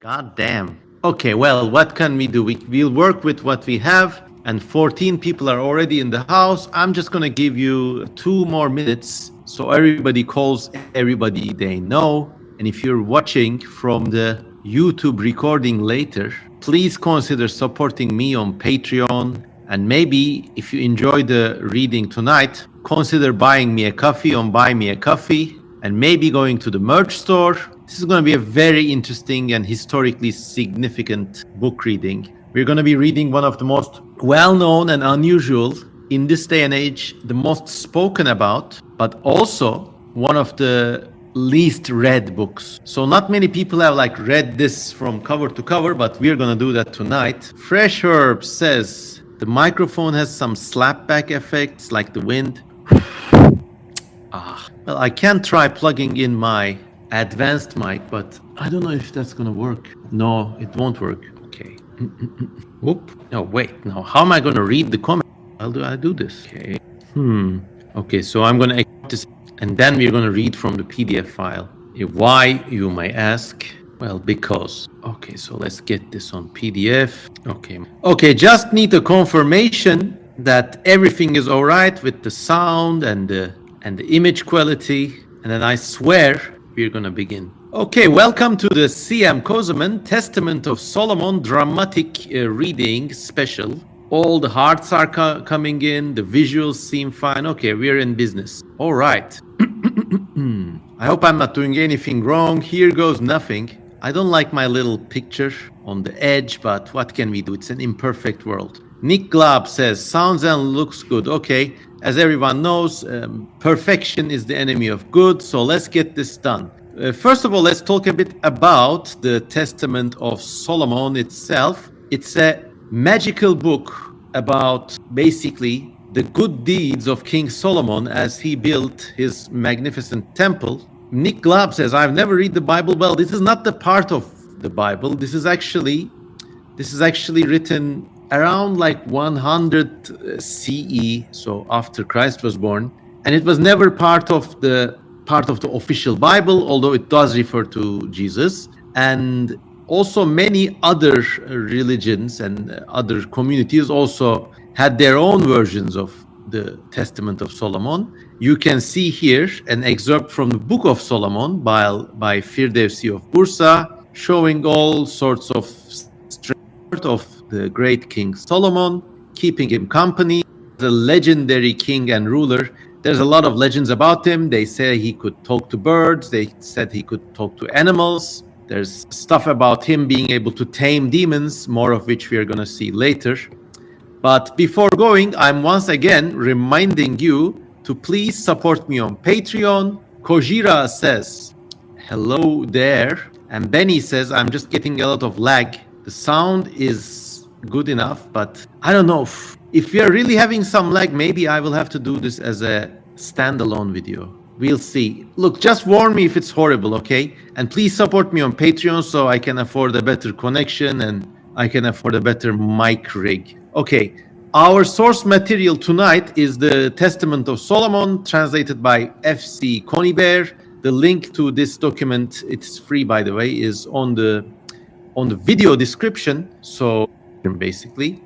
God damn. Okay, well, what can we do? We'll work with what we have, and 14 people are already in the house. I'm just going to give you 2 more minutes so everybody calls everybody they know. And if you're watching from the YouTube recording later, please consider supporting me on Patreon. And maybe if you enjoy the reading tonight, consider buying me a coffee on Buy Me a Coffee, and maybe going to the merch store. This is going to be a very interesting and historically significant book reading. We're going to be reading one of the most well-known and unusual, in this day and age, the most spoken about, but also one of the least read books. So not many people have read this from cover to cover, but we're going to do that tonight. Fresh Herb says the microphone has some slapback effects like the wind. Well, I can try plugging in my advanced mic, but I don't know if that's gonna work. No, it won't work. Okay. Whoop. No, wait. No, how am I gonna read the comment? How do I do this? Okay. Okay, so I'm gonna export this, and then we're gonna read from the PDF file. Why, you may ask? Well, because. Okay, so let's get this on PDF. Okay, just need a confirmation that everything is all right with the sound and the image quality, and then I swear we're gonna begin. Okay, welcome to the CM Kosemen Testament of Solomon dramatic reading special. All the hearts are coming in, the visuals seem fine. Okay, we're in business. All right. I hope I'm not doing anything wrong. Here goes nothing. I don't like my little picture on the edge, but what can we do? It's an imperfect world. Nick Glab says, sounds and looks good. Okay, as everyone knows, perfection is the enemy of good, so let's get this done. First of all, let's talk a bit about the Testament of Solomon itself. It's a magical book about basically the good deeds of King Solomon as he built his magnificent temple. Nick Glab says, I've never read the Bible. Well, this is not the part of the Bible. This is actually written around 100 CE, so after Christ was born, and it was never part of the official Bible, although it does refer to Jesus. And also many other religions and other communities also had their own versions of the Testament of Solomon. You can see here an excerpt from the Book of Solomon by Firdevsi of Bursa, showing all sorts of strength of the great King Solomon, keeping him company, the legendary king and ruler. There's a lot of legends about him. They say he could talk to birds. They said he could talk to animals. There's stuff about him being able to tame demons, more of which we are going to see later. But before going, I'm once again reminding you to please support me on Patreon. Kojira says, hello there. And Benny says, I'm just getting a lot of lag. The sound is good enough, but I don't know. If we are really having some lag, maybe I will have to do this as a standalone video. We'll see. Look, just warn me if it's horrible, okay? And please support me on Patreon so I can afford a better connection and I can afford a better mic rig. Okay, our source material tonight is the Testament of Solomon, translated by F.C. �TESTAMENT. The link to this document, it's free by the way, is on the video description. So basically,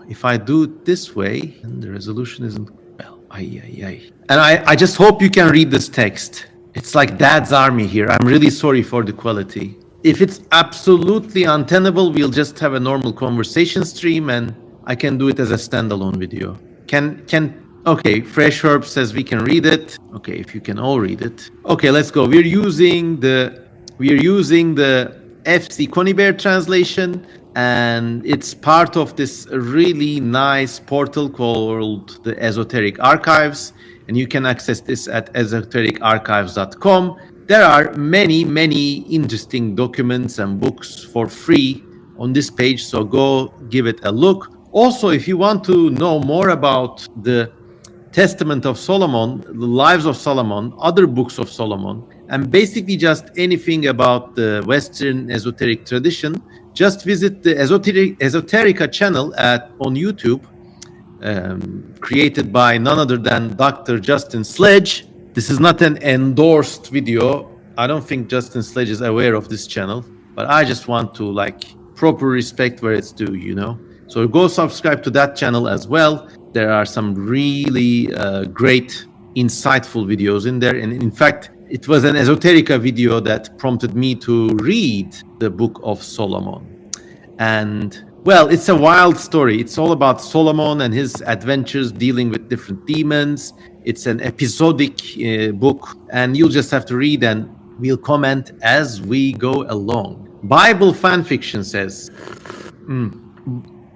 if I do it this way, and the resolution isn't well. And I just hope you can read this text. It's like Dad's Army here. I'm really sorry for the quality. If it's absolutely untenable, we'll just have a normal conversation stream and I can do it as a standalone video. Okay, Fresh Herb says we can read it. Okay, if you can all read it. Okay, let's go. We're using the F.C. �TESTAMENT translation, and it's part of this really nice portal called the Esoteric Archives, and you can access this at esotericarchives.com. There are many interesting documents and books for free on this page, so go give it a look. Also, if you want to know more about the Testament of Solomon, the lives of Solomon, other books of Solomon, and basically just anything about the Western esoteric tradition, just visit the Esoterica channel on YouTube, created by none other than Dr. Justin Sledge. This is not an endorsed video. I don't think Justin Sledge is aware of this channel. but I just want to like proper respect where it's due, you know. So go subscribe to that channel as well. There are some really great, insightful videos in there. And in fact, it was an esoterica video that prompted me to read the Book of Solomon. And well, it's a wild story. It's all about Solomon and his adventures dealing with different demons. It's an episodic book, and you'll just have to read and we'll comment as we go along. Bible fan fiction says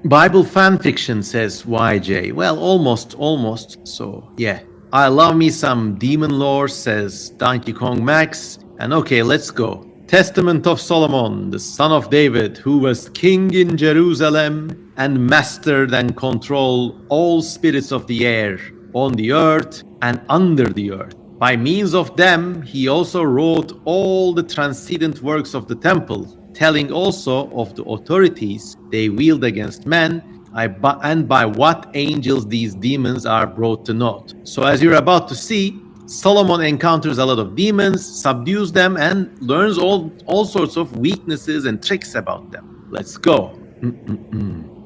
YJ. Well, almost. So yeah, I love me some demon lore, says Donkey Kong Max. And okay, let's go. Testament of Solomon, the son of David, who was king in Jerusalem and mastered and controlled all spirits of the air, on the earth and under the earth. By means of them, he also wrote all the transcendent works of the temple, telling also of the authorities they wield against men, and by what angels these demons are brought to naught. So as you're about to see, Solomon encounters a lot of demons, subdues them, and learns all sorts of weaknesses and tricks about them. Let's go.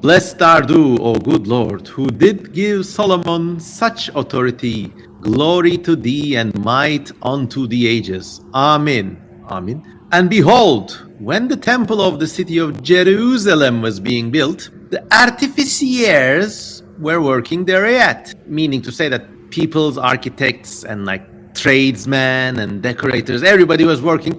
Blessed are thou, O good Lord, who did give Solomon such authority. Glory to thee and might unto the ages. Amen. Amen. And behold, when the temple of the city of Jerusalem was being built, the artificiers were working thereat, meaning to say that people's architects and like tradesmen and decorators, everybody was working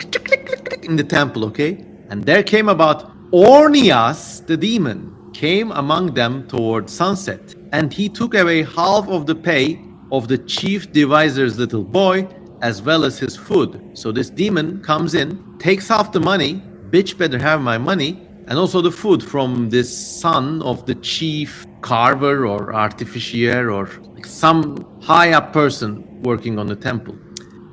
in the temple, okay? And there came about Ornias the demon, came among them toward sunset, and he took away half of the pay of the chief deviser's little boy, as well as his food. So this demon comes in, takes half the money, bitch better have my money, and also the food from this son of the chief carver or artificier or like some high up person working on the temple.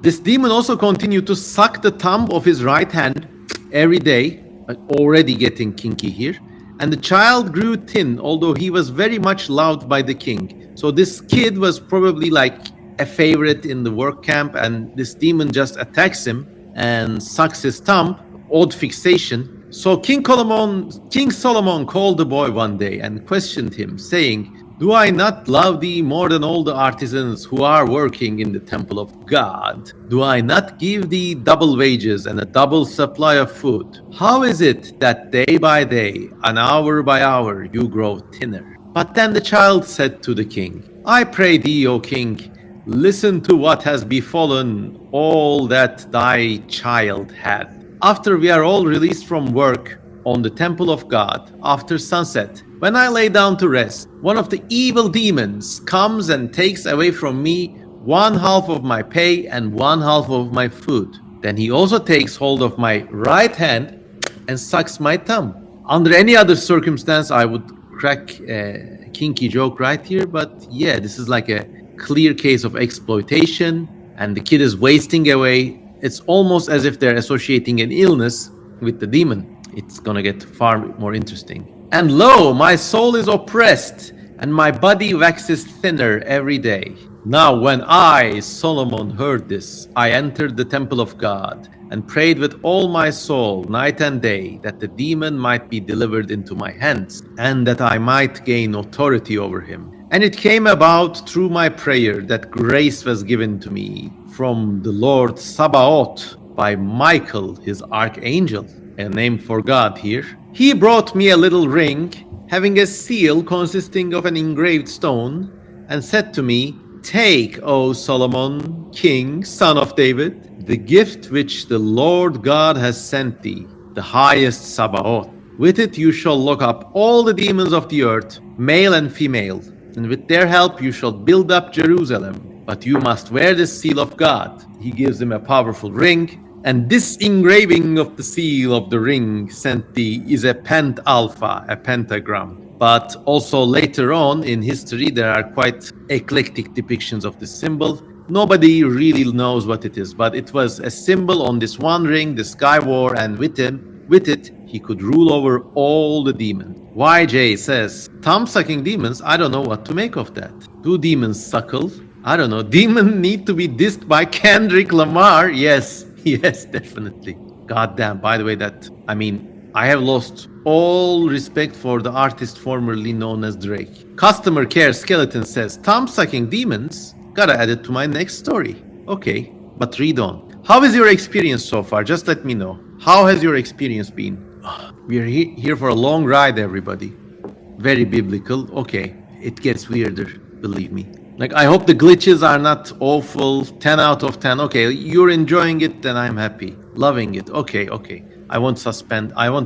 This demon also continued to suck the thumb of his right hand every day, already getting kinky here. And the child grew thin, although he was very much loved by the king. So this kid was probably like a favorite in the work camp, and this demon just attacks him and sucks his thumb. Odd fixation. So King Solomon called the boy one day and questioned him, saying, "Do I not love thee more than all the artisans who are working in the temple of God? Do I not give thee double wages and a double supply of food? How is it that day by day and hour by hour you grow thinner?" But then the child said to the king, "I pray thee, O king, listen to what has befallen all that thy child hath. After we are all released from work on the temple of God, after sunset, when I lay down to rest, one of the evil demons comes and takes away from me 1/2 of my pay and 1/2 of my food. Then he also takes hold of my right hand and sucks my thumb." Under any other circumstance, I would crack a kinky joke right here, but yeah, this is like a clear case of exploitation, and the kid is wasting away. It's almost as if they're associating an illness with the demon. It's gonna get far more interesting. "And lo, my soul is oppressed, and my body waxes thinner every day. Now when I, Solomon, heard this, I entered the temple of God, and prayed with all my soul night and day, that the demon might be delivered into my hands, and that I might gain authority over him. And it came about through my prayer that grace was given to me from the Lord Sabaoth by Michael, his archangel," a name for God here. "He brought me a little ring, having a seal consisting of an engraved stone, and said to me, 'Take, O Solomon, king, son of David, the gift which the Lord God has sent thee, the highest Sabaoth. With it you shall lock up all the demons of the earth, male and female, and with their help you shall build up Jerusalem. But you must wear the seal of God.'" He gives him a powerful ring, "and this engraving of the seal of the ring sent thee is a pent-alpha, a pentagram." But also later on in history, there are quite eclectic depictions of this symbol. Nobody really knows what it is, but it was a symbol on this one ring this guy wore, and with it, he could rule over all the demons. YJ says, "Thumb-sucking demons, I don't know what to make of that. Do demons suckle? I don't know. Demon need to be dissed by Kendrick Lamar." Yes, definitely. goddamn. By the way, I have lost all respect for the artist formerly known as Drake. Customer care skeleton says, thumb-sucking demons? Gotta add it to my next story. Okay, but read on. How is your experience so far? Just let me know. How has your experience been? We're here for a long ride, everybody. Very biblical. Okay, it gets weirder, believe me. Like, I hope the glitches are not awful. 10 out of 10. Okay, you're enjoying it, then I'm happy. Loving it. Okay. I won't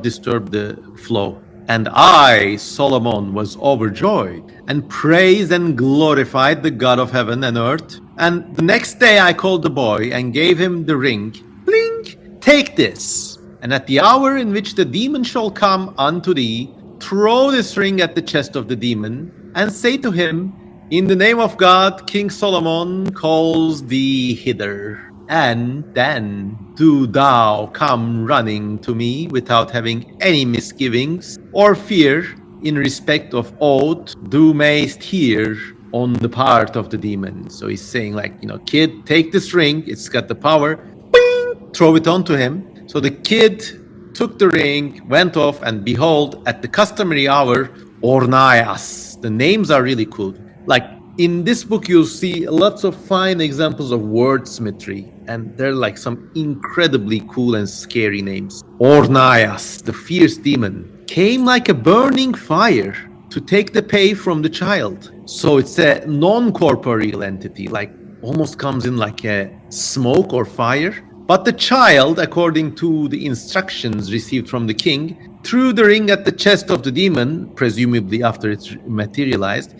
disturb the flow. And I, Solomon, was overjoyed and praised and glorified the God of heaven and earth. And the next day I called the boy and gave him the ring. Blink, take this. And at the hour in which the demon shall come unto thee, throw this ring at the chest of the demon, and say to him, in the name of God, King Solomon calls thee hither. And then do thou come running to me without having any misgivings or fear in respect of aught thou mayst hear on the part of the demon. So he's saying, kid, take this ring. It's got the power. Bing! Throw it onto him. So the kid took the ring, went off, and behold, at the customary hour, Ornias. The names are really cool. Like, in this book, you'll see lots of fine examples of wordsmithy, and they're like some incredibly cool and scary names. Ornias, the fierce demon, came like a burning fire to take the pay from the child. So it's a non-corporeal entity, like almost comes in like a smoke or fire. But the child, according to the instructions received from the king, threw the ring at the chest of the demon, presumably after it's materialized,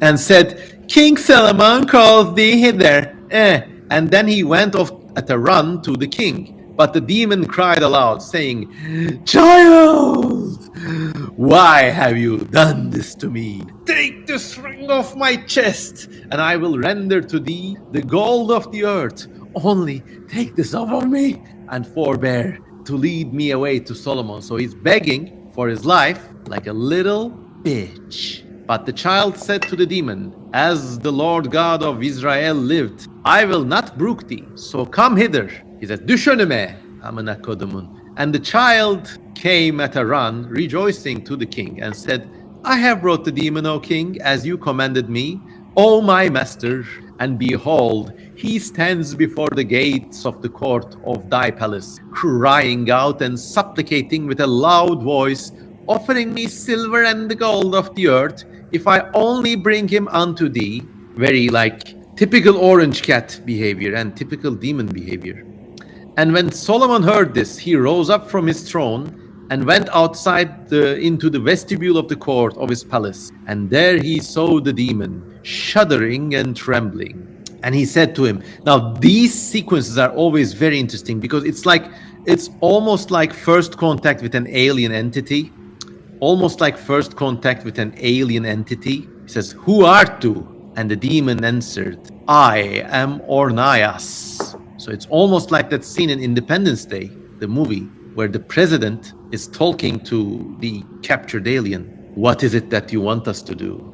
and said, King Solomon calls thee hither. And then he went off at a run to the king. But the demon cried aloud, saying, Child, why have you done this to me? Take this ring off my chest, and I will render to thee the gold of the earth. Only take this off of me, and forbear to lead me away to Solomon. So he's begging for his life like a little bitch. But the child said to the demon, as the Lord God of Israel lived, I will not brook thee, so come hither. He says, Düş önüme, amına kodumun. And the child came at a run, rejoicing to the king, and said, I have brought the demon, O king, as you commanded me, O my master. And behold, he stands before the gates of the court of thy palace, crying out and supplicating with a loud voice, offering me silver and the gold of the earth, if I only bring him unto thee. Very typical orange cat behavior and typical demon behavior. And when Solomon heard this, he rose up from his throne and went outside into the vestibule of the court of his palace. And there he saw the demon, shuddering and trembling. And he said to him, now these sequences are always very interesting because it's almost like first contact with an alien entity. Almost like first contact with an alien entity. He says, who art thou? And the demon answered, I am Ornias. So it's almost like that scene in Independence Day, the movie, where the president is talking to the captured alien. What is it that you want us to do?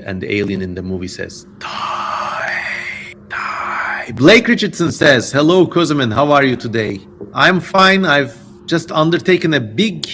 And the alien in the movie says, die. Blake Richardson says, hello, Kosemen, how are you today? I'm fine. I've just undertaken a big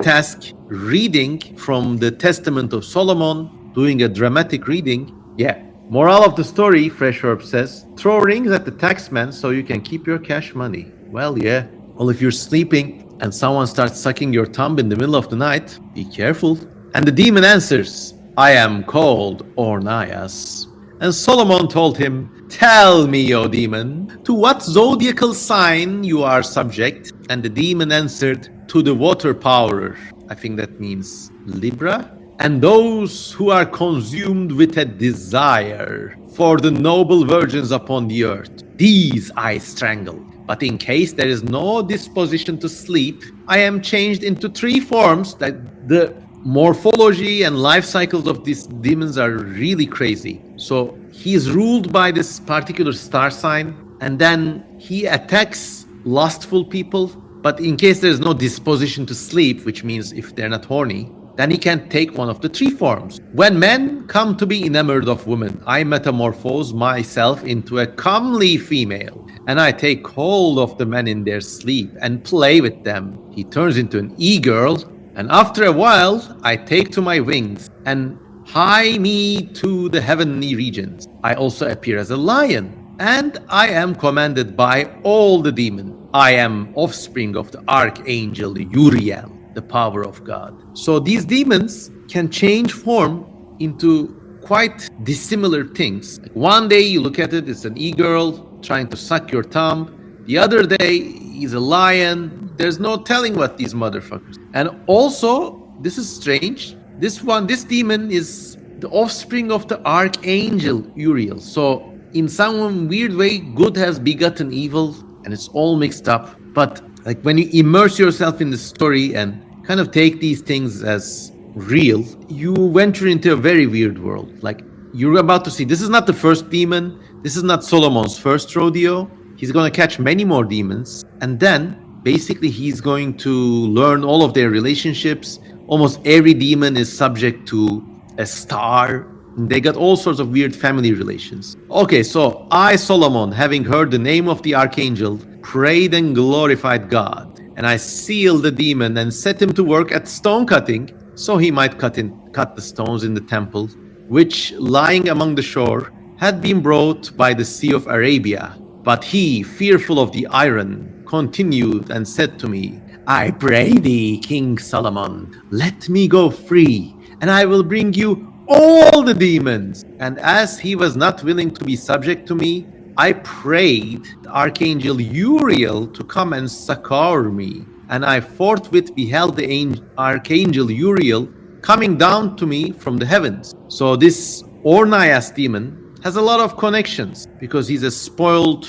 task, reading from the Testament of Solomon, doing a dramatic reading. Yeah. Moral of the story, Fresh Herb says, throw rings at the taxman so you can keep your cash money. Well, yeah. Well, if you're sleeping and someone starts sucking your thumb in the middle of the night, be careful. And the demon answers, I am called Ornias. And Solomon told him, tell me, O demon, to what zodiacal sign you are subject? And the demon answered, to the water power. I think that means Libra. And those who are consumed with a desire for the noble virgins upon the earth, these I strangle. But in case there is no disposition to sleep, I am changed into three forms. That the morphology and life cycles of these demons are really crazy. So he is ruled by this particular star sign, and then he attacks lustful people. But in case there is no disposition to sleep, which means if they're not horny, then he can take one of the three forms. When men come to be enamored of women, I metamorphose myself into a comely female, and I take hold of the men in their sleep and play with them. He turns into an e-girl, and after a while, I take to my wings and hie me to the heavenly regions. I also appear as a lion, and I am commanded by all the demons. I am offspring of the archangel Uriel, the power of God. So these demons can change form into quite dissimilar things. Like one day you look at it, it's an e-girl trying to suck your thumb. The other day, he's a lion. There's no telling what these motherfuckers. And also, this is strange. This demon is the offspring of the archangel Uriel. So in some weird way, good has begotten evil, and it's all mixed up. But like when you immerse yourself in the story and kind of take these things as real, you venture into a very weird world. Like you're about to see, this is not the first demon. This is not Solomon's first rodeo. He's going to catch many more demons. And then basically he's going to learn all of their relationships. Almost every demon is subject to a star. They got all sorts of weird family relations. Okay, so I, Solomon, having heard the name of the archangel, prayed and glorified God. And I sealed the demon and set him to work at stone cutting, so he might cut the stones in the temple, which, lying among the shore, had been brought by the Sea of Arabia. But he, fearful of the iron, continued and said to me, I pray thee, King Solomon, let me go free, and I will bring you all the demons. And as he was not willing to be subject to me, I prayed the archangel Uriel to come and succor me. And I forthwith beheld the archangel Uriel coming down to me from the heavens. So this Ornias demon has a lot of connections because he's a spoiled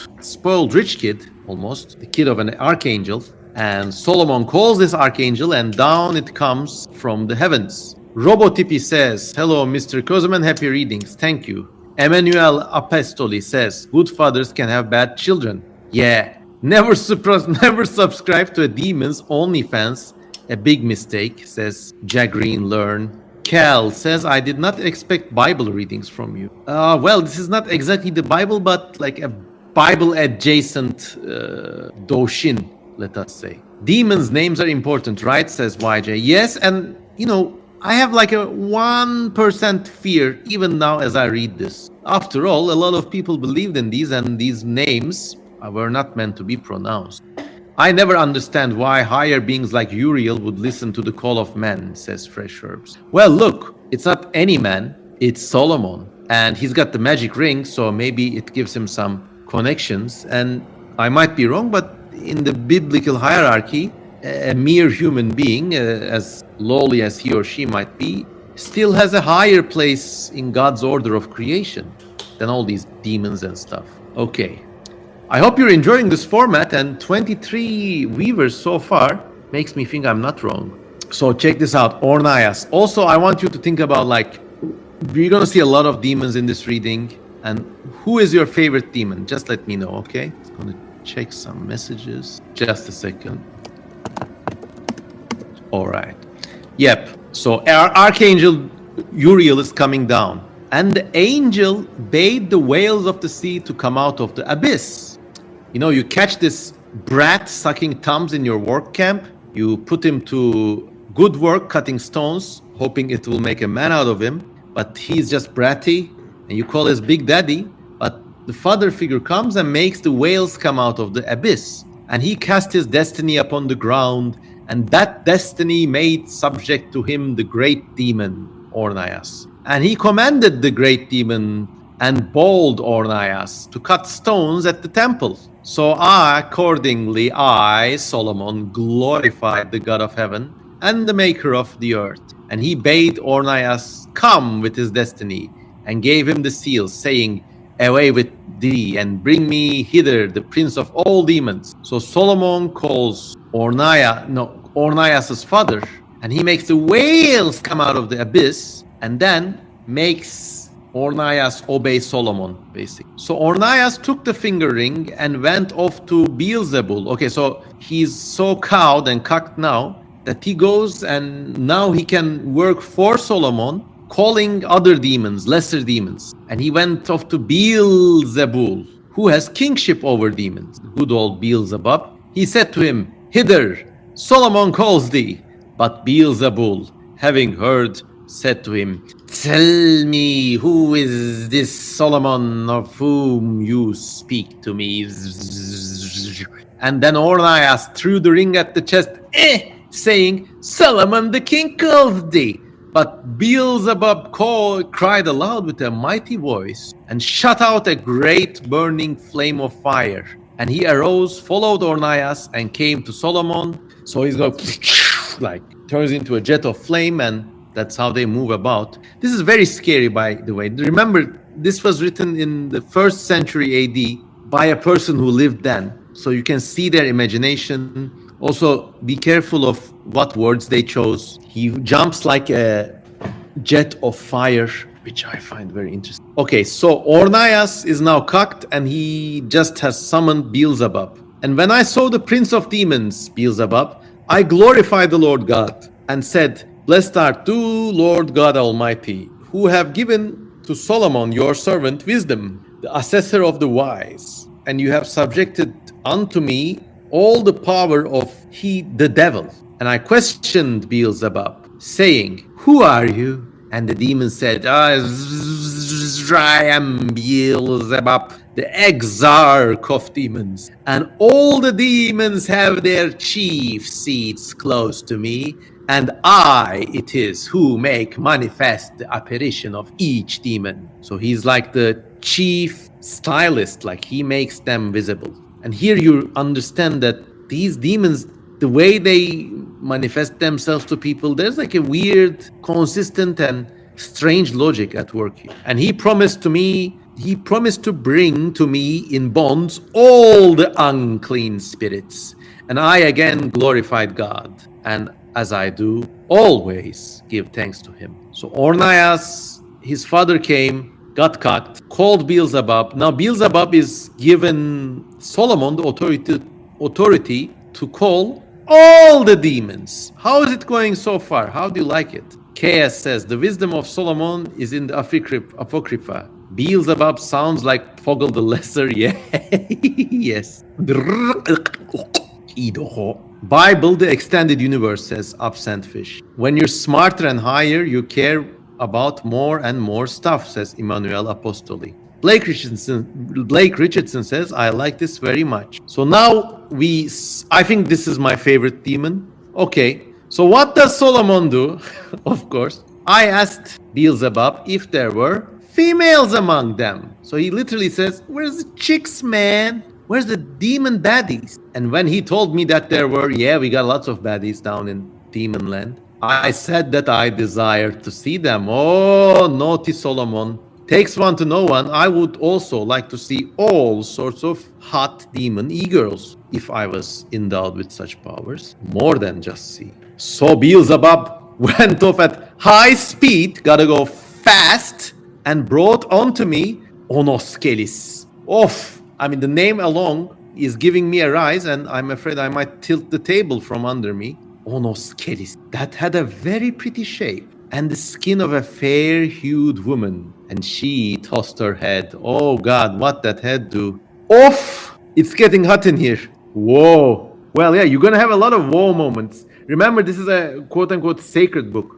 rich kid, almost, the kid of an archangel. And Solomon calls this archangel, and down it comes from the heavens. Robotipi says, hello, Mr. Kosemen, happy readings. Thank you. Emmanuel Apostoli says, good fathers can have bad children. Yeah, never subscribe to a demon's OnlyFans. A big mistake, says Jagreen Learn. Cal says, I did not expect Bible readings from you. Well, this is not exactly the Bible, but like a Bible-adjacent Doshin, let us say. Demons' names are important, right, says YJ. Yes, and, you know, I have like a 1% fear even now as I read this. After all, a lot of people believed in these, and these names were not meant to be pronounced. I never understand why higher beings like Uriel would listen to the call of men, says Fresh Herbs. Well, look, it's not any man, it's Solomon. And he's got the magic ring, so maybe it gives him some connections. And I might be wrong, but in the biblical hierarchy, a mere human being, as lowly as he or she might be, still has a higher place in God's order of creation than all these demons and stuff. Okay. I hope you're enjoying this format, and 23 viewers so far makes me think I'm not wrong. So check this out, Ornias. Also, I want you to think about, like, we're going to see a lot of demons in this reading, and who is your favorite demon? Just let me know, okay? I'm going to check some messages. Just a second. All right. Yep. So our archangel Uriel is coming down, and the angel bade the whales of the sea to come out of the abyss. You know, you catch this brat sucking thumbs in your work camp, you put him to good work cutting stones, hoping it will make a man out of him, but he's just bratty, and you call his big daddy, but the father figure comes and makes the whales come out of the abyss, and he cast his destiny upon the ground, and that destiny made subject to him the great demon, Ornias. And he commanded the great demon and bold Ornias to cut stones at the temple. So accordingly, I, Solomon, glorified the God of heaven and the maker of the earth. And he bade Ornias come with his destiny and gave him the seal, saying, away with thee, and bring me hither the prince of all demons. So Solomon calls Ornias' father, and he makes the whales come out of the abyss, and then makes Ornias obey Solomon, basically. So Ornias took the finger ring and went off to Beelzebul. Okay, so he's so cowed and cocked now that he goes and now he can work for Solomon, calling other demons, lesser demons. And he went off to Beelzebul, who has kingship over demons, good old Beelzebub. He said to him, "Hither, Solomon calls thee." But Beelzebul, having heard, said to him, "Tell me, who is this Solomon of whom you speak to me?" And then Ornias threw the ring at the chest, saying, "Solomon the king calls thee." But Beelzebub cried aloud with a mighty voice and shot out a great burning flame of fire. And he arose, followed Ornias, and came to Solomon. So he's going like turns into a jet of flame, and that's how they move about. This is very scary, by the way. Remember, this was written in the 1st century AD by a person who lived then. So you can see their imagination. Also, be careful of what words they chose. He jumps like a jet of fire, which I find very interesting. Okay, so Ornias is now cocked, and he just has summoned Beelzebub. "And when I saw the prince of demons, Beelzebub, I glorified the Lord God and said, Blessed art thou, Lord God Almighty, who have given to Solomon your servant wisdom, the assessor of the wise, and you have subjected unto me all the power of the devil. And I questioned Beelzebub, saying, Who are you? And the demon said, I am Beelzebub, the exarch of demons. And all the demons have their chief seats close to me, and I it is who make manifest the apparition of each demon. So he's like the chief stylist, like he makes them visible. And here you understand that these demons, the way they manifest themselves to people, there's like a weird, consistent and strange logic at work here. And he promised to bring to me in bonds all the unclean spirits. And I again glorified God, and as I do, always give thanks to him. So Ornias, his father came, got cocked, called Beelzebub. Now Beelzebub is given Solomon the authority to call all the demons. How is it going so far? How do you like it? KS says, the wisdom of Solomon is in the Apocrypha. Beelzebub sounds like Fogel the Lesser. Yeah. Yes. Bible, the extended universe, says Absent Fish. When you're smarter and higher, you care about more and more stuff, says Emmanuel Apostoli. Blake Richardson says, I like this very much. So now I think this is my favorite demon. Okay, so what does Solomon do? Of course, I asked Beelzebub if there were females among them. So he literally says, where's the chicks, man? Where's the demon baddies? And when he told me that there were, we got lots of baddies down in Demon Land, I said that I desired to see them. Oh, naughty Solomon. Takes one to know one. I would also like to see all sorts of hot demon e-girls if I was endowed with such powers. More than just see. So Beelzebub went off at high speed, gotta go fast, and brought onto me Onoskelis. The name alone is giving me a rise, and I'm afraid I might tilt the table from under me. Onoskelis, that had a very pretty shape and the skin of a fair-hued woman, and she tossed her head. Oh God, what that head do? It's getting hot in here. Whoa. Well, you're gonna have a lot of whoa moments. Remember, this is a quote-unquote sacred book.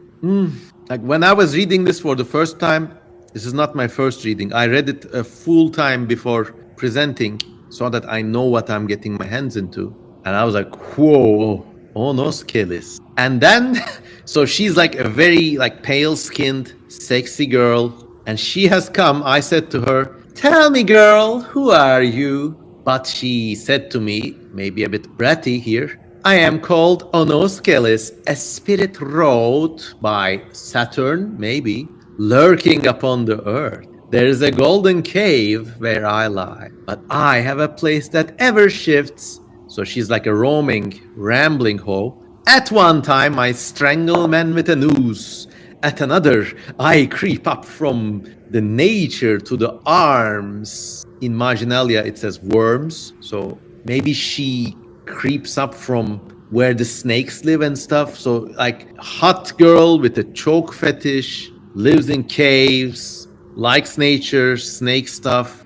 Like when I was reading this for the first time, this is not my first reading. I read it a full time before presenting so that I know what I'm getting my hands into. And I was like, whoa, Onoskelis. And then, so she's like a very pale-skinned, sexy girl. And she has come. I said to her, tell me, girl, who are you? But she said to me, maybe a bit bratty here, I am called Onoskelis, a spirit wrought by Saturn, maybe, lurking upon the earth. There is a golden cave where I lie, but I have a place that ever shifts. So she's like a roaming, rambling hoe. At one time, I strangle men with a noose. At another, I creep up from the nature to the arms. In marginalia, it says worms. So maybe she creeps up from where the snakes live and stuff. So like hot girl with a choke fetish, lives in caves, likes nature, snake stuff.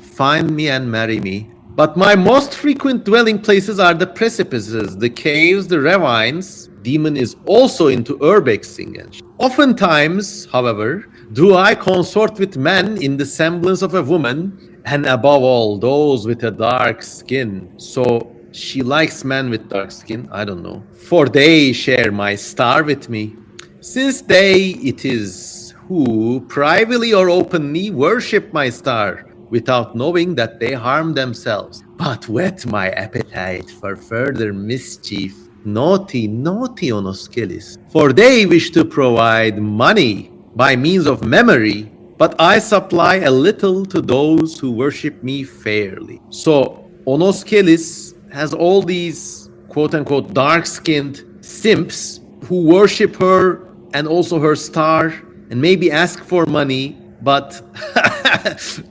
Find me and marry me. But my most frequent dwelling places are the precipices, the caves, the ravines. Demon is also into urbexing. Oftentimes, however, do I consort with men in the semblance of a woman, and above all, those with a dark skin. So she likes men with dark skin, I don't know. For they share my star with me. Since they it is who, privately or openly, worship my star, without knowing that they harm themselves, but whet my appetite for further mischief. Naughty, naughty Onoskelis. For they wish to provide money by means of memory, but I supply a little to those who worship me fairly. So Onoskelis has all these quote-unquote dark-skinned simps who worship her and also her star and maybe ask for money, but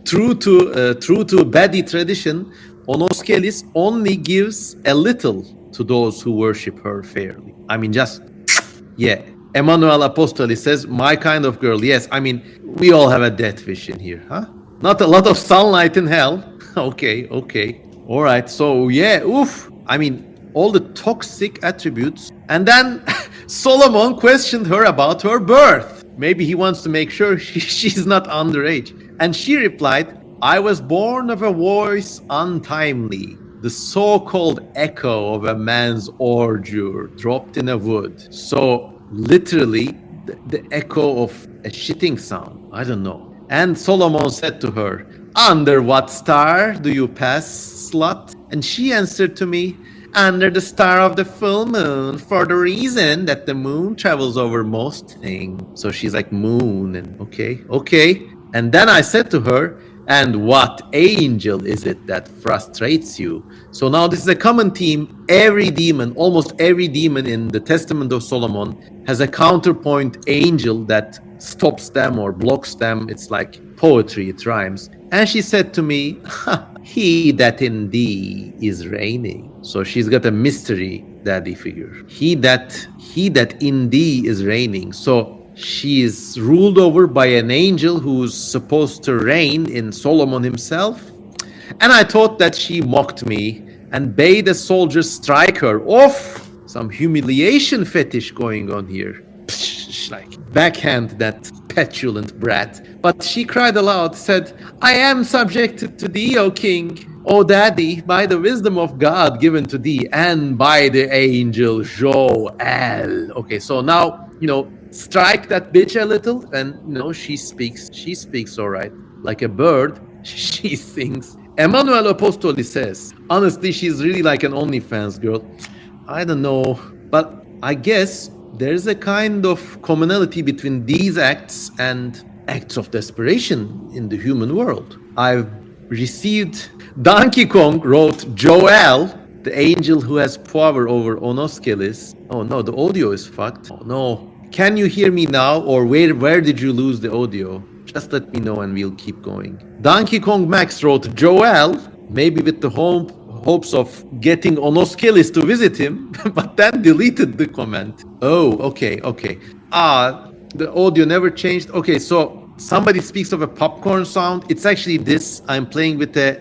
true to baddie tradition, Onoskelis only gives a little to those who worship her fairly. I mean, just, yeah. Emmanuel Apostoli says, my kind of girl. Yes, I mean, we all have a death wish in here, huh? Not a lot of sunlight in hell. Okay. All right, so yeah, oof. I mean, all the toxic attributes. And then Solomon questioned her about her birth. Maybe he wants to make sure she's not underage. And she replied, I was born of a voice untimely, the so-called echo of a man's ordure dropped in a wood. So literally the echo of a shitting sound. I don't know. And Solomon said to her, under what star do you pass, slut? And she answered to me, under the star of the full moon, for the reason that the moon travels over most things. So she's like moon and okay. And then I said to her, and what angel is it that frustrates you? So now this is a common theme. Every demon, almost every demon in the Testament of Solomon has a counterpoint angel that stops them or blocks them. It's like poetry, it rhymes. And she said to me, he that in thee is reigning. So she's got a mystery daddy figure. He that in thee is reigning. So she is ruled over by an angel who's supposed to reign in Solomon himself. And I thought that she mocked me and bade a soldier strike her off. Some humiliation fetish going on here. Psh, like backhand that petulant brat. But she cried aloud, said, I am subjected to thee, O king, O daddy, by the wisdom of God given to thee, and by the angel Joel. Okay, so now, strike that bitch a little, and she speaks all right. Like a bird, she sings. Emmanuel Apostoli says, honestly, she's really like an OnlyFans girl. I don't know, but I guess there's a kind of commonality between these acts and acts of desperation in the human world. I've received, Donkey Kong wrote, Joel, the angel who has power over Onoskelis. Oh no, the audio is fucked. Oh no. Can you hear me now, or where did you lose the audio? Just let me know and we'll keep going. Donkey Kong Max wrote, Joel, maybe with the hopes of getting Onoskelis to visit him, but then deleted the comment. Oh, okay. The audio never changed. Okay, so somebody speaks of a popcorn sound. It's actually this. I'm playing with a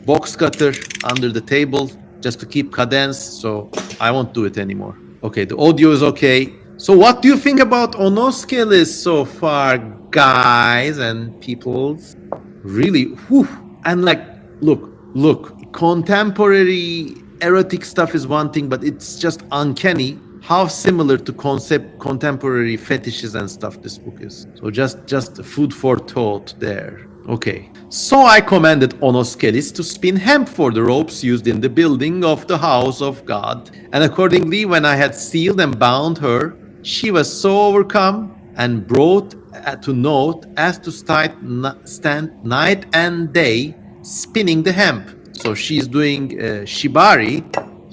box cutter under the table just to keep cadence, so I won't do it anymore. Okay, the audio is okay. So what do you think about Onoskelis so far, guys and peoples? Really, whew. And like, look, contemporary erotic stuff is one thing, but it's just uncanny how similar to contemporary fetishes and stuff this book is. So just food for thought there. Okay, so I commanded Onoskelis to spin hemp for the ropes used in the building of the house of God. And accordingly, when I had sealed and bound her, she was so overcome and brought to note as to stand night and day spinning the hemp. So she's doing shibari,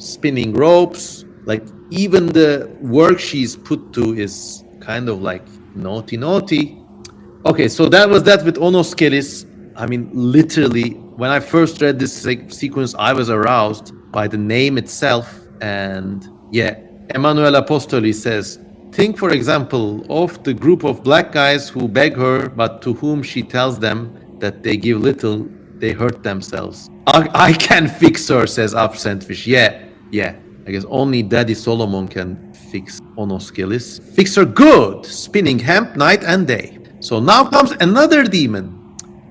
spinning ropes. Like even the work she's put to is kind of like naughty. Okay, so that was that with Onoskelis. I mean, literally, when I first read this sequence, I was aroused by the name itself. And yeah, Emmanuel Apostoli says, think, for example, of the group of black guys who beg her, but to whom she tells them that they give little, they hurt themselves. I can fix her, says Absentfish. Yeah. I guess only Daddy Solomon can fix �TESTAMENT. Fix her good, spinning hemp night and day. So now comes another demon.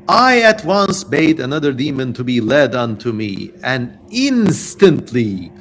I at once bade another demon to be led unto me, and instantly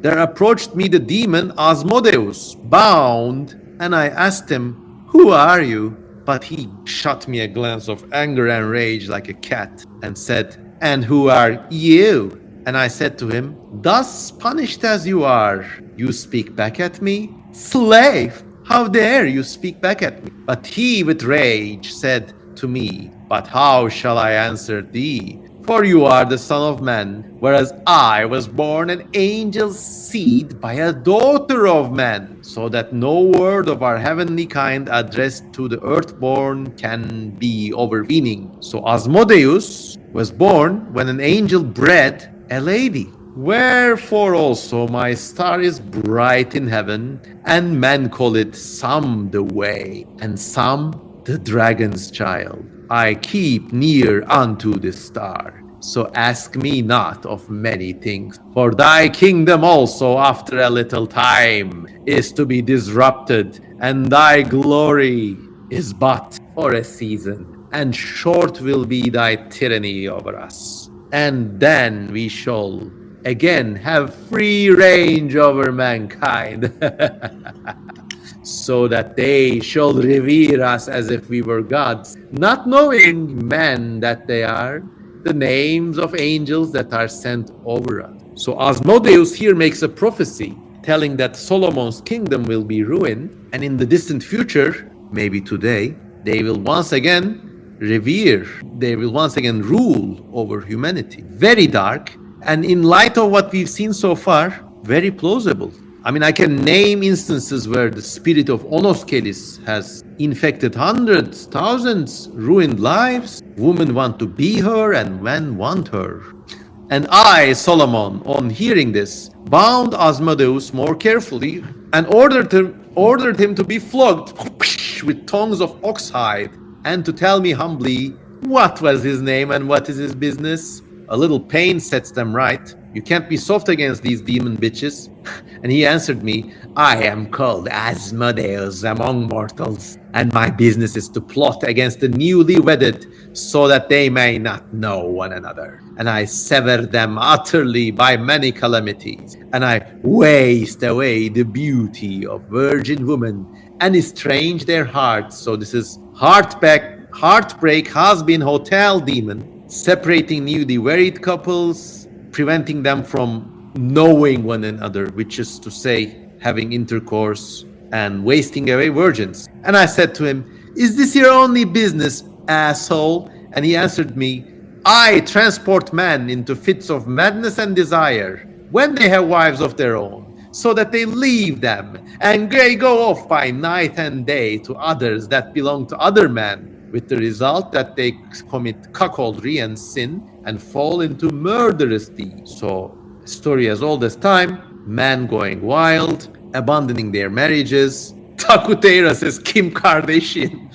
there approached me the demon Asmodeus, bound, and I asked him, who are you? But he shot me a glance of anger and rage like a cat, and said, and who are you? And I said to him, thus punished as you are, you speak back at me? Slave, how dare you speak back at me? But he with rage said to me, but how shall I answer thee? For you are the son of man, whereas I was born an angel's seed by a daughter of man, so that no word of our heavenly kind addressed to the earthborn can be overweening. So Asmodeus was born when an angel bred a lady. Wherefore also my star is bright in heaven, and men call it some the way, and some the dragon's child. I keep near unto the star. So ask me not of many things, for thy kingdom also after a little time is to be disrupted, and thy glory is but for a season, and short will be thy tyranny over us. And then we shall again have free range over mankind, so that they shall revere us as if we were gods, not knowing men that they are, the names of angels that are sent over us. So Asmodeus here makes a prophecy telling that Solomon's kingdom will be ruined, and in the distant future, maybe today, they will once again revere, they will once again rule over humanity. Very dark, and in light of what we've seen so far, very plausible. I mean, I can name instances where the spirit of �TESTAMENT has infected hundreds, thousands, ruined lives. Women want to be her and men want her. And I, Solomon, on hearing this, bound Asmodeus more carefully and ordered him to be flogged with tongues of oxhide, and to tell me humbly what was his name and what is his business. A little pain sets them right. You can't be soft against these demon bitches. And he answered me, I am called Asmodeus among mortals, and my business is to plot against the newly wedded, so that they may not know one another. And I sever them utterly by many calamities, and I waste away the beauty of virgin women, and estrange their hearts. So this is heartbreak has been hotel demon, separating newly married couples, preventing them from knowing one another, which is to say, having intercourse, and wasting away virgins. And I said to him, is this your only business, asshole? And he answered me, I transport men into fits of madness and desire when they have wives of their own, so that they leave them, and they go off by night and day to others that belong to other men, with the result that they commit cuckoldry and sin and fall into murderous deeds. So, story as old as time, men going wild, abandoning their marriages. Takuteira says Kim Kardashian.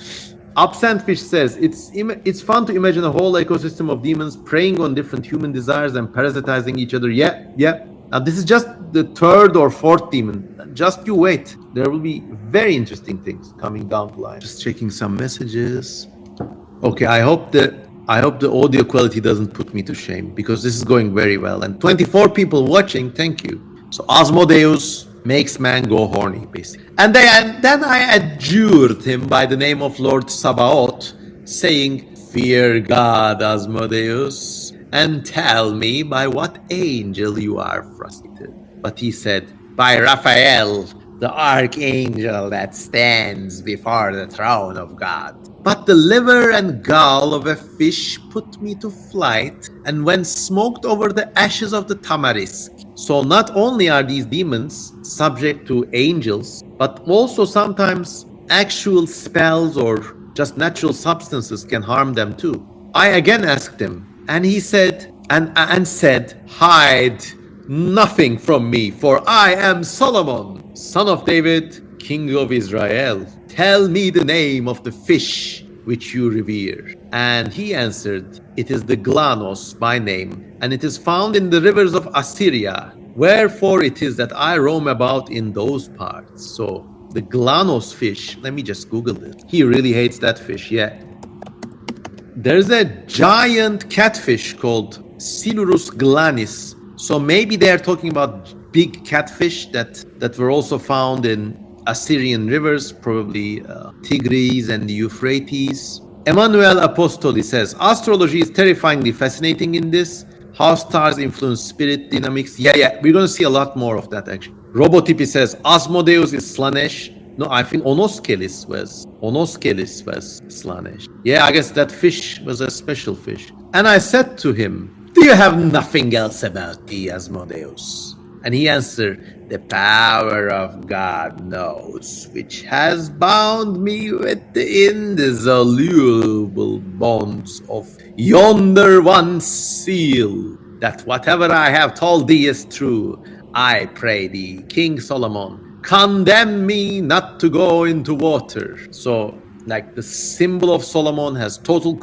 Absentfish says, it's fun to imagine a whole ecosystem of demons preying on different human desires and parasitizing each other. Yeah. Now this is just the third or fourth demon. Just you wait. There will be very interesting things coming down the line. Just checking some messages. Okay, I hope the audio quality doesn't put me to shame, because this is going very well. And 24 people watching, thank you. So Asmodeus makes man go horny, basically. And then I adjured him by the name of Lord Sabaoth, saying, fear God, Asmodeus, and tell me by what angel you are frustrated. But he said, by Raphael, the archangel that stands before the throne of God. But the liver and gall of a fish put me to flight, and when smoked over the ashes of the tamarisk. So not only are these demons subject to angels, but also sometimes actual spells or just natural substances can harm them too. I again asked him, and he said, and said, hide, nothing from me, for I am Solomon, son of David, king of Israel. Tell me the name of the fish which you revere. And he answered, it is the glanos by name, and it is found in the rivers of Assyria. Wherefore it is that I roam about in those parts. So the glanos fish, let me just Google it. He really hates that fish, yeah. There's a giant catfish called Silurus glanis. So maybe they're talking about big catfish that were also found in Assyrian rivers, probably Tigris and the Euphrates. Emmanuel Apostoli says, astrology is terrifyingly fascinating in this. How stars influence spirit dynamics. Yeah, we're going to see a lot more of that actually. Robotipi says, Asmodeus is Slanesh. No, I think Onoskelis was Slanesh. Yeah, I guess that fish was a special fish. And I said to him, do you have nothing else about thee, Asmodeus? And he answered, the power of God knows, which has bound me with the indissoluble bonds of yonder one seal, that whatever I have told thee is true. I pray thee, King Solomon, condemn me not to go into water. So, like the symbol of Solomon has total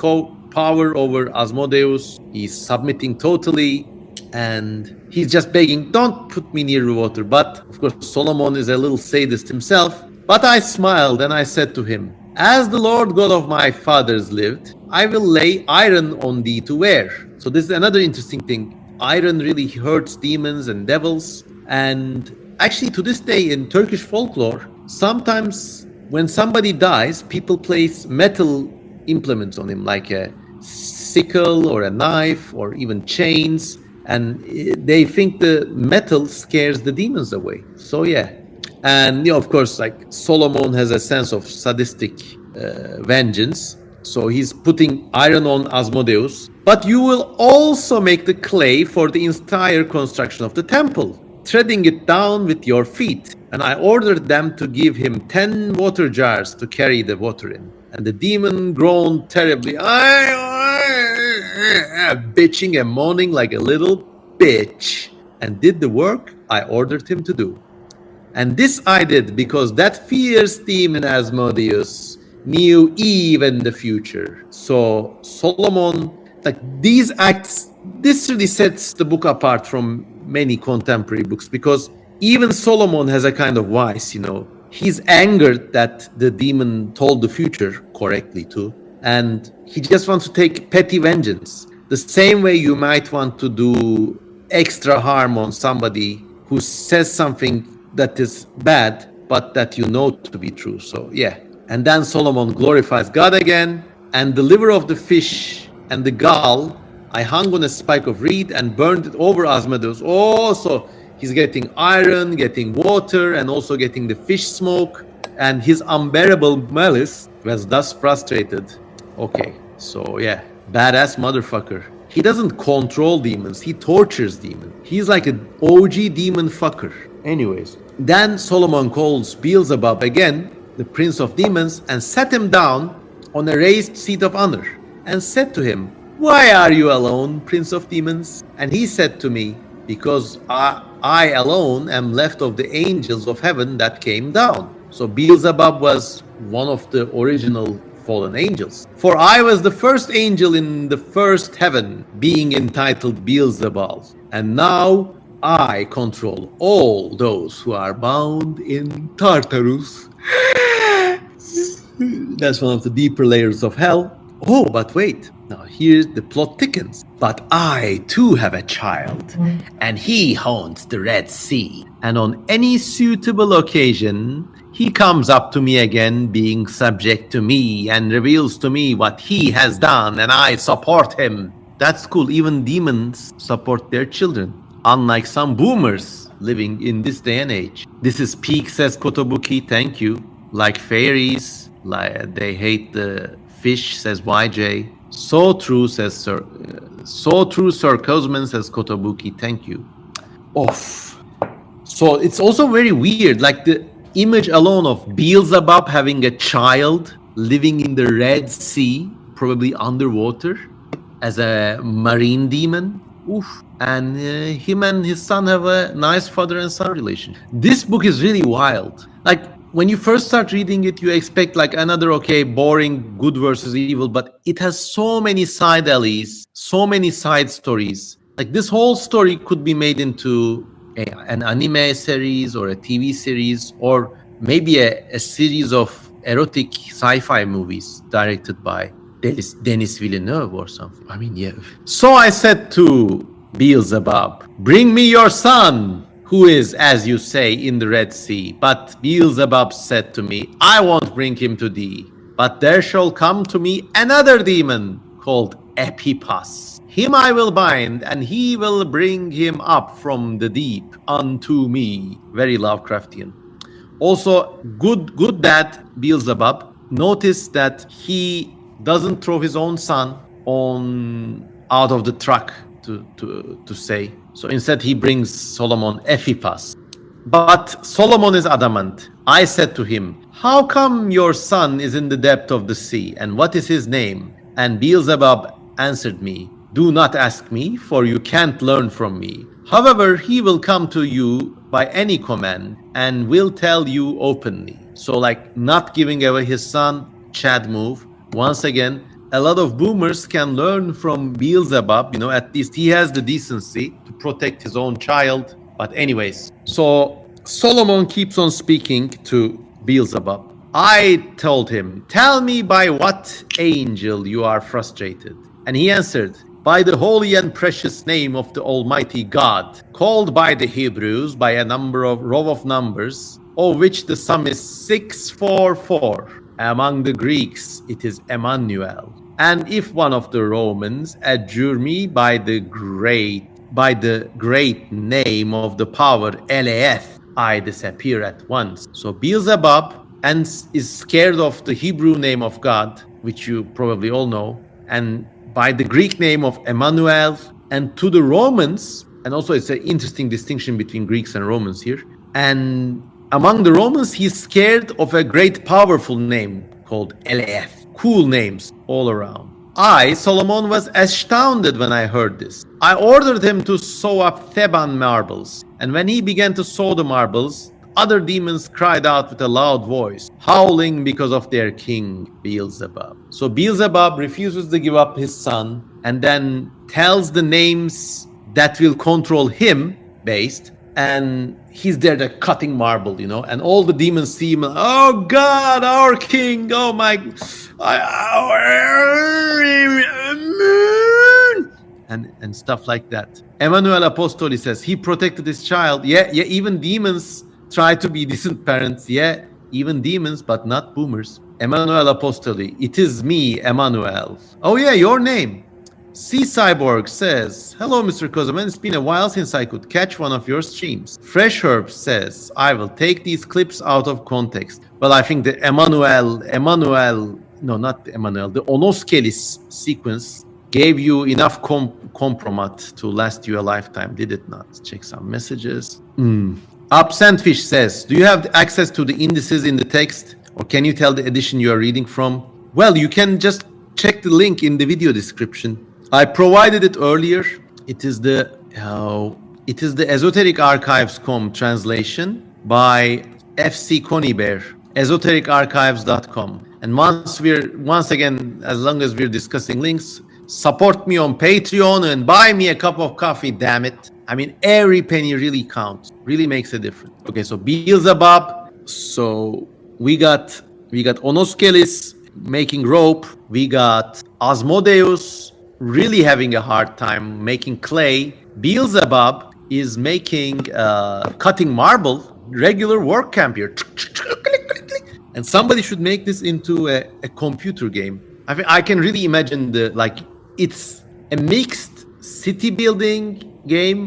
power over Asmodeus. He's submitting totally. And he's just begging, don't put me near the water. But of course, Solomon is a little sadist himself. But I smiled and I said to him, as the Lord God of my fathers lived, I will lay iron on thee to wear. So this is another interesting thing. Iron really hurts demons and devils. And actually to this day in Turkish folklore, sometimes when somebody dies, people place metal implements on him, like a sickle or a knife or even chains. And they think the metal scares the demons away. So yeah. And of course, like Solomon has a sense of sadistic vengeance. So he's putting iron on Asmodeus. But you will also make the clay for the entire construction of the temple, treading it down with your feet. And I ordered them to give him 10 water jars to carry the water in. And the demon groaned terribly, bitching and moaning like a little bitch, and did the work I ordered him to do. And this I did because that fierce demon Asmodeus knew even the future. So Solomon, like these acts, this really sets the book apart from many contemporary books, because even Solomon has a kind of vice, He's angered that the demon told the future correctly too, and he just wants to take petty vengeance. The same way you might want to do extra harm on somebody who says something that is bad, but that you know to be true. So yeah. And then Solomon glorifies God again, and the liver of the fish and the gall I hung on a spike of reed and burned it over Asmodeus. Oh, so he's getting iron, getting water, and also getting the fish smoke. And his unbearable malice was thus frustrated. Okay, so yeah, badass motherfucker. He doesn't control demons, he tortures demons. He's like an OG demon fucker. Anyways, then Solomon calls Beelzebub again, the prince of demons, and set him down on a raised seat of honor, and said to him, why are you alone, prince of demons? And he said to me, because I alone am left of the angels of heaven that came down. So Beelzebub was one of the original fallen angels. For I was the first angel in the first heaven, being entitled Beelzebub. And now I control all those who are bound in Tartarus. That's one of the deeper layers of hell. Oh, but wait. Now here the plot thickens. But I too have a child, and he haunts the Red Sea. And on any suitable occasion, he comes up to me again, being subject to me, and reveals to me what he has done, and I support him. That's cool. Even demons support their children, unlike some boomers living in this day and age. This is peak, says Kotobuki. Thank you. Like fairies, they hate the fish, says YJ. So true, says Sir. So true, Sir Kosemen, says Kotobuki. Thank you. Off. So it's also very weird, like the image alone of Beelzebub having a child living in the Red Sea, probably underwater, as a marine demon. Oof. and him and his son have a nice father and son relationship. This book is really wild. Like when you first start reading it, you expect like another boring good versus evil, but it has so many side alleys, so many side stories. Like this whole story could be made into an anime series or a TV series, or maybe a series of erotic sci-fi movies directed by Denis Villeneuve or something. I mean, yeah. So I said to Beelzebub, "Bring me your son, who is, as you say, in the Red Sea." But Beelzebub said to me, "I won't bring him to thee, but there shall come to me another demon called Epipas. Him I will bind, and he will bring him up from the deep unto me." Very Lovecraftian. Also, good that Beelzebub noticed that he doesn't throw his own son out of the truck to say. So instead he brings Solomon Ephipas. But Solomon is adamant. I said to him, "How come your son is in the depth of the sea, and what is his name?" And Beelzebub answered me, "Do not ask me, for you can't learn from me. However, he will come to you by any command and will tell you openly." So like not giving away his son, Chad move. Once again, a lot of boomers can learn from Beelzebub. At least he has the decency to protect his own child. But anyways, so Solomon keeps on speaking to Beelzebub. I told him, "Tell me by what angel you are frustrated." And he answered, "By the holy and precious name of the Almighty God, called by the Hebrews by a row of numbers, of which the sum is 644. Among the Greeks, it is Emmanuel. And if one of the Romans adjure me by the great name of the power Eleeth, I disappear at once." So Beelzebub is scared of the Hebrew name of God, which you probably all know, and by the Greek name of Emmanuel, and to the Romans, and also it's an interesting distinction between Greeks and Romans here, and among the Romans, he's scared of a great powerful name called Eleeth. Cool names all around. I, Solomon, was astounded when I heard this. I ordered him to sew up Theban marbles, and when he began to sew the marbles, other demons cried out with a loud voice, howling because of their king, Beelzebub. So Beelzebub refuses to give up his son, and then tells the names that will control him, and he's there cutting marble, and all the demons see him, "Oh God, our king, oh my, and stuff like that." Emmanuel Apostoli says he protected his child. Yeah, even demons try to be decent parents. Yeah, even demons, but not boomers. Emmanuel Apostoli, "It is me, Emmanuel." Oh yeah, your name. C Cyborg says, "Hello, Mr. Kosemen. It's been a while since I could catch one of your streams." Fresh Herb says, "I will take these clips out of context." Well, I think the the Onoskelis sequence gave you enough compromat to last you a lifetime, did it not? Check some messages. Absentfish says, "Do you have access to the indices in the text, or can you tell the edition you are reading from?" Well, you can just check the link in the video description. I provided it earlier. It is the esotericarchives.com translation by FC Conybear, esotericarchives.com. And once again, as long as we're discussing links, support me on Patreon and buy me a cup of coffee, damn it. I mean, every penny really counts, really makes a difference. Okay, so Beelzebub. So we got Onoskelis making rope. We got Asmodeus really having a hard time making clay. Beelzebub is making cutting marble, regular work camp here. And somebody should make this into a computer game. I mean, I can really imagine it's a mixed city building game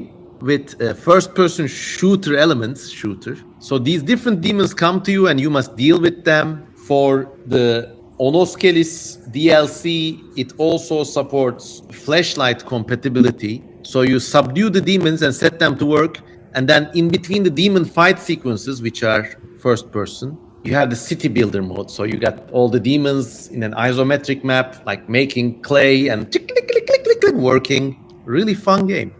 with first-person shooter elements. So these different demons come to you and you must deal with them. For the Onoskelis DLC, it also supports flashlight compatibility. So you subdue the demons and set them to work. And then in between the demon fight sequences, which are first person, you have the city builder mode. So you got all the demons in an isometric map, like making clay and working. Really fun game.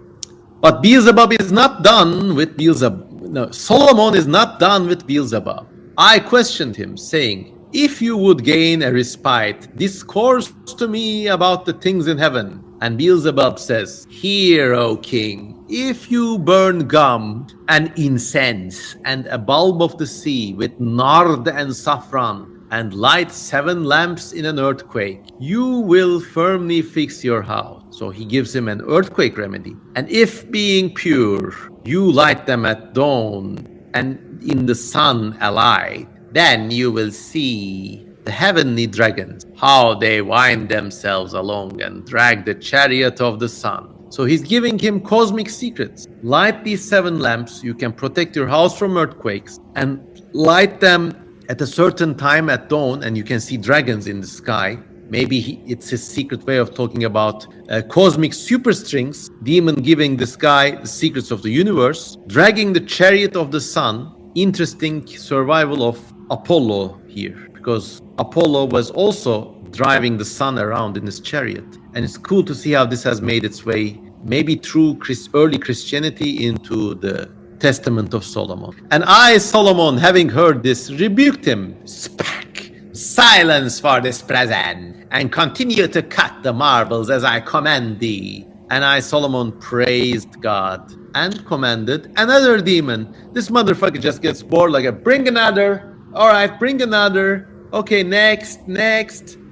But Beelzebub is not done with Beelzebub. No, Solomon is not done with Beelzebub. I questioned him, saying, if you would gain a respite, discourse to me about the things in heaven. And Beelzebub says, hear, O king, if you burn gum and incense and a bulb of the sea with nard and saffron, and light 7 lamps in an earthquake, you will firmly fix your house. So he gives him an earthquake remedy. And if being pure, you light them at dawn and in the sun alight, then you will see the heavenly dragons, how they wind themselves along and drag the chariot of the sun. So he's giving him cosmic secrets. Light these 7 lamps, you can protect your house from earthquakes, and light them at a certain time at dawn, and you can see dragons in the sky. Maybe it's his secret way of talking about cosmic superstrings, demon giving this guy the secrets of the universe, dragging the chariot of the sun. Interesting survival of Apollo here, because Apollo was also driving the sun around in his chariot. And it's cool to see how this has made its way, maybe through early Christianity, into the Testament of Solomon. And I, Solomon, having heard this, rebuked him. Spark! Silence for this present, and continue to cut the marbles as I command thee. And I, Solomon, praised God and commanded another demon. This motherfucker just gets bored, like, bring another. All right, bring another. Okay, next.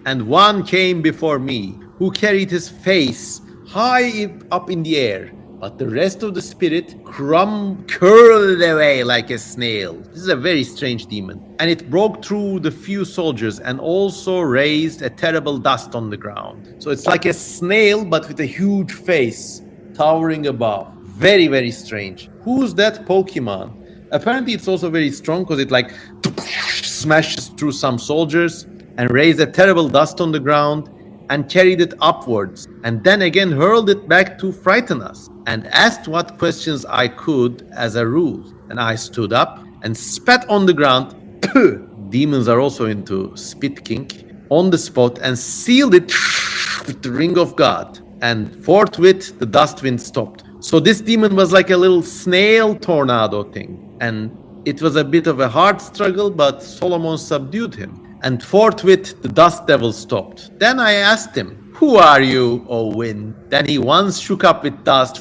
And one came before me, who carried his face high up in the air. But the rest of the spirit curled away like a snail. This is a very strange demon. And it broke through the few soldiers and also raised a terrible dust on the ground. So it's like a snail, but with a huge face towering above. Very, very strange. Who's that Pokemon? Apparently it's also very strong, because it like smashes through some soldiers and raised a terrible dust on the ground and carried it upwards, and then again hurled it back to frighten us, and asked what questions I could as a rule. And I stood up and spat on the ground. Demons are also into spit kink. On the spot, and sealed it with the ring of God. And forthwith the dust wind stopped. So this demon was like a little snail tornado thing. And it was a bit of a hard struggle, but Solomon subdued him. And forthwith the dust devil stopped. Then I asked him, who are you, O wind? Then he once shook up with dust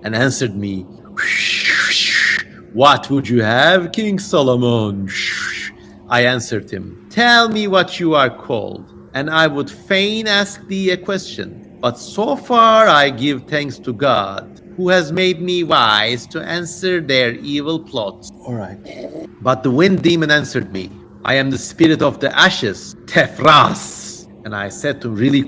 and answered me, what would you have, King Solomon? I answered him, tell me what you are called, and I would fain ask thee a question. But so far I give thanks to God, who has made me wise to answer their evil plots. All right. But the wind demon answered me, I am the spirit of the ashes, Tefras. And I said to him, really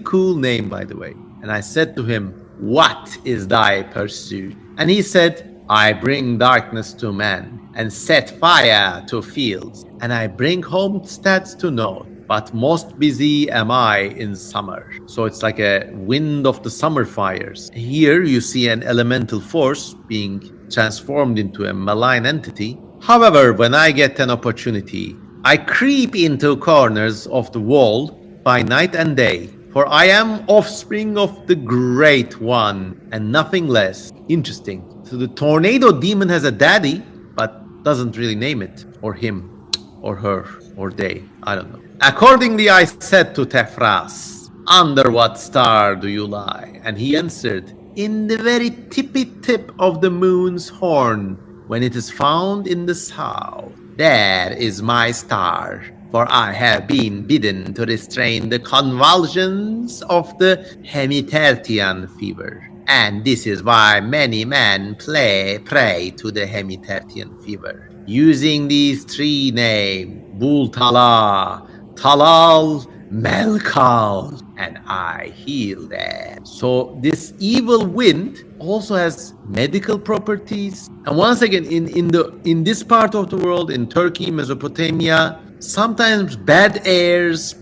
cool name, by the way. And I said to him, what is thy pursuit? And he said, I bring darkness to man and set fire to fields, and I bring homesteads to north. But most busy am I in summer. So it's like a wind of the summer fires. Here you see an elemental force being transformed into a malign entity. However, when I get an opportunity, I creep into corners of the wall by night and day, for I am offspring of the Great One and nothing less. Interesting. So the tornado demon has a daddy, but doesn't really name it, or him, or her, or they. I don't know. Accordingly, I said to Tefras, under what star do you lie? And he answered, in the very tippy tip of the moon's horn, when it is found in the south. There is my star, for I have been bidden to restrain the convulsions of the Hemitertian fever. And this is why many men pray to the Hemitertian fever, using these 3 names, Bultala, Talal, Melkal, and I heal them. So this evil wind also has medical properties. And once again, in this part of the world, in Turkey, Mesopotamia, sometimes bad airs,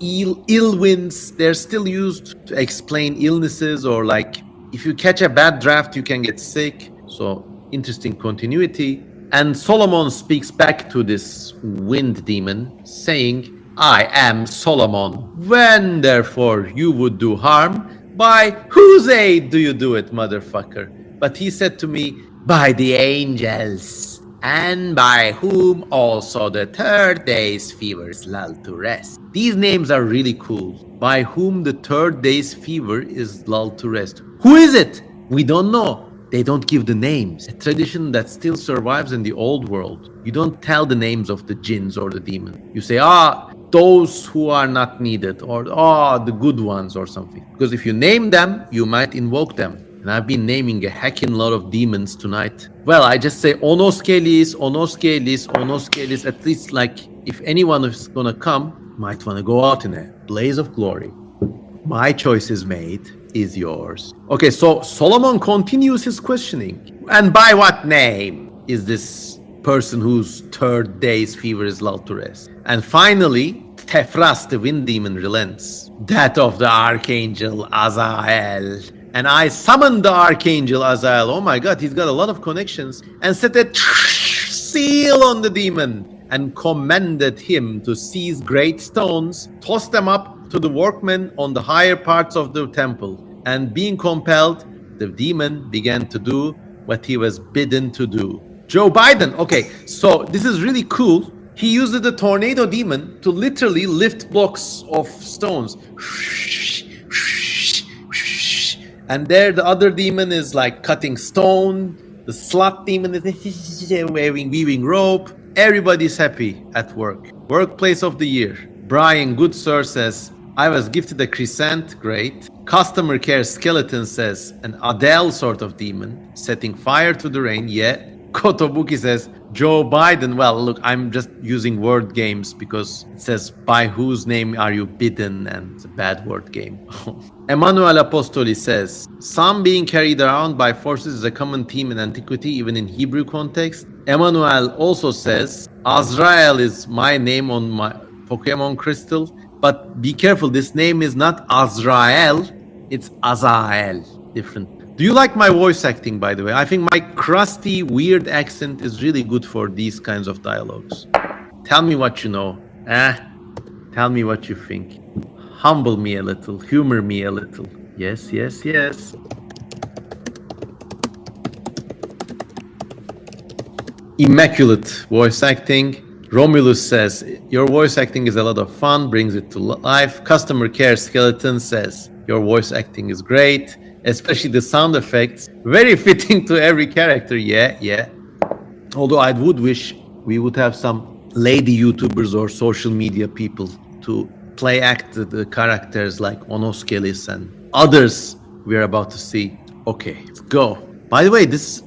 ill winds, they're still used to explain illnesses, or like if you catch a bad draft, you can get sick. So interesting continuity. And Solomon speaks back to this wind demon, saying, I am Solomon. When therefore you would do harm, by whose aid do you do it, motherfucker? But he said to me, by the angels, and by whom also the third day's fever is lulled to rest. These names are really cool. By whom the third day's fever is lulled to rest. Who is it? We don't know. They don't give the names. A tradition that still survives in the old world. You don't tell the names of the jinns or the demons. You say, those who are not needed, or the good ones or something. Because if you name them, you might invoke them. And I've been naming a heckin' lot of demons tonight. Well, I just say Onoskelis, Onoskelis, Onoskelis. At least, like, if anyone is gonna come, might wanna go out in a blaze of glory. My choice is made, is yours. Okay, so Solomon continues his questioning. And by what name is this person whose third day's fever is lulled to rest? And finally, Tefras, the wind demon, relents. That of the archangel Azael. And I summoned the archangel Azael. Oh my god, he's got a lot of connections. And set a seal on the demon and commanded him to seize great stones, toss them up to the workmen on the higher parts of the temple. And being compelled, the demon began to do what he was bidden to do. Joe Biden. Okay, so this is really cool. He used the tornado demon to literally lift blocks of stones. And there the other demon is like cutting stone. The slut demon is weaving rope. Everybody's happy at work. Workplace of the year. Brian Goodsir says, I was gifted a crescent, great. Customer care skeleton says, an Adele sort of demon, setting fire to the rain, yeah. Kotobuki says, Joe Biden. Well, look, I'm just using word games because it says, by whose name are you bidden? And it's a bad word game. Emmanuel Apostoli says, some being carried around by forces is a common theme in antiquity, even in Hebrew context. Emmanuel also says, Azrael is my name on my Pokemon crystal. But be careful, this name is not Azrael, it's Azael. Different. Do you like my voice acting, by the way? I think my crusty, weird accent is really good for these kinds of dialogues. Tell me what you know. Tell me what you think. Humble me a little, humor me a little. Yes, yes, yes. Immaculate voice acting. Romulus says, your voice acting is a lot of fun, brings it to life. Customer care skeleton says, your voice acting is great, especially the sound effects. Very fitting to every character, yeah. Although I would wish we would have some lady YouTubers or social media people to play act the characters like Onoskelis and others we're about to see. Okay, let's go. By the way, this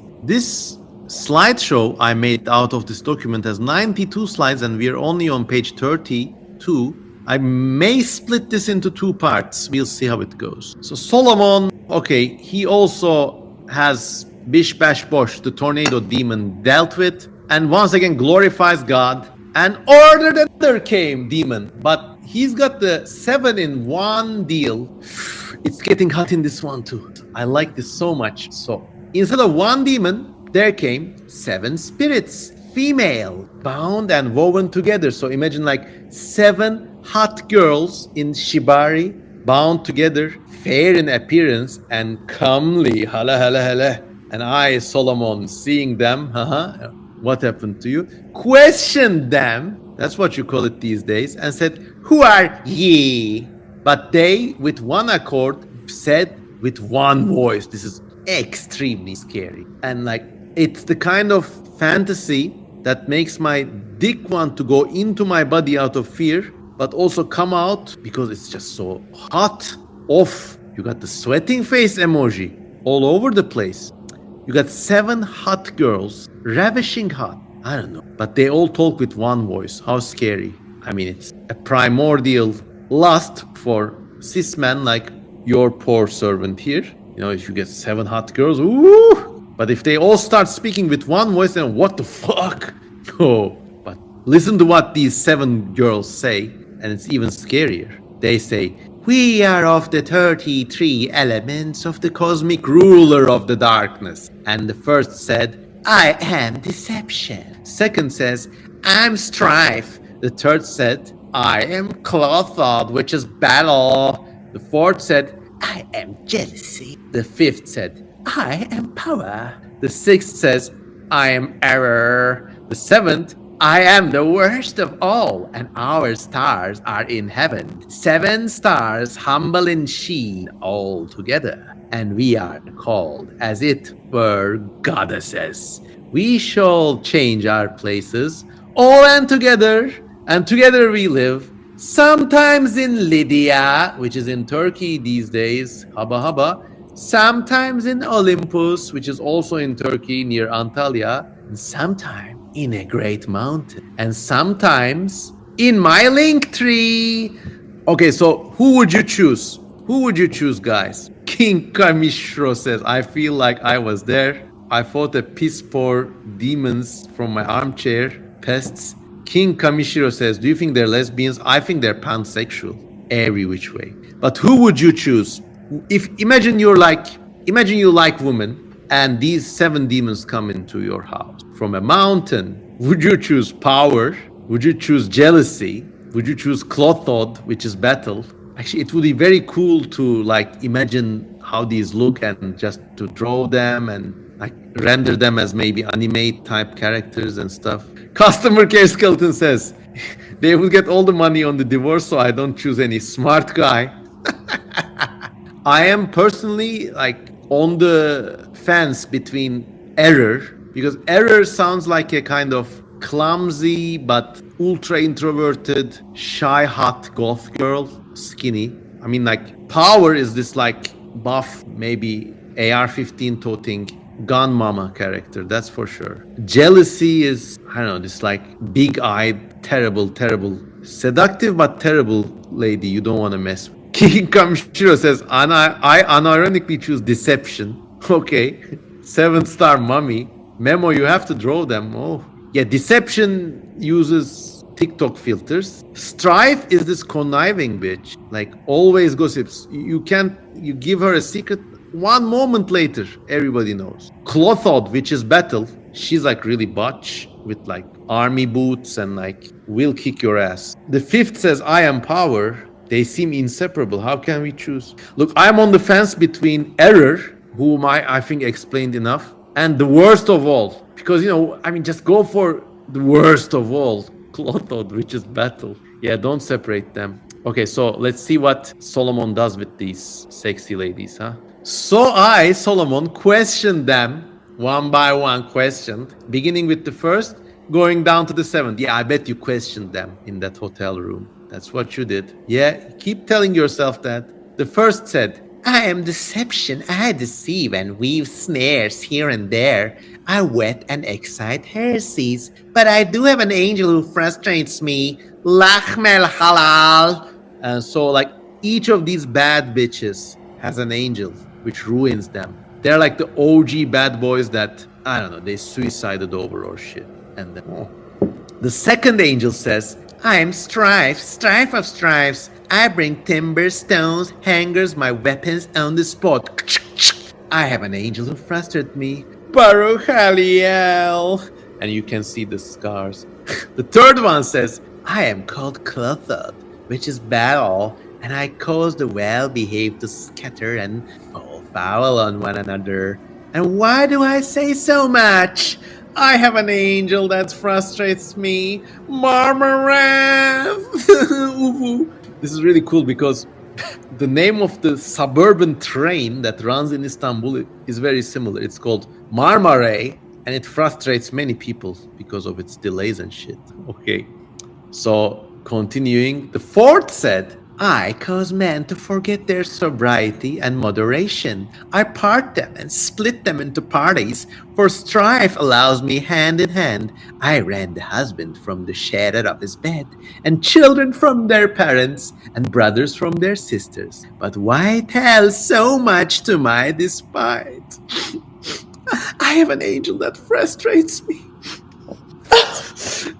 slideshow I made out of this document has 92 slides and we're only on page 32. I may split this into two parts. We'll see how it goes. So Solomon, okay, he also has Bish Bash Bosh, the tornado demon, dealt with, and once again glorifies God and ordered another demon. But he's got the 7-in-1 deal. It's getting hot in this one too. I like this so much. So instead of one demon, there came 7 spirits, female, bound and woven together. So imagine like 7 hot girls in shibari, bound together, fair in appearance and comely. Hala, hala, hala. And I, Solomon, seeing them, what happened to you? Questioned them, that's what you call it these days, and said, who are ye? But they, with one accord, said with one voice. This is extremely scary. And like, it's the kind of fantasy that makes my dick want to go into my body out of fear, but also come out because it's just so hot. Off. You got the sweating face emoji all over the place. You got 7 hot girls, ravishing hot. I don't know, but they all talk with one voice. How scary. I mean, it's a primordial lust for cis men like your poor servant here. You know, if you get 7 hot girls, ooh! But if they all start speaking with one voice, then what the fuck? Oh, but listen to what these 7 girls say, and it's even scarier. They say, we are of the 33 elements of the cosmic ruler of the darkness. And the first said, I am deception. Second says, I'm strife. The third said, I am clothod, which is battle. The fourth said, I am jealousy. The fifth said, I am power. The sixth says, I am error. The seventh, I am the worst of all, and our stars are in heaven. 7 stars humble in sheen all together, and we are called as it were goddesses. We shall change our places, all and together we live. Sometimes in Lydia, which is in Turkey these days, haba haba. Sometimes in Olympus, which is also in Turkey near Antalya, and sometimes in a great mountain, and sometimes in my link tree. Okay, so who would you choose? Who would you choose, guys? King Kamishro says, I feel like I was there. I fought a piss poor demons from my armchair, pests. King Kamishiro says, do you think they're lesbians? I think they're pansexual, every which way. But who would you choose? If imagine you like women, and these 7 demons come into your house from a mountain. Would you choose power? Would you choose jealousy? Would you choose clothod, which is battle? Actually, it would be very cool to like imagine how these look and just to draw them and like render them as maybe anime type characters and stuff. Customer care skeleton says they will get all the money on the divorce, so I don't choose any smart guy. I am personally like on the fence between error, because error sounds like a kind of clumsy but ultra introverted, shy, hot goth girl, skinny. I mean, like power is this like buff, maybe AR-15 toting gun mama character, that's for sure. Jealousy is, I don't know, this like big-eyed, terrible, seductive but terrible lady you don't want to mess with. King Kamshiro says, I unironically choose deception. Okay. 7-star mummy. Memo, you have to draw them. Oh. Yeah, deception uses TikTok filters. Strife is this conniving bitch. Like, always gossips. You give her a secret, one moment later, everybody knows. Clothod, which is battle. She's like really butch with like army boots and like will kick your ass. The 5th says, I am power. They seem inseparable. How can we choose? Look, I'm on the fence between error, whom I think explained enough, and the worst of all. Because, just go for the worst of all. Clothod, which is battle. Yeah, don't separate them. Okay, so let's see what Solomon does with these sexy ladies, huh? So I, Solomon, questioned them one by one, beginning with the 1st, going down to the 7th. Yeah, I bet you questioned them in that hotel room. That's what you did. Yeah, keep telling yourself that. The 1st said, I am deception. I deceive and weave snares here and there. I whet and excite heresies. But I do have an angel who frustrates me. Lachmel halal. And so, like, each of these bad bitches has an angel which ruins them. They're like the OG bad boys that, I don't know, they suicided over or shit. And then, the 2nd angel says, I am strife of strifes. I bring timber, stones, hangers, my weapons on the spot. I have an angel who frustrated me. Baruch Haliel. And you can see the scars. The 3rd one says, I am called Clothod, which is battle, and I cause the well-behaved to scatter and fall foul on one another. And why do I say so much? I have an angel that frustrates me. Marmarath. This is really cool because the name of the suburban train that runs in Istanbul is very similar. It's called Marmaray, and it frustrates many people because of its delays and shit. Okay, so continuing, the 4th said, I cause men to forget their sobriety and moderation. I part them and split them into parties, for strife allows me hand in hand. I rend the husband from the shadow of his bed, and children from their parents, and brothers from their sisters. But why tell so much to my despite? I have an angel that frustrates me.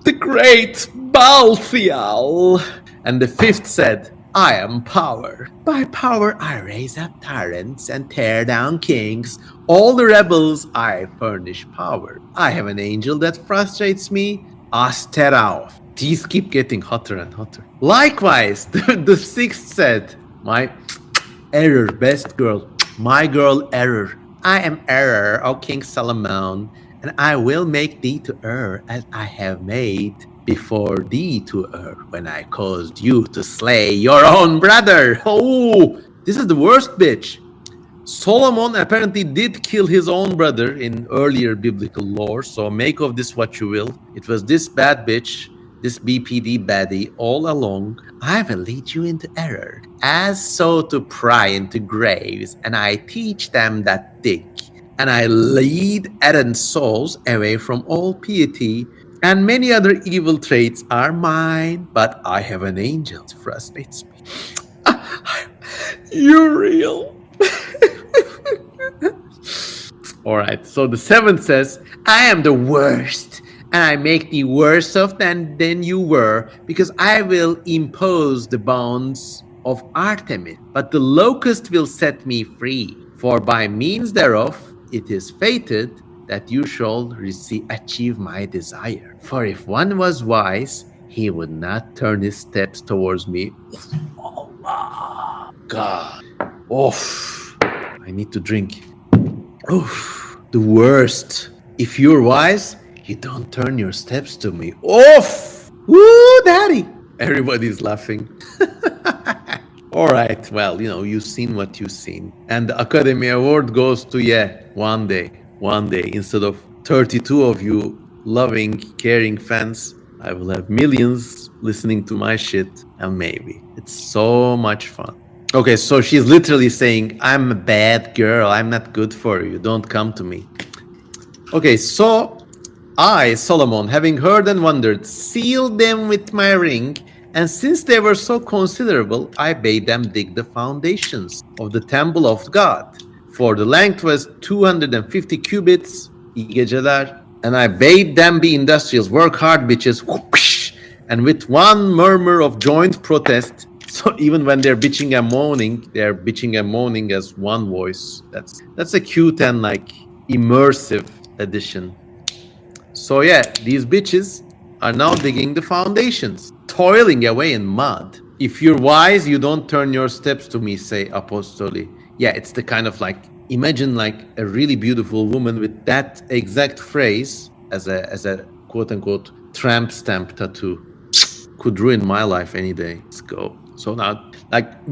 The great Balthial. And the 5th said, I am power. By power I raise up tyrants and tear down kings. All the rebels I furnish power. I have an angel that frustrates me. Asteraoth. These keep getting hotter and hotter. Likewise, the 6th said, Error, best girl. My girl, Error. I am Error, O King Solomon, and I will make thee to err as I have made before thee to err when I caused you to slay your own brother. Oh, this is the worst bitch. Solomon apparently did kill his own brother in earlier biblical lore, so make of this what you will. It was this bad bitch, this BPD baddie, all along. I will lead you into error, as so to pry into graves, and I teach them that dig, and I lead errant souls away from all piety, and many other evil traits are mine, but I have an angel to frustrate me. You're real. All right, so the seventh says, I am the worst, and I make thee worse off than you were, because I will impose the bonds of Artemis, but the locust will set me free, for by means thereof it is fated that you shall achieve my desire. For if one was wise, he would not turn his steps towards me. Oh, God. Oof. I need to drink. Oof, the worst. If you're wise, you don't turn your steps to me. Oof! Woo, daddy! Everybody's laughing. All right, well, you've seen what you've seen. And the Academy Award goes to, one day, instead of 32 of you loving, caring fans, I will have millions listening to my shit, and maybe. It's so much fun. Okay, so she's literally saying, I'm a bad girl. I'm not good for you. Don't come to me. Okay, so I, Solomon, having heard and wondered, sealed them with my ring. And since they were so considerable, I bade them dig the foundations of the temple of God. For the length was 250 cubits, iyi geceler. And I bade them be industrious, work hard, bitches. Whoosh, and with one murmur of joint protest, so even when they're bitching and moaning, they're bitching and moaning as one voice. That's a cute and immersive addition. So these bitches are now digging the foundations, toiling away in mud. If you're wise, you don't turn your steps to me, say Apostoli. It's the kind of imagine a really beautiful woman with that exact phrase as a quote unquote tramp stamp tattoo. Could ruin my life any day. Let's go. So now,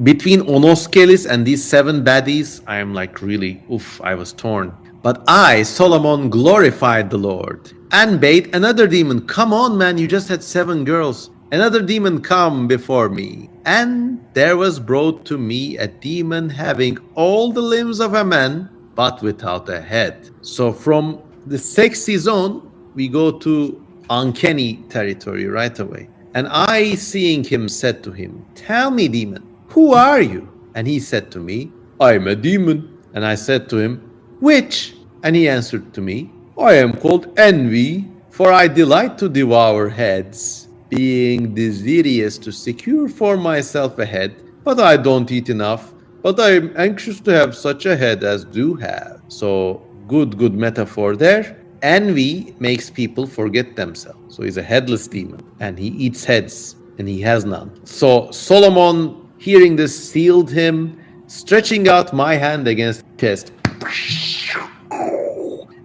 between Onoskelis and these 7 baddies, I am really, I was torn. But I, Solomon, glorified the Lord and bade another demon, come on, man, you just had 7 girls. Another demon come before me. And there was brought to me a demon having all the limbs of a man, but without a head. So from the sexy zone, we go to uncanny territory right away. And I, seeing him, said to him, tell me, demon, who are you? And he said to me, I am a demon. And I said to him, which? And he answered to me, I am called Envy, for I delight to devour heads, being desirous to secure for myself a head, but I don't eat enough, but I am anxious to have such a head as do have. So good metaphor there. Envy makes people forget themselves. So he's a headless demon, and he eats heads, and he has none. So Solomon, hearing this, sealed him, stretching out my hand against his chest.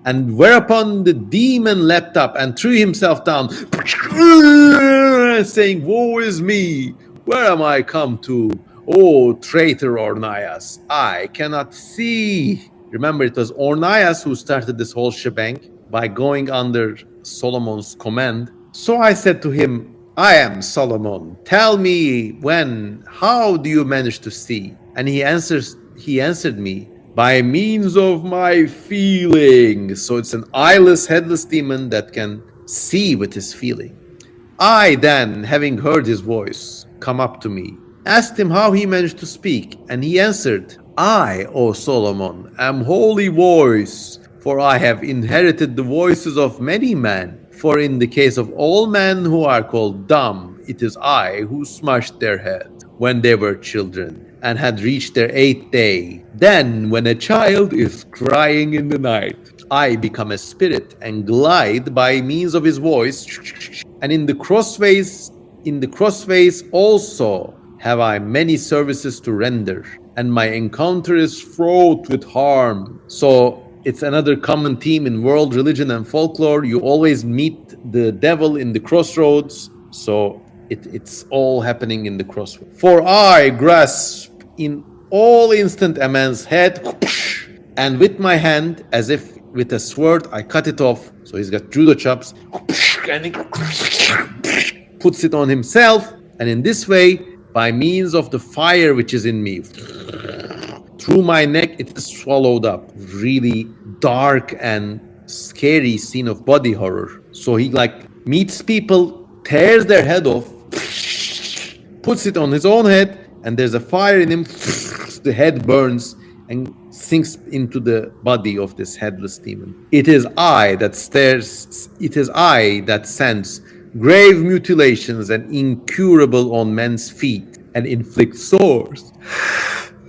And whereupon the demon leapt up and threw himself down, saying, woe is me, where am I come to? O traitor Ornias, I cannot see. Remember, it was Ornias who started this whole shebang by going under Solomon's command. So I said to him, I am Solomon. Tell me how do you manage to see? And he answered me, by means of my feeling. So it's an eyeless, headless demon that can see with his feeling. I then, having heard his voice come up to me, asked him how he managed to speak. And he answered, I, O Solomon, am holy voice, for I have inherited the voices of many men. For in the case of all men who are called dumb, it is I who smashed their heads when they were children and had reached their 8th day. Then, when a child is crying in the night, I become a spirit and glide by means of his voice. And in the crossways also have I many services to render. and my encounter is fraught with harm. So it's another common theme in world religion and folklore. You always meet the devil in the crossroads. So it's all happening in the crossroads. For I grasp in all instant a man's head, and with my hand, as if with a sword, I cut it off. So he's got judo chops, and he puts it on himself. And in this way, by means of the fire which is in me, through my neck, it is swallowed up. Really dark and scary scene of body horror. So he meets people, tears their head off, puts it on his own head, and there's a fire in him. The head burns and sinks into the body of this headless demon. It is I that sends grave mutilations and incurable on men's feet and inflicts sores.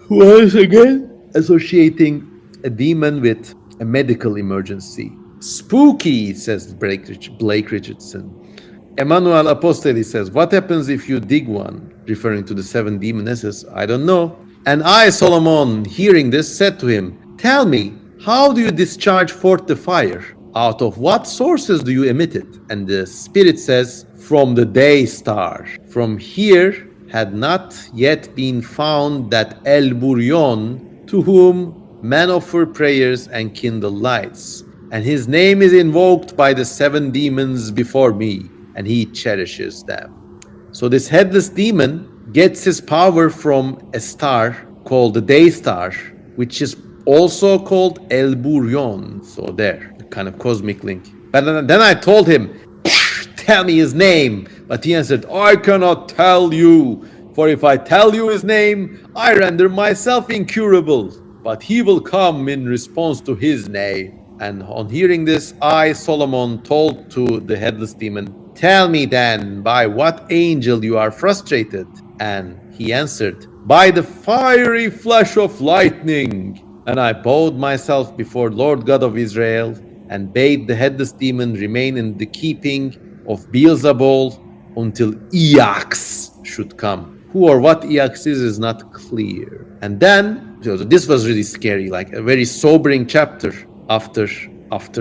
Once again, associating a demon with a medical emergency. Spooky, says Blake Richardson. Emmanuel Apostoli says, what happens if you dig one? Referring to the 7 demonesses. I don't know. And I, Solomon, hearing this, said to him, tell me, how do you discharge forth the fire? Out of what sources do you emit it? And the spirit says, from the day star. From here had not yet been found that El Buryon, to whom men offer prayers and kindle lights. And his name is invoked by the 7 demons before me, and he cherishes them. So this headless demon gets his power from a star called the day star, which is also called El Buryon. So there, a kind of cosmic link. But then I told him, tell me his name. But he answered, I cannot tell you, for if I tell you his name, I render myself incurable. But he will come in response to his name. And on hearing this, I, Solomon, told to the headless demon, tell me then, by what angel you are frustrated? And he answered, by the fiery flash of lightning. And I bowed myself before Lord God of Israel, and bade the headless demon remain in the keeping of Beelzebul until Eax should come. Who or what Eax is not clear. And then, so this was really scary, like a very sobering chapter after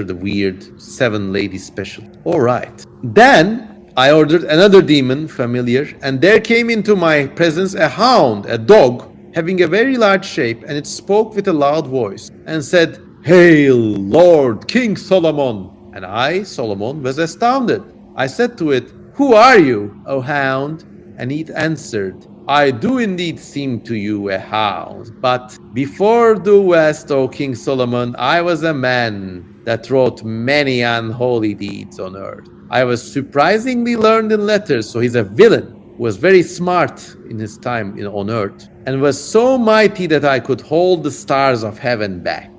the weird 7 ladies special. All right. Then I ordered another demon, familiar, and there came into my presence a hound, a dog, having a very large shape, and it spoke with a loud voice, and said, Hail, Lord King Solomon! And I, Solomon, was astounded. I said to it, Who are you, O hound? And it answered, I do indeed seem to you a hound, but before thou wast, O King Solomon, I was a man that wrote many unholy deeds on earth. I was surprisingly learned in letters, so he's a villain, was very smart in his time on earth, and was so mighty that I could hold the stars of heaven back.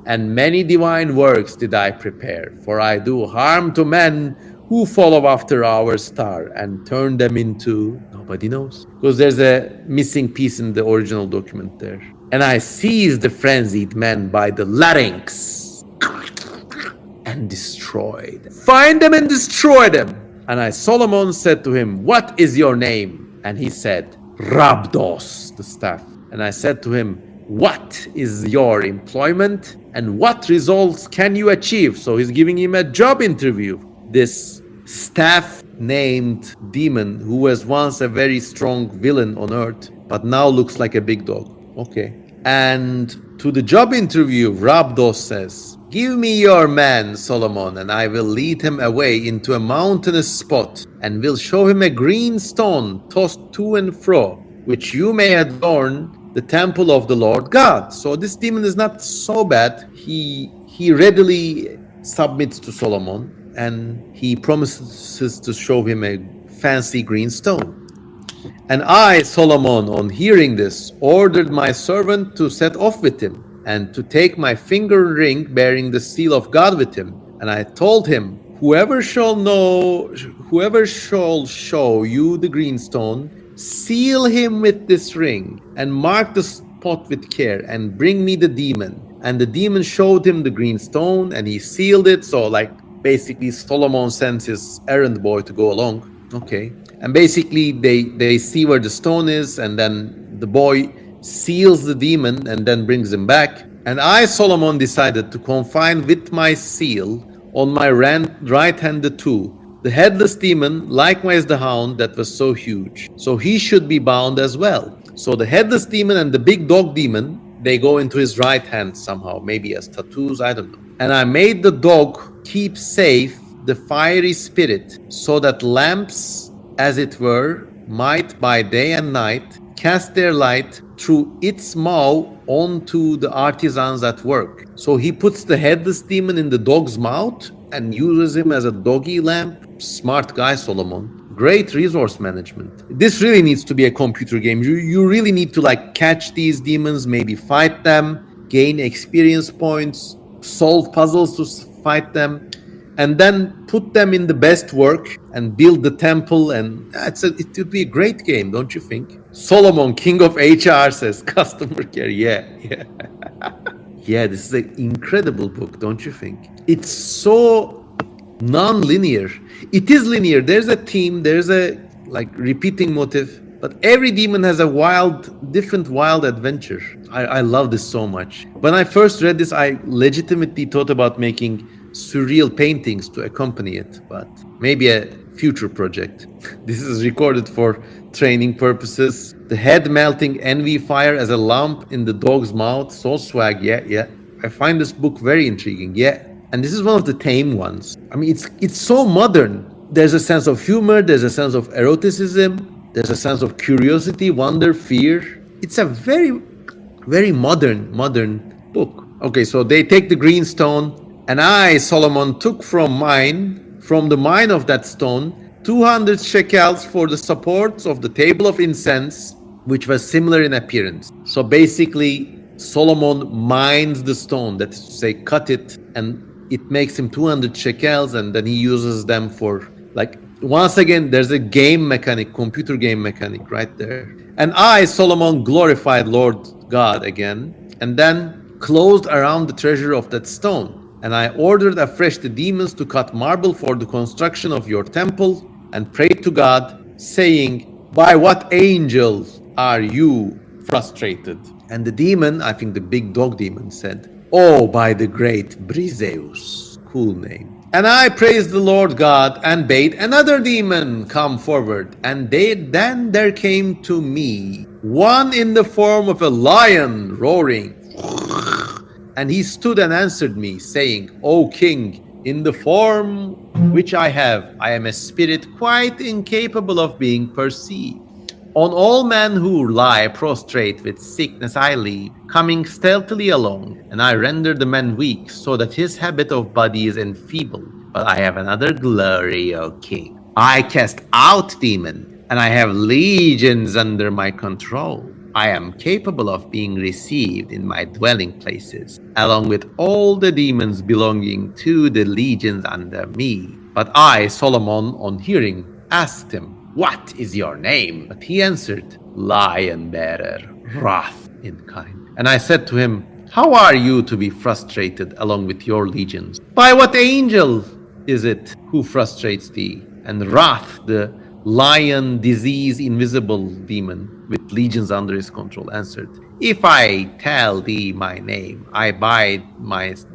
And many divine works did I prepare, for I do harm to men who follow after our star and turn them into nobody knows. Because there's a missing piece in the original document there. And I seized the frenzied men by the larynx and destroyed. Find them and destroy them. And I, Solomon, said to him, What is your name? And he said, Rabdos, the staff. And I said to him, What is your employment? And what results can you achieve? So he's giving him a job interview. This staff named demon who was once a very strong villain on earth, but now looks like a big dog. Okay. And to the job interview, Rabdos says, Give me your man, Solomon, and I will lead him away into a mountainous spot, and will show him a green stone tossed to and fro, which you may adorn the temple of the Lord God. So this demon is not so bad. He readily submits to Solomon, and he promises to show him a fancy green stone. And I, Solomon, on hearing this, ordered my servant to set off with him, and to take my finger ring bearing the seal of God with him. And I told him, Whoever shall show you the green stone, seal him with this ring, and mark the spot with care, and bring me the demon. And the demon showed him the green stone, and he sealed it. So basically Solomon sends his errand boy to go along. Okay. And basically they see where the stone is, and then the boy seals the demon and then brings him back. And I, Solomon, decided to confine with my seal on my right hand the two, the headless demon, likewise the hound that was so huge. So he should be bound as well. So the headless demon and the big dog demon, they go into his right hand somehow, maybe as tattoos, I don't know. And I made the dog keep safe the fiery spirit, so that lamps, as it were, might by day and night cast their light through its mouth onto the artisans at work. So he puts the headless demon in the dog's mouth and uses him as a doggy lamp. Smart guy, Solomon. Great resource management. This really needs to be a computer game. You really need to like catch these demons, maybe fight them, gain experience points, solve puzzles to fight them, and then put them in the best work and build the temple. And it would be a great game, don't you think? Solomon, king of HR, says customer care. Yeah. Yeah, this is an incredible book, don't you think? It's so non-linear. It is linear. There's a theme, there's a like repeating motive, but every demon has a different wild adventure. I love this so much. When I first read this, I legitimately thought about making surreal paintings to accompany it, but maybe a future project. This is recorded for training purposes. The head melting envy fire as a lamp in the dog's mouth. So swag, yeah. I find this book very intriguing, yeah. And this is one of the tame ones. I mean, it's so modern. There's a sense of humor, there's a sense of eroticism, there's a sense of curiosity, wonder, fear. It's a very, very modern book. Okay, so they take the green stone, and I, Solomon, took from the mine of that stone, 200 shekels for the supports of the table of incense, which was similar in appearance. So basically, Solomon mines the stone, that is to say, cut it, and it makes him 200 shekels, and then he uses them for, like, once again, there's a game mechanic, computer game mechanic right there. And I, Solomon, glorified Lord God again, and then closed around the treasure of that stone. And I ordered afresh the demons to cut marble for the construction of your temple, and prayed to God, saying, by what angel are you frustrated? And the demon, I think the big dog demon, said, oh, by the great Briseus. Cool name. And I praised the Lord God and bade another demon come forward. And then there came to me one in the form of a lion roaring. And he stood and answered me, saying, O king, in the form which I have, I am a spirit quite incapable of being perceived. On all men who lie prostrate with sickness I lead, coming stealthily along, and I render the man weak, so that his habit of body is enfeebled. But I have another glory, O king. I cast out demon, and I have legions under my control. I am capable of being received in my dwelling places, along with all the demons belonging to the legions under me. But I, Solomon, on hearing, asked him, what is your name? But he answered, Lion Bearer, wrath in kind. And I said to him, how are you to be frustrated along with your legions? By what angel is it who frustrates thee? And Wrath, the lion, disease, invisible demon with legions under his control, answered, if I tell thee my name, I bide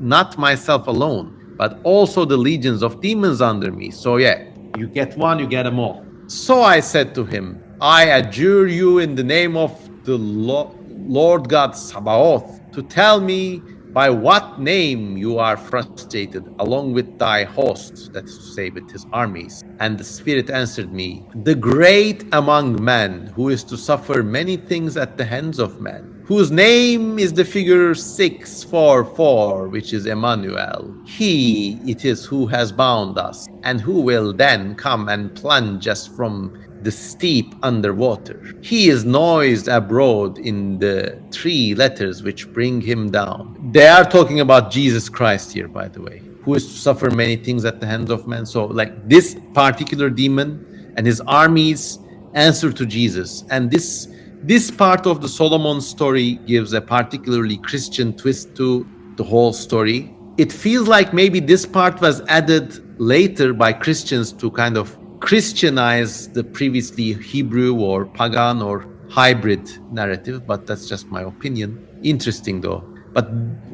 not myself alone, but also the legions of demons under me. So yeah, you get one, you get them all. So I said to him, I adjure you in the name of the Lord God Sabaoth to tell me by what name you are frustrated along with thy hosts, that is to say with his armies. And the Spirit answered me, the great among men, who is to suffer many things at the hands of men, whose name is the figure 644, which is Emmanuel. He it is who has bound us, and who will then come and plunge us from the steep underwater. He is noised abroad in the 3 letters which bring him down. They are talking about Jesus Christ here, by the way, who is to suffer many things at the hands of men. So like this particular demon and his armies answer to Jesus. And this part of the Solomon story gives a particularly Christian twist to the whole story. It feels like maybe this part was added later by Christians to kind of Christianize the previously Hebrew or pagan or hybrid narrative, but that's just my opinion. Interesting though. But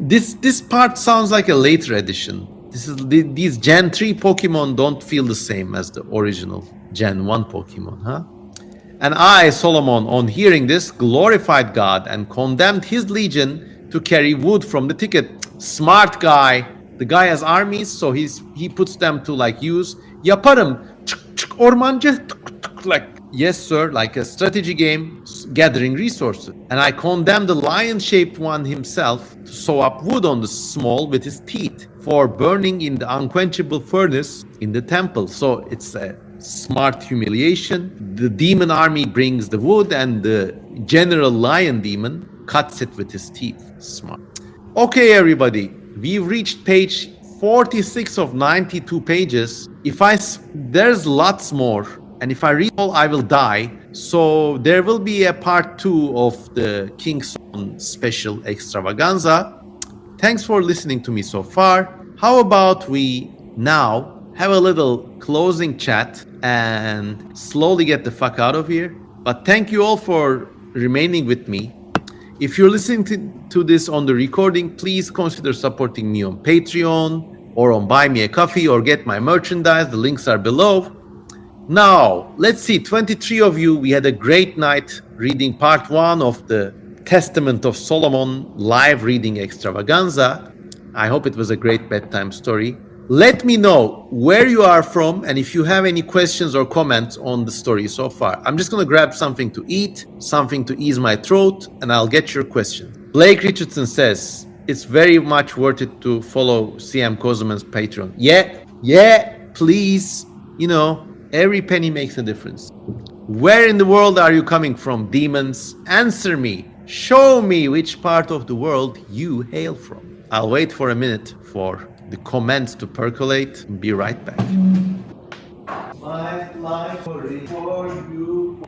this part sounds like a later edition. These Gen 3 Pokemon don't feel the same as the original Gen 1 Pokemon, huh? And I, Solomon, on hearing this, glorified God and condemned his legion to carry wood from the thicket. Smart guy. The guy has armies, so he puts them to like use. Yaparım. Ormancı. Like, yes, sir, like a strategy game, gathering resources. And I condemned the lion-shaped one himself to sew up wood on the small with his teeth for burning in the unquenchable furnace in the temple. So it's a smart humiliation. The demon army brings the wood and the general lion demon cuts it with his teeth. Smart. Okay, everybody, we've reached page 46 of 92 pages. There's lots more, and if I read all, I will die. So there will be a part 2 of the King's Son special extravaganza. Thanks for listening to me so far. How about we now have a little closing chat and slowly get the fuck out of here? But thank you all for remaining with me. If you're listening to this on the recording, please consider supporting me on Patreon or on Buy Me a Coffee or get my merchandise. The links are below. Now, let's see, 23 of you, we had a great night reading part 1 of the Testament of Solomon live reading extravaganza. I hope it was a great bedtime story. Let me know where you are from and if you have any questions or comments on the story so far. I'm just going to grab something to eat, something to ease my throat, and I'll get your question. Blake Richardson says, it's very much worth it to follow CM Kosemen's Patreon. Yeah, please. You know, every penny makes a difference. Where in the world are you coming from, demons? Answer me. Show me which part of the world you hail from. I'll wait for a minute for the comments to percolate. Be right back. My life for you.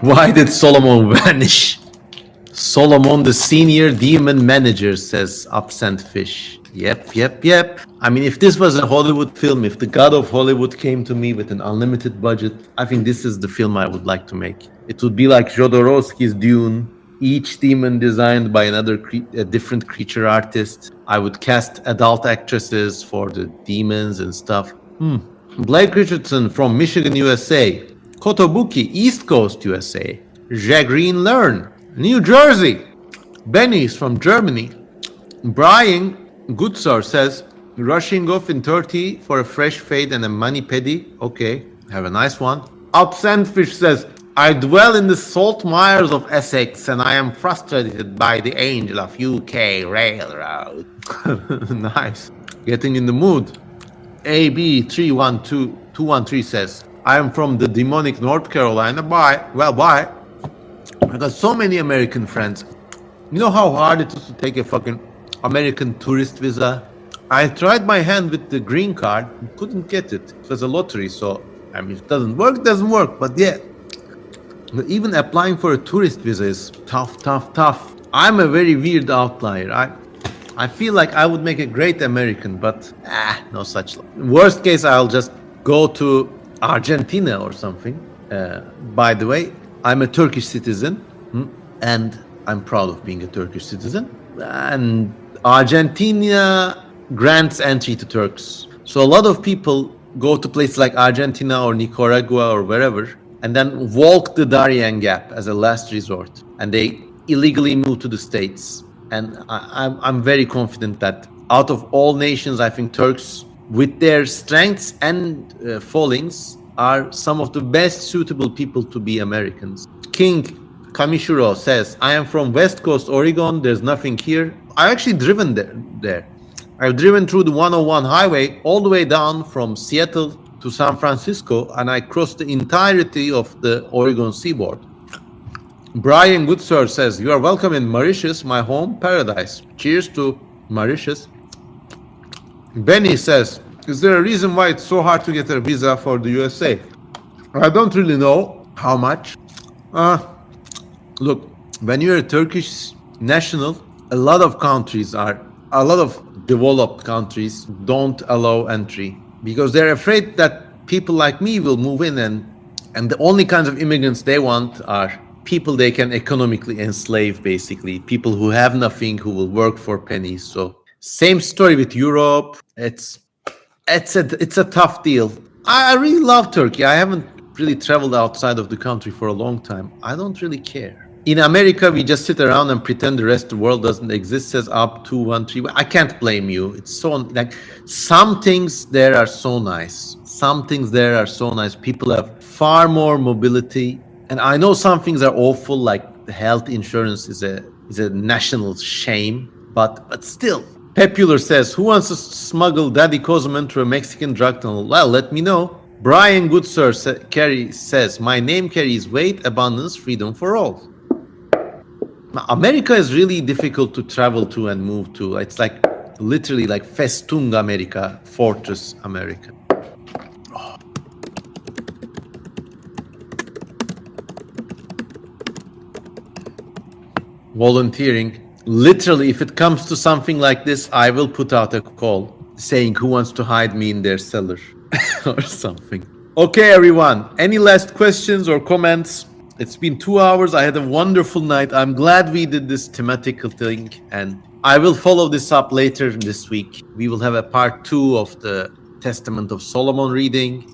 Why did Solomon vanish? Solomon, the senior demon manager, says Absent Fish. Yep. I mean, if this was a Hollywood film, if the god of Hollywood came to me with an unlimited budget, I think this is the film I would like to make. It would be like Jodorowsky's Dune, each demon designed by a different creature artist. I would cast adult actresses for the demons and stuff. Blake Richardson from Michigan, USA. Kotobuki, East Coast, USA. Jagreen Learn, New Jersey. Benny is from Germany. Brian Goodsir says, rushing off in 30 for a fresh fade and a mani-pedi. Okay, have a nice one. Absent Fish says, I dwell in the salt mires of Essex and I am frustrated by the angel of UK Railroad. Nice. Getting in the mood. AB312213 says, I am from the demonic North Carolina. Bye. I got so many American friends. You know how hard it is to take a fucking American tourist visa? I tried my hand with the green card, couldn't get it. It was a lottery, so I mean, if it doesn't work. But yeah, even applying for a tourist visa is tough. I'm a very weird outlier. I feel like I would make a great American, but no such luck. Worst case, I'll just go to Argentina or something. By the way, I'm a Turkish citizen, and I'm proud of being a Turkish citizen. And Argentina grants entry to Turks. So a lot of people go to places like Argentina or Nicaragua or wherever, and then walk the Darien Gap as a last resort. And they illegally move to the States. And I'm very confident that out of all nations, I think Turks, with their strengths and fallings, are some of the best suitable people to be Americans. King Kamishiro says, I am from West Coast, Oregon. There's nothing here. I've actually driven there. I've driven through the 101 highway all the way down from Seattle to San Francisco, and I crossed the entirety of the Oregon seaboard. Brian Goodsir says, you are welcome in Mauritius, my home paradise. Cheers to Mauritius. Benny says, is there a reason why it's so hard to get a visa for the USA? I don't really know how much. Look, when you're a Turkish national, a lot of countries are a lot of developed countries don't allow entry because they're afraid that people like me will move in, and the only kinds of immigrants they want are people they can economically enslave, basically people who have nothing, who will work for pennies. So same story with Europe. It's a tough deal. I really love Turkey. I haven't really traveled outside of the country for a long time. I don't really care. In America, we just sit around and pretend the rest of the world doesn't exist, says up 213. I can't blame you. It's so, like, some things there are so nice. Some things there are so nice. People have far more mobility. And I know some things are awful, like health insurance is a national shame, but still. Popular says, who wants to smuggle Daddy Kosemen through a Mexican drug tunnel? Well, let me know. Brian Goodsir Carey says, my name carries weight, abundance, freedom for all. America is really difficult to travel to and move to. It's like literally like Festung America, Fortress America. Oh. Volunteering. Literally, if it comes to something like this, I will put out a call saying who wants to hide me in their cellar or something. Okay, everyone. Any last questions or comments? It's been 2 hours. I had a wonderful night. I'm glad we did this thematical thing, and I will follow this up later this week. We will have a part 2 of the Testament of Solomon reading.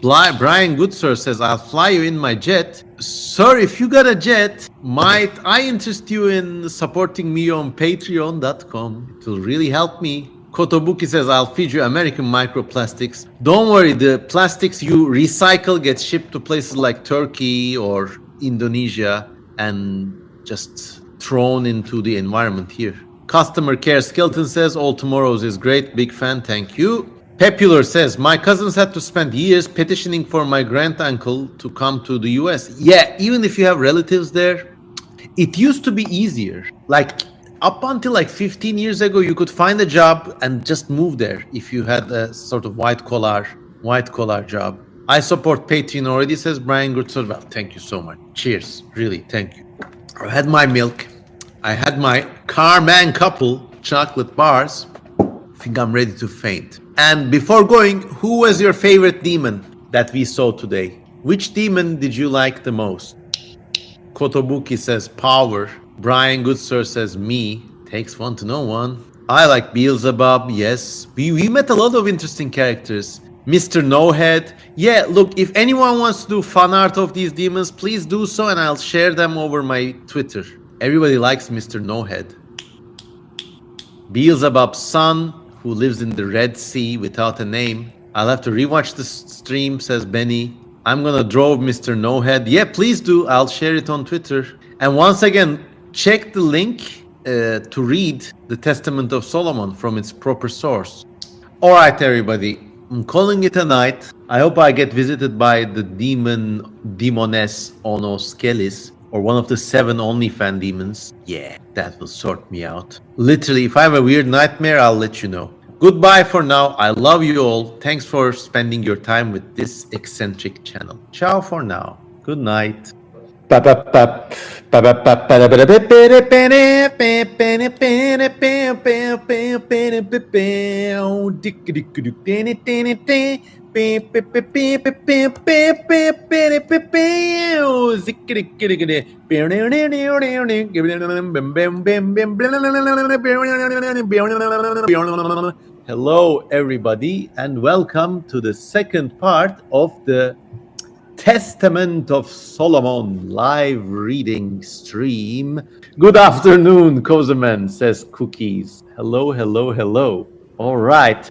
Brian Goodsir says, I'll fly you in my jet. Sir, if you got a jet, might I interest you in supporting me on patreon.com? It will really help me. Kotobuki says, I'll feed you American microplastics. Don't worry, the plastics you recycle get shipped to places like Turkey or Indonesia and just thrown into the environment here. Customer Care Skeleton says, all tomorrows is great. Big fan, thank you. Popular says, my cousins had to spend years petitioning for my grand-uncle to come to the US. Yeah, even if you have relatives there, it used to be easier. Like, up until like 15 years ago, you could find a job and just move there if you had a sort of white collar job. I support Patreon already, says Brian Goodsir. Well, thank you so much. Cheers. Really, thank you. I had my milk. I had my Carman couple chocolate bars. I think I'm ready to faint. And before going, who was your favorite demon that we saw today? Which demon did you like the most? Kotobuki says power. Brian Goodsir says me. Takes one to know one. I like Beelzebub, yes. We met a lot of interesting characters. Mr. No Head. Yeah, look, if anyone wants to do fan art of these demons, please do so and I'll share them over my Twitter. Everybody likes Mr. No Head. Beelzebub's son, who lives in the Red Sea without a name. I'll have to rewatch the stream, says Benny. I'm gonna draw Mr. No Head. Yeah, please do. I'll share it on Twitter. And once again, check the link to read the Testament of Solomon from its proper source. All right, everybody. I'm calling it a night. I hope I get visited by the demoness Ono Skelis, or one of the 7 OnlyFans demons. Yeah, that will sort me out. Literally, if I have a weird nightmare, I'll let you know. Goodbye for now. I love you all. Thanks for spending your time with this eccentric channel. Ciao for now. Good night. Hello, everybody, and welcome to the second part of the Testament of Solomon live reading stream. Good afternoon, Kosemen, says Cookies. Hello, hello, hello. All right.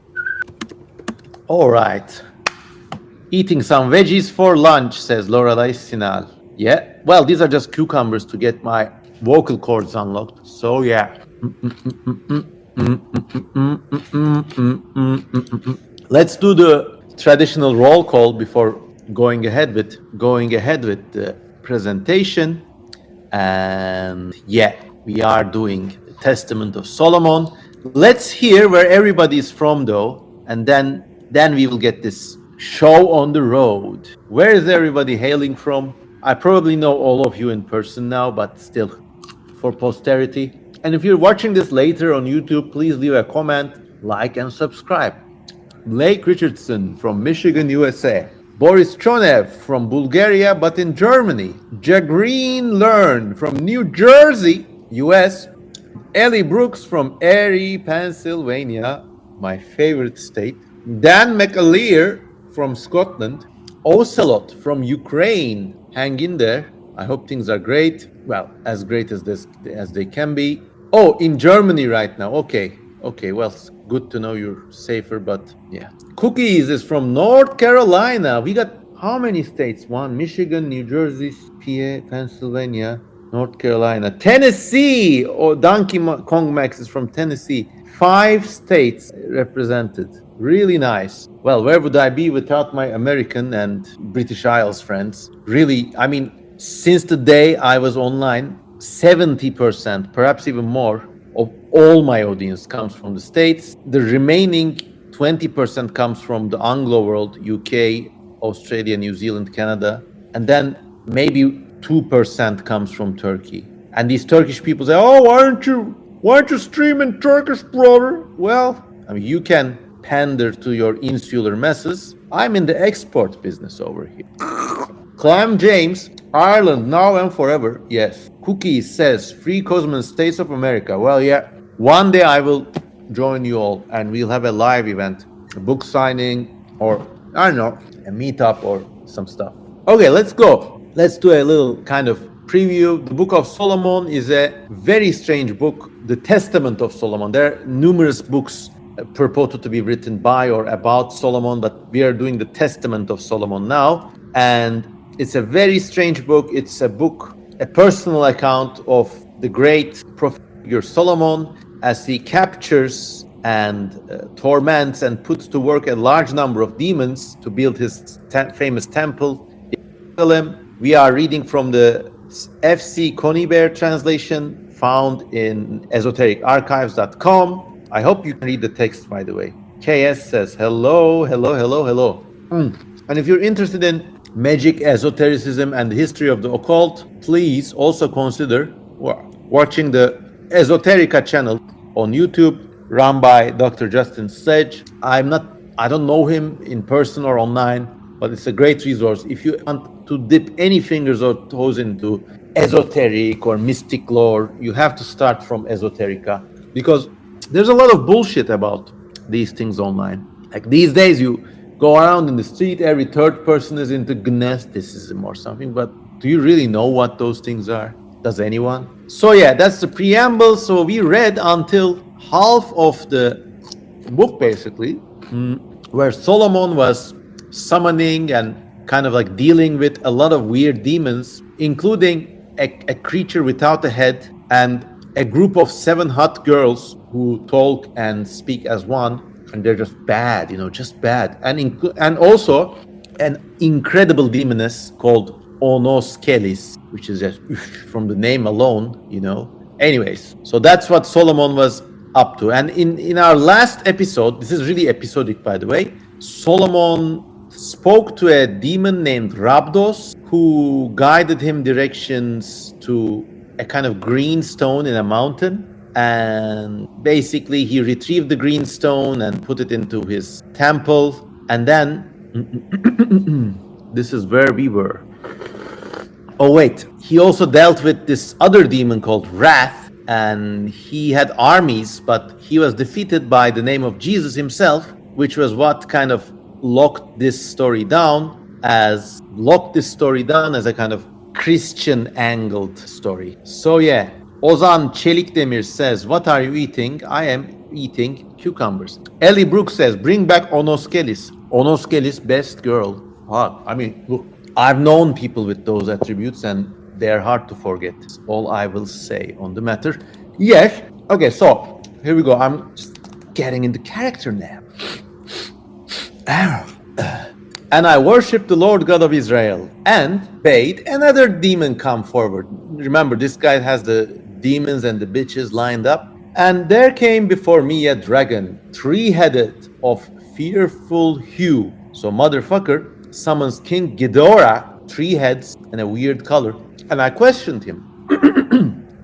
Eating some veggies for lunch, says Lorelai Sinal. Yeah, well, these are just cucumbers to get my vocal cords unlocked. So, yeah. Let's do the traditional roll call before going ahead with the presentation. And yeah, we are doing the Testament of Solomon. Let's hear where everybody is from, though, and then we will get this show on the road. Where is everybody hailing from? I probably know all of you in person now, but still, for posterity, And if you're watching this later on YouTube, please leave a comment, like, and subscribe. Blake Richardson from Michigan, USA. Boris Chonev from Bulgaria, but in Germany. Jagreen Learn from New Jersey, US. Ellie Brooks from Erie, Pennsylvania, my favorite state. Dan McAleer from Scotland. Ocelot from Ukraine. Hang in there. I hope things are great. Well, as great as they can be. Oh, in Germany right now. Okay, well, it's good to know you're safer, but yeah. Cookies is from North Carolina. We got how many states? One, Michigan, New Jersey, PA, Pennsylvania, North Carolina, Tennessee. Oh, Donkey Kong Max is from Tennessee. 5 states represented. Really nice. Well, where would I be without my American and British Isles friends? Really, I mean, since the day I was online, 70%, perhaps even more, of all my audience comes from the States. The remaining 20% comes from the Anglo world, UK, Australia, New Zealand, Canada, and then maybe 2% comes from Turkey. And these Turkish people say, "Oh, why aren't you streaming Turkish, brother?" Well, I mean, you can pander to your insular messes. I'm in the export business over here. Clam James, Ireland, now and forever. Yes. Cookie says, free Kosemen States of America. Well, yeah. One day I will join you all and we'll have a live event, a book signing, or I don't know, a meetup or some stuff. Okay, let's go. Let's do a little kind of preview. The Book of Solomon is a very strange book, the Testament of Solomon. There are numerous books purported to be written by or about Solomon, but we are doing the Testament of Solomon now. And it's a very strange book. It's a book, a personal account of the great prophet figure Solomon as he captures and torments and puts to work a large number of demons to build his famous temple in Jerusalem. We are reading from the F.C. Conybeare translation found in esotericarchives.com. I hope you can read the text, by the way. KS says, hello. And if you're interested in magic, esotericism, and the history of the occult, please also consider watching the Esoterica channel on YouTube, run by Dr. Justin Sedge. I don't know him in person or online, but it's a great resource if you want to dip any fingers or toes into esoteric or mystic lore. You have to start from Esoterica because there's a lot of bullshit about these things online. Like these days, you go around in the street, every third person is into Gnosticism or something, but do you really know what those things are? Does anyone? So yeah, that's the preamble. So we read until half of the book, basically, where Solomon was summoning and kind of like dealing with a lot of weird demons, including a creature without a head and a group of 7 hot girls who talk and speak as one. And they're just bad, just bad. And also an incredible demoness called Onoskelis, which is just from the name alone, Anyways, so that's what Solomon was up to. And in our last episode, this is really episodic, by the way, Solomon spoke to a demon named Rabdos, who guided him directions to a kind of green stone in a mountain. And basically he retrieved the green stone and put it into his temple. And then this is where we were. Oh wait, he also dealt with this other demon called Wrath, and he had armies, but he was defeated by the name of Jesus himself, which was what kind of locked this story down as a kind of Christian angled story. So yeah, Ozan Çelikdemir says, what are you eating? I am eating cucumbers. Ellie Brooks says, bring back Onoskelis. Onoskelis, best girl. I mean, look, I've known people with those attributes and they're hard to forget. That's all I will say on the matter. Yes. Okay, so here we go. I'm just getting into character now. And I worshipped the Lord God of Israel and bade another demon come forward. Remember, this guy has the demons and the bitches lined up. And there came before me a dragon, 3-headed, of fearful hue. So motherfucker summons King Ghidorah, 3 heads and a weird color. And I questioned him,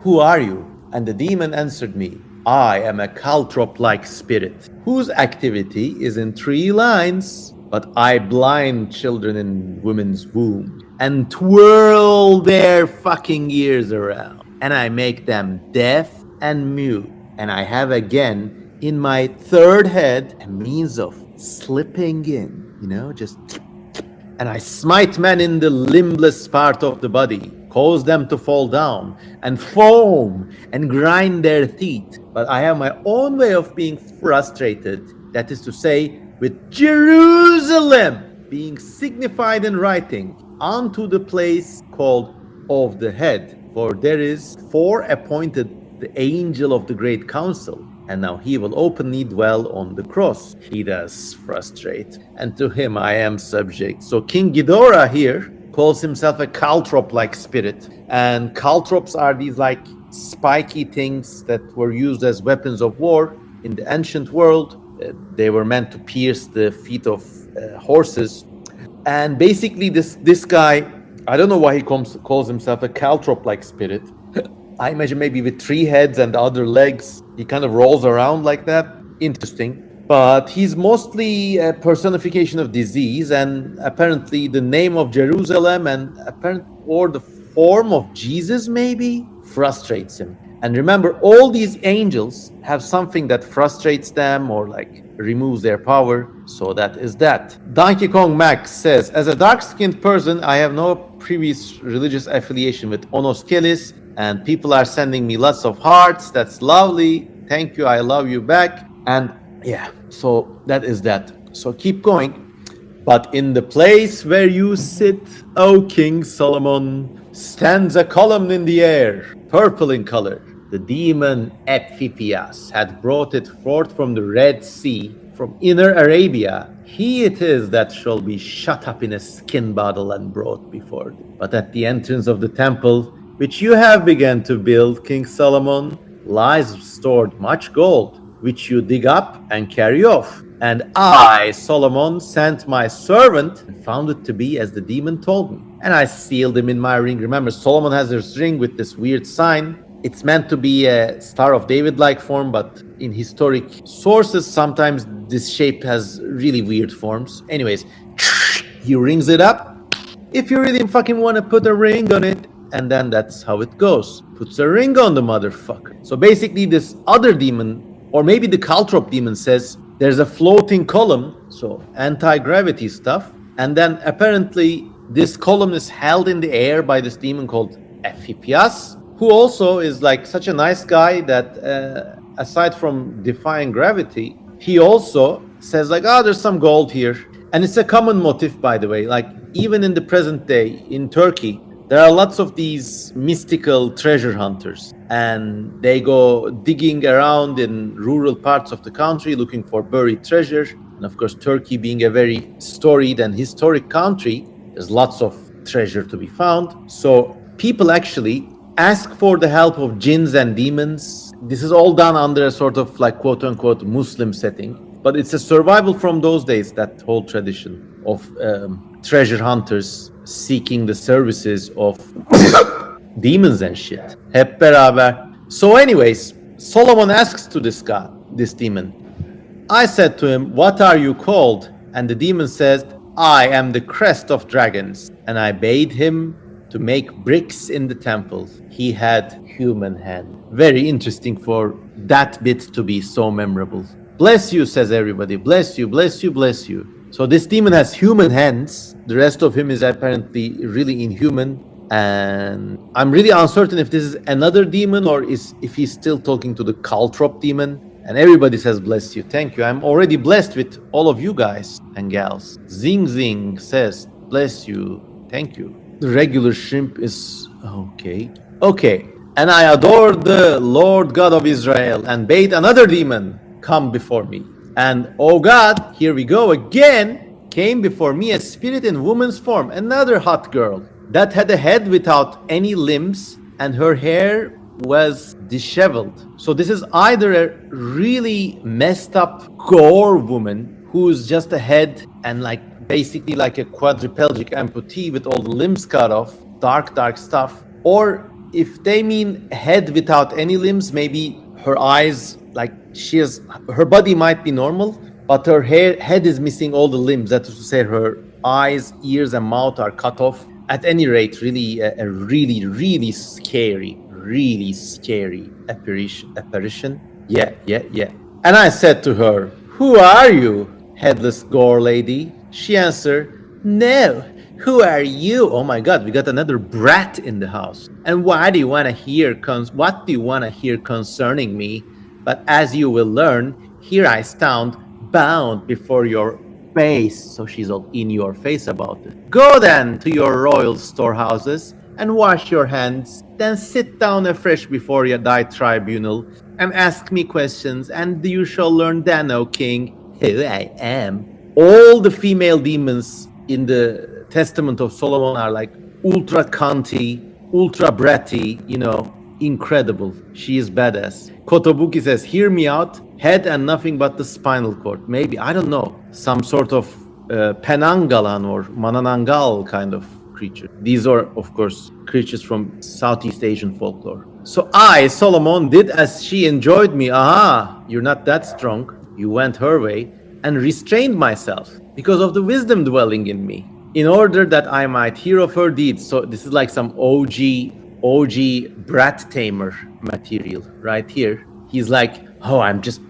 who are you? And the demon answered me, I am a caltrop-like spirit, whose activity is in 3 lines. But I blind children in women's womb and twirl their fucking ears around. And I make them deaf and mute. And I have again in my 3rd head a means of slipping in, just. And I smite men in the limbless part of the body, cause them to fall down and foam and grind their teeth. But I have my own way of being frustrated, that is to say, with Jerusalem being signified in writing onto the place called of the head. For there is foreappointed the angel of the great council, and now he will openly dwell on the cross. He does frustrate, and to him I am subject. So King Ghidorah here calls himself a caltrop-like spirit, and caltrops are these like spiky things that were used as weapons of war in the ancient world. They were meant to pierce the feet of horses, and basically this guy, I don't know why he calls himself a caltrop-like spirit. I imagine maybe with 3 heads and the other legs, he kind of rolls around like that. Interesting. But he's mostly a personification of disease, and apparently the name of Jerusalem or the form of Jesus maybe frustrates him. And remember, all these angels have something that frustrates them or like removes their power. So that is that. Donkey Kong Max says, as a dark-skinned person, I have no previous religious affiliation with Onoskelis, and people are sending me lots of hearts. That's lovely. Thank you. I love you back. And yeah, so that is that. So keep going. But in the place where you sit, O King Solomon, stands a column in the air, purple in color. The demon Epiphias had brought it forth from the Red Sea, from inner Arabia. He it is that shall be shut up in a skin bottle and brought before thee. But at the entrance of the temple, which you have begun to build, King Solomon, lies stored much gold, which you dig up and carry off. And I, Solomon, sent my servant and found it to be as the demon told me. And I sealed him in my ring. Remember, Solomon has this ring with this weird sign. It's meant to be a Star of David-like form, but in historic sources, sometimes this shape has really weird forms. Anyways, he rings it up. If you really fucking want to put a ring on it, and then that's how it goes. Puts a ring on the motherfucker. So basically this other demon, or maybe the caltrop demon, says there's a floating column, so anti-gravity stuff. And then apparently this column is held in the air by this demon called Epiphias, who also is like such a nice guy that aside from defying gravity, he also says like, oh, there's some gold here. And it's a common motif, by the way. Like even in the present day in Turkey, there are lots of these mystical treasure hunters, and they go digging around in rural parts of the country looking for buried treasure. And of course, Turkey being a very storied and historic country, there's lots of treasure to be found. So people actually ask for the help of jinns and demons. This is all done under a sort of like quote unquote Muslim setting, but it's a survival from those days, that whole tradition of treasure hunters seeking the services of demons and shit. Hep beraber. So anyways, Solomon asks to this guy, this demon, I said to him, what are you called? And the demon says, I am the crest of dragons. And I bade him to make bricks in the temple. He had human hand. Very interesting for that bit to be so memorable. Bless you, says everybody. Bless you, bless you, bless you. So this demon has human hands. The rest of him is apparently really inhuman. And I'm really uncertain if this is another demon or if he's still talking to the caltrop demon. And everybody says, bless you. Thank you. I'm already blessed with all of you guys and gals. Zing Zing says, bless you. Thank you. The regular shrimp is okay. Okay. And I adored the Lord God of Israel and bade another demon come before me. And oh God, here we go again, came before me a spirit in woman's form, another hot girl that had a head without any limbs, and her hair was disheveled. So this is either a really messed up gore woman who's just a head and like basically like a quadriplegic amputee with all the limbs cut off, dark stuff, or if they mean head without any limbs, maybe her eyes, like her body might be normal, but her head is missing all the limbs. That is to say, her eyes, ears, and mouth are cut off. At any rate, really, a really, really scary apparition. Yeah. And I said to her, "Who are you, headless gore lady?" She answered, "No, who are you?" Oh my God, we got another brat in the house. "And what do you want to hear concerning me? But as you will learn, here I stand bound before your face." So she's all in your face about it. "Go then to your royal storehouses and wash your hands. Then sit down afresh before thy tribunal and ask me questions, and you shall learn then, O king, who I am." All the female demons in the Testament of Solomon are like ultra cunty, ultra bratty, incredible. She is badass. Kotobuki says, "Hear me out, head and nothing but the spinal cord." Maybe, I don't know, some sort of Penangalan or Mananangal kind of creature. These are, of course, creatures from Southeast Asian folklore. "So I, Solomon, did as she enjoined me." Aha, you're not that strong. You went her way, and restrained myself because of the wisdom dwelling in me, in order that I might hear of her deeds. So this is like some OG brat tamer material right here. He's like, "Oh, I'm just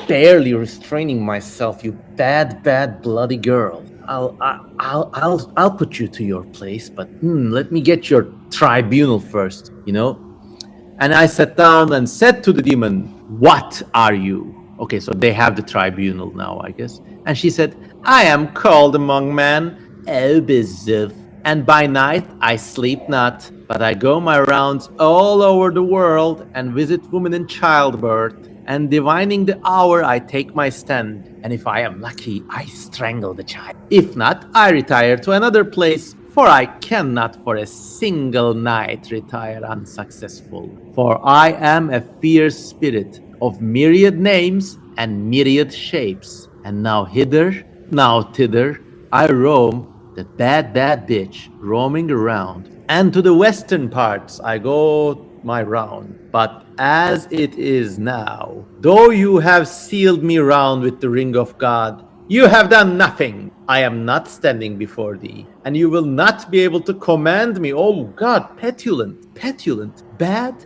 barely restraining myself, you bad bloody girl. I'll put you to your place, but let me get your tribunal first, And I sat down and said to the demon, "What are you?" Okay, so they have the tribunal now, I guess. And she said, "I am called among men, Obizuf, and by night I sleep not, but I go my rounds all over the world and visit women in childbirth, and divining the hour I take my stand, and if I am lucky, I strangle the child. If not, I retire to another place, for I cannot for a single night retire unsuccessful. For I am a fierce spirit of myriad names and myriad shapes, and now hither, now thither, I roam, the bad bitch, roaming around, and to the western parts I go my round. But as it is now, though you have sealed me round with the ring of God, you have done nothing. I am not standing before thee, and you will not be able to command me. Oh God, petulant, bad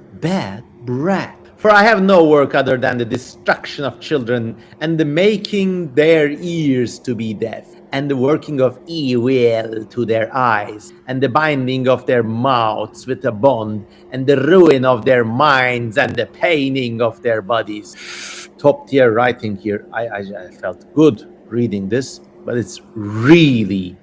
brat. For I have no work other than the destruction of children, and the making their ears to be deaf, and the working of evil to their eyes, and the binding of their mouths with a bond, and the ruin of their minds, and the paining of their bodies. Top tier writing here. I felt good reading this, but it's really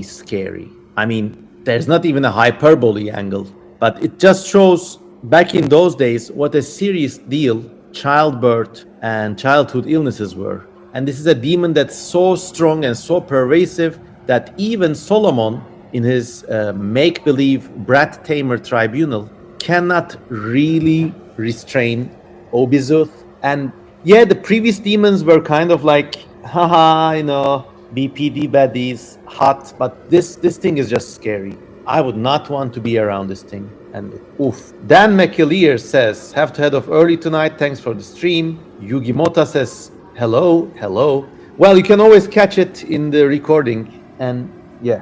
scary. I mean, there's not even a hyperbole angle, but it just shows back in those days what a serious deal childbirth and childhood illnesses were. And this is a demon that's so strong and so pervasive that even Solomon, in his make-believe brat tamer tribunal, cannot really restrain Obizuth. And yeah, the previous demons were kind of like, haha, BPD baddies, hot, but this thing is just scary. I would not want to be around this thing. And oof. Dan McAleer says, "Have to head off early tonight. Thanks for the stream." Yugi Mota says, hello. Well, you can always catch it in the recording. And yeah.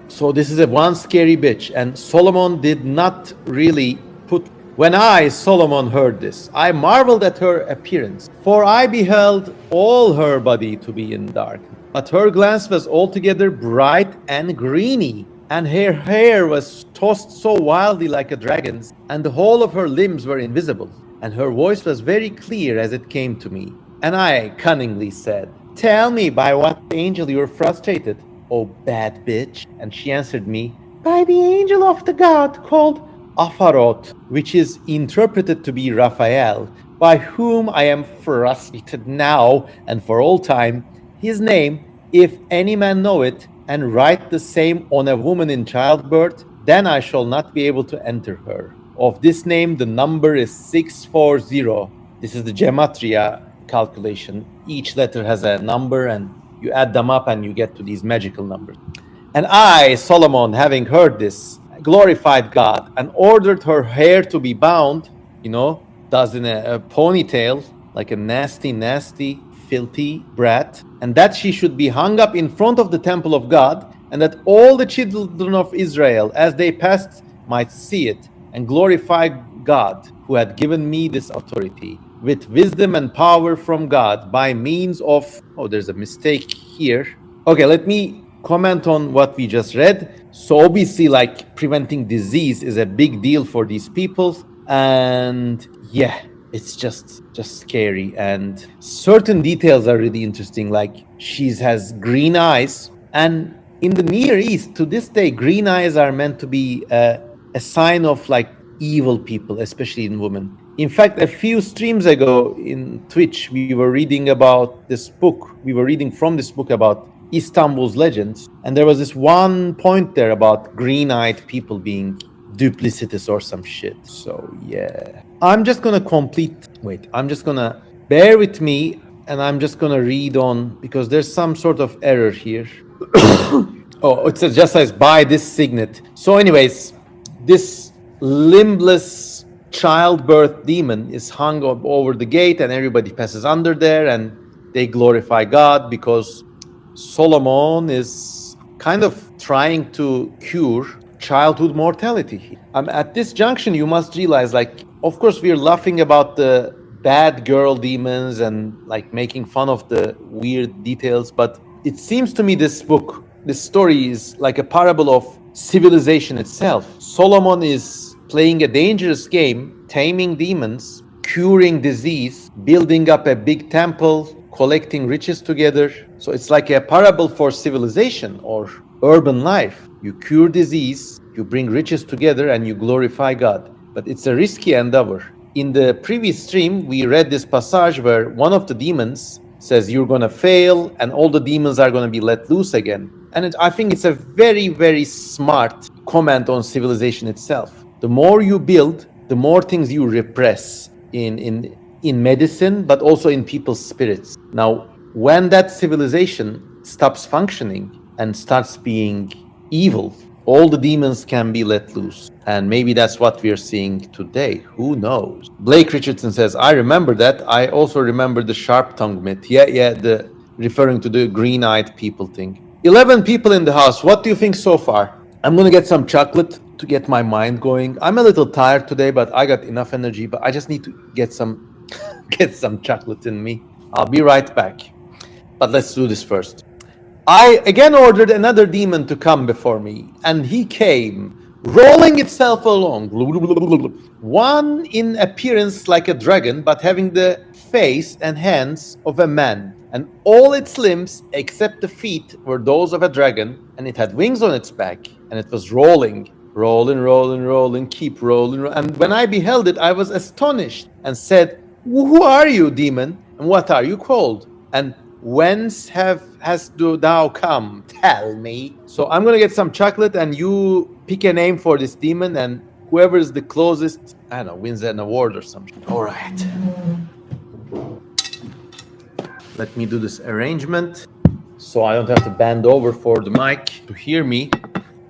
So this is a one scary bitch. And Solomon did not really put... When I, Solomon, heard this, I marveled at her appearance, for I beheld all her body to be in dark. But her glance was altogether bright and greeny, and her hair was tossed so wildly like a dragon's, and the whole of her limbs were invisible, and her voice was very clear as it came to me. And I cunningly said, "Tell me by what angel you were frustrated, O bad bitch." And she answered me, "By the angel of the god called Afaroth, which is interpreted to be Raphael, by whom I am frustrated now and for all time. His name, if any man know it, and write the same on a woman in childbirth, then I shall not be able to enter her. Of this name, the number is 640. This is the gematria calculation. Each letter has a number, and you add them up and you get to these magical numbers. And I, Solomon, having heard this, glorified God and ordered her hair to be bound, does in a ponytail, like a nasty, filthy brat, and that she should be hung up in front of the temple of God, and that all the children of Israel, as they passed, might see it and glorify God, who had given me this authority, with wisdom and power from God, by means of... Oh, there's a mistake here. Okay, let me comment on what we just read. So obviously, like, preventing disease is a big deal for these people, and yeah, it's just scary. And certain details are really interesting, like she has green eyes, and in the Near East to this day, green eyes are meant to be a sign of like evil people, especially in women. In fact, a few streams ago in Twitch, we were reading about this book. We were reading from this book about Istanbul's legends, and there was this one point there about green-eyed people being duplicitous or some shit. So yeah, I'm just gonna bear with me, and I'm just gonna read on, because there's some sort of error here. Oh, it says just says by this signet. So anyways, this limbless childbirth demon is hung up over the gate, and everybody passes under there, and they glorify God because Solomon is kind of trying to cure childhood mortality. At this junction, you must realize, like, of course, we're laughing about the bad girl demons and like making fun of the weird details, but it seems to me this story is like a parable of civilization itself. Solomon is playing a dangerous game, taming demons, curing disease, building up a big temple, collecting riches together. So it's like a parable for civilization or urban life. You cure disease, you bring riches together, and you glorify God. But it's a risky endeavor. In the previous stream, we read this passage where one of the demons says you're going to fail and all the demons are going to be let loose again. And I think it's a very, very smart comment on civilization itself. The more you build, the more things you repress in medicine, but also in people's spirits. Now, when that civilization stops functioning and starts being evil, all the demons can be let loose. And maybe that's what we're seeing today. Who knows? Blake Richardson says, I remember that. I also remember the sharp-tongued myth. Yeah, referring to the green-eyed people thing. 11 people in the house. What do you think so far? I'm going to get some chocolate to get my mind going. I'm a little tired today, but I got enough energy. But I just need to get some chocolate in me. I'll be right back. But let's do this first. I again ordered another demon to come before me, and he came, rolling itself along, one in appearance like a dragon, but having the face and hands of a man, and all its limbs, except the feet, were those of a dragon, and it had wings on its back, and it was rolling, keep rolling. And when I beheld it, I was astonished, and said, Who are you, demon, and what are you called? And whence hast thou come? Tell me. So I'm gonna get some chocolate, and you pick a name for this demon, and whoever is the closest, I don't know, wins an award or something. All right. Let me do this arrangement so I don't have to bend over for the mic to hear me.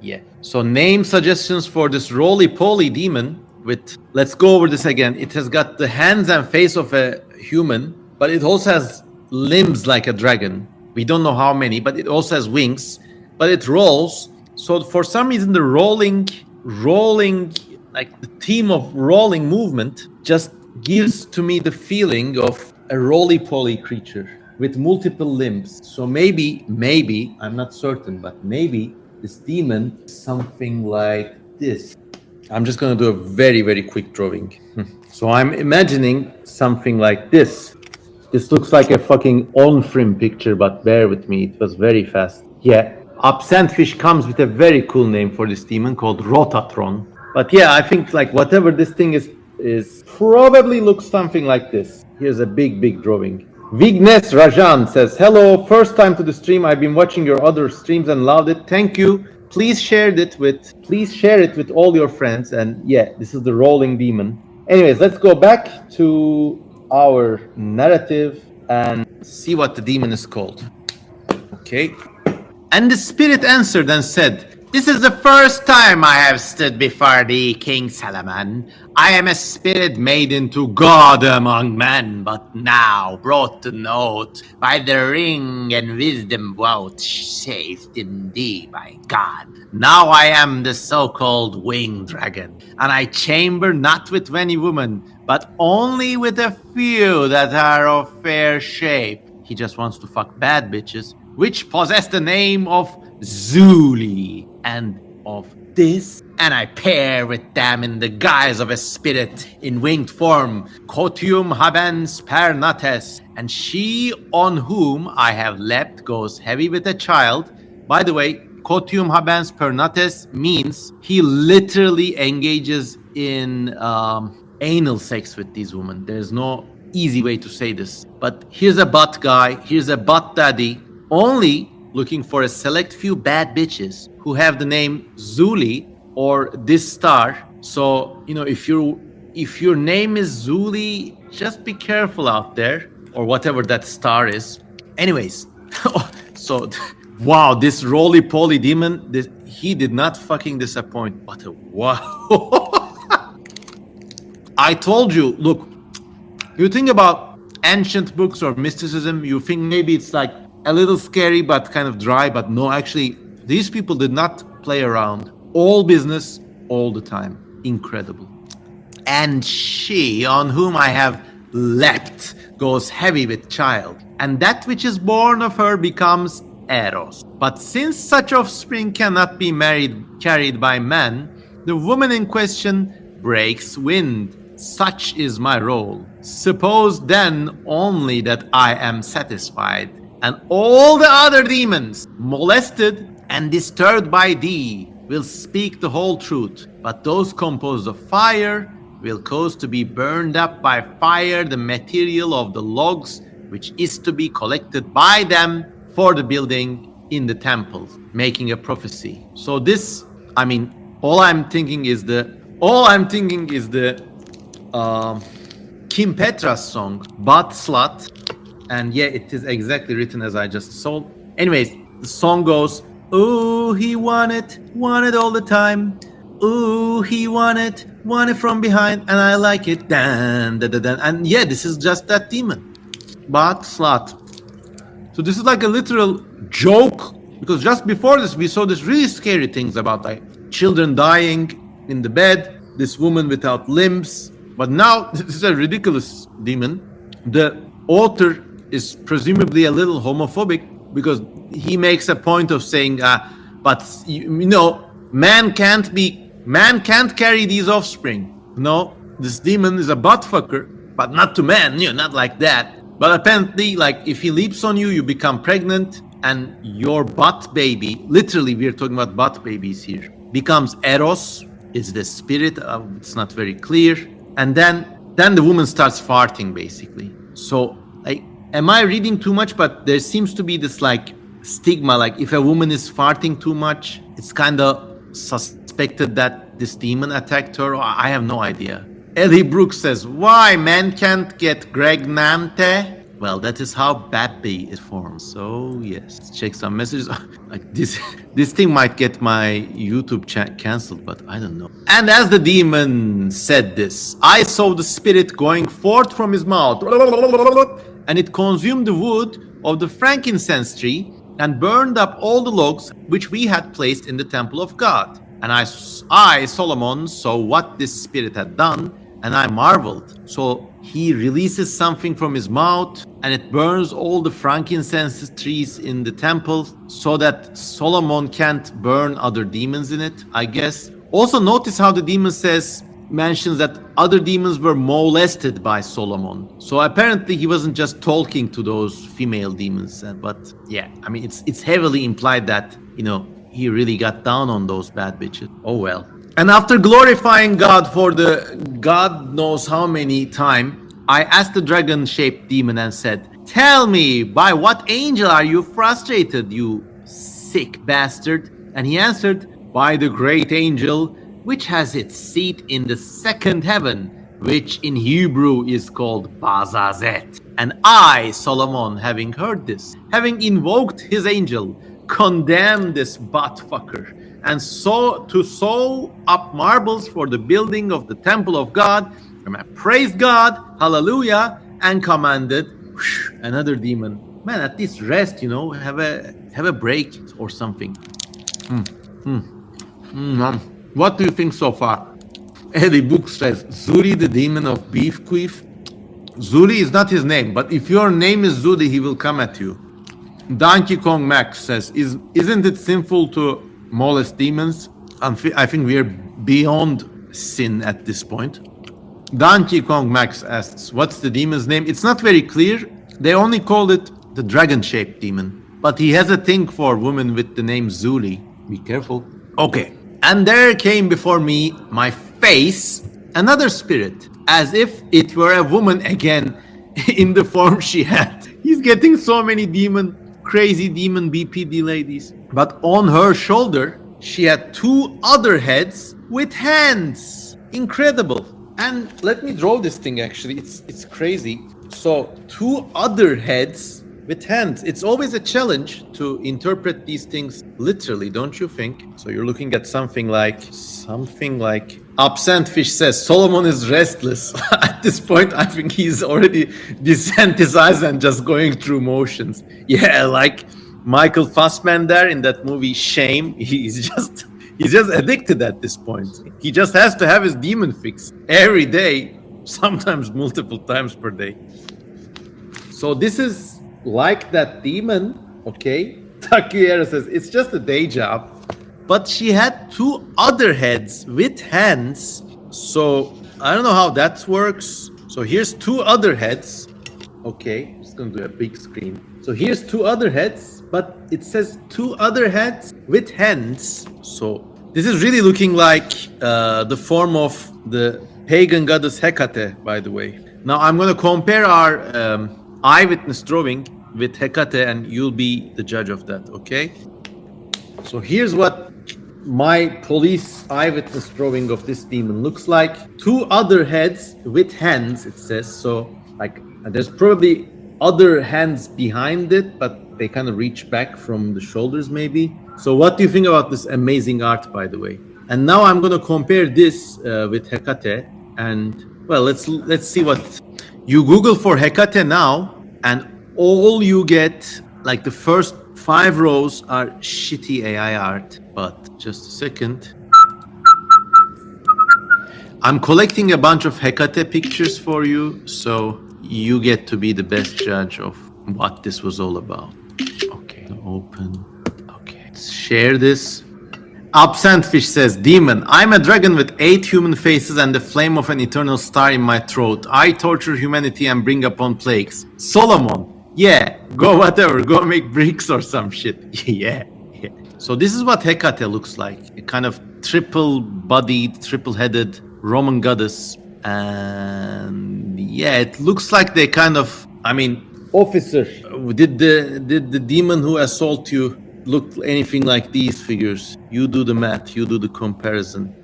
Yeah. So name suggestions for this roly-poly demon with, let's go over this again. It has got the hands and face of a human, but it also has limbs like a dragon. We don't know how many, but it also has wings, but it rolls. So for some reason, the rolling, like the theme of rolling movement just gives to me the feeling of a roly-poly creature with multiple limbs. So maybe, I'm not certain, but maybe this demon is something like this. I'm just going to do a very, very quick drawing. So I'm imagining something like this. This looks like a fucking on-frame picture, but bear with me, it was very fast. Yeah, Absentfish comes with a very cool name for this demon called Rotatron. But yeah, I think like whatever this thing is probably looks something like this. Here's a big drawing. Vignes Rajan says, hello, first time to the stream. I've been watching your other streams and loved it. Thank you. Please share it with all your friends. And yeah, this is the rolling demon. Anyways, let's go back to our narrative and see what the demon is called. Okay. And the spirit answered and said, This is the first time I have stood before thee, King Solomon. I am a spirit made into God among men, but now brought to naught by the ring and wisdom vouchsafed in thee by God. Now I am the so-called winged dragon, and I chamber not with many women, but only with a few that are of fair shape. He just wants to fuck bad bitches, which possess the name of Zuli, and of this, and I pair with them in the guise of a spirit in winged form, Kotium habens pernates, and she on whom I have leapt goes heavy with a child. By the way, Kotium habens pernates means he literally engages in anal sex with these women. There's no easy way to say this, but here's a butt guy, here's a butt daddy, only looking for a select few bad bitches who have the name Zuli or this star. So, you know, if your name is Zuli, just be careful out there, or whatever that star is. Anyways, so wow, this roly-poly demon, he did not fucking disappoint. What a wow. I told you, look, you think about ancient books or mysticism, you think maybe it's like a little scary but kind of dry, but no, actually, these people did not play around. All business, all the time. Incredible. And she, on whom I have leapt, goes heavy with child, and that which is born of her becomes Eros. But since such offspring cannot be carried by man, the woman in question breaks wind. Such is my role. Suppose then only that I am satisfied, and all the other demons, molested and disturbed by thee, will speak the whole truth. But those composed of fire will cause to be burned up by fire the material of the logs, which is to be collected by them for the building in the temple, making a prophecy. So this, I mean, all I'm thinking is the Kim Petras song, Butt Slut. And yeah, it is exactly written as I just saw. Anyways, the song goes, ooh, he wanted all the time. Ooh, he wanted from behind, and I like it. Dan, da, da, da. And yeah, this is just that demon. Butt Slut. So this is like a literal joke, because just before this, we saw this really scary things about like children dying in the bed, this woman without limbs. But now this is a ridiculous demon. The author is presumably a little homophobic, because he makes a point of saying, but you know, man can't carry these offspring. No, this demon is a butt fucker, but not to man, you know, not like that. But apparently, like, if he leaps on you, you become pregnant, and your butt baby, literally we're talking about butt babies here, becomes Eros, is the spirit, it's not very clear. And then the woman starts farting, basically. So, like, am I reading too much? But there seems to be this, like, stigma, like, if a woman is farting too much, it's kind of suspected that this demon attacked her. I have no idea. Ellie Brooks says, why men can't get pregnante? Well, that is how baby is formed. So yes, let's check some messages. Like this thing might get my YouTube chat cancelled, but I don't know. And as the demon said this, I saw the spirit going forth from his mouth, and it consumed the wood of the frankincense tree and burned up all the logs which we had placed in the temple of God. And I, Solomon, saw what this spirit had done, and I marveled. So he releases something from his mouth, and it burns all the frankincense trees in the temple, so that Solomon can't burn other demons in it, I guess. Also notice how the demon mentions that other demons were molested by Solomon. So apparently he wasn't just talking to those female demons, but yeah, I mean, it's heavily implied that, you know, he really got down on those bad bitches. Oh well. And after glorifying God for the God knows how many time, I asked the dragon-shaped demon and said, tell me, by what angel are you frustrated, you sick bastard? And he answered, by the great angel, which has its seat in the second heaven, which in Hebrew is called Bazazet. And I, Solomon, having heard this, having invoked his angel, condemned this butt fucker, and to sew up marbles for the building of the temple of God. Praised God, hallelujah, and commanded another demon. Man, at least rest, have a break or something. What do you think so far? Eddie Book says, Zuri, the demon of beef queef. Zuri is not his name, but if your name is Zuri, he will come at you. Donkey Kong Max says, isn't it sinful to molest demons? I think we are beyond sin at this point. Donkey Kong Max asks, what's the demon's name? It's not very clear. They only called it the dragon-shaped demon. But he has a thing for women with the name Zuri. Be careful. Okay. And there came before me, my face, another spirit, as if it were a woman again, in the form she had. He's getting so many crazy demon BPD ladies. But on her shoulder, she had 2 other heads with hands. Incredible. And let me draw this thing actually. It's crazy. So 2 other heads with hands. It's always a challenge to interpret these things literally, don't you think? So you're looking at something like Absent Fish says Solomon is restless. At this point, I think he's already desensitized and just going through motions. Yeah, like Michael Fassbender in that movie Shame. He's just addicted at this point. He just has to have his demon fix every day, sometimes multiple times per day. So this is like that demon, okay? Takiera says, it's just a day job. But she had 2 other heads with hands. So I don't know how that works. So here's 2 other heads. Okay, just gonna do a big screen. So here's 2 other heads, but it says 2 other heads with hands. So this is really looking like the form of the pagan goddess Hecate, by the way. Now I'm gonna compare our eyewitness drawing with Hecate, and you'll be the judge of that, okay? So here's what my police eyewitness drawing of this demon looks like. 2 other heads with hands, it says. So like there's probably other hands behind it, but they kind of reach back from the shoulders maybe. So what do you think about this amazing art, by the way? And now I'm going to compare this with Hecate, and well, let's see what you Google for Hecate now, and all you get, like the first 5 rows are shitty AI art. But just a second. I'm collecting a bunch of Hecate pictures for you, so you get to be the best judge of what this was all about. Okay, open. Okay, let's share this. Absent Fish says, Demon, I'm a dragon with 8 human faces and the flame of an eternal star in my throat. I torture humanity and bring upon plagues. Solomon, yeah, go whatever, go make bricks or some shit. Yeah. So this is what Hecate looks like. A kind of triple-bodied, triple-headed Roman goddess. And yeah, it looks like they kind of, officer, did the demon who assault you look anything like these figures? You do the math, you do the comparison.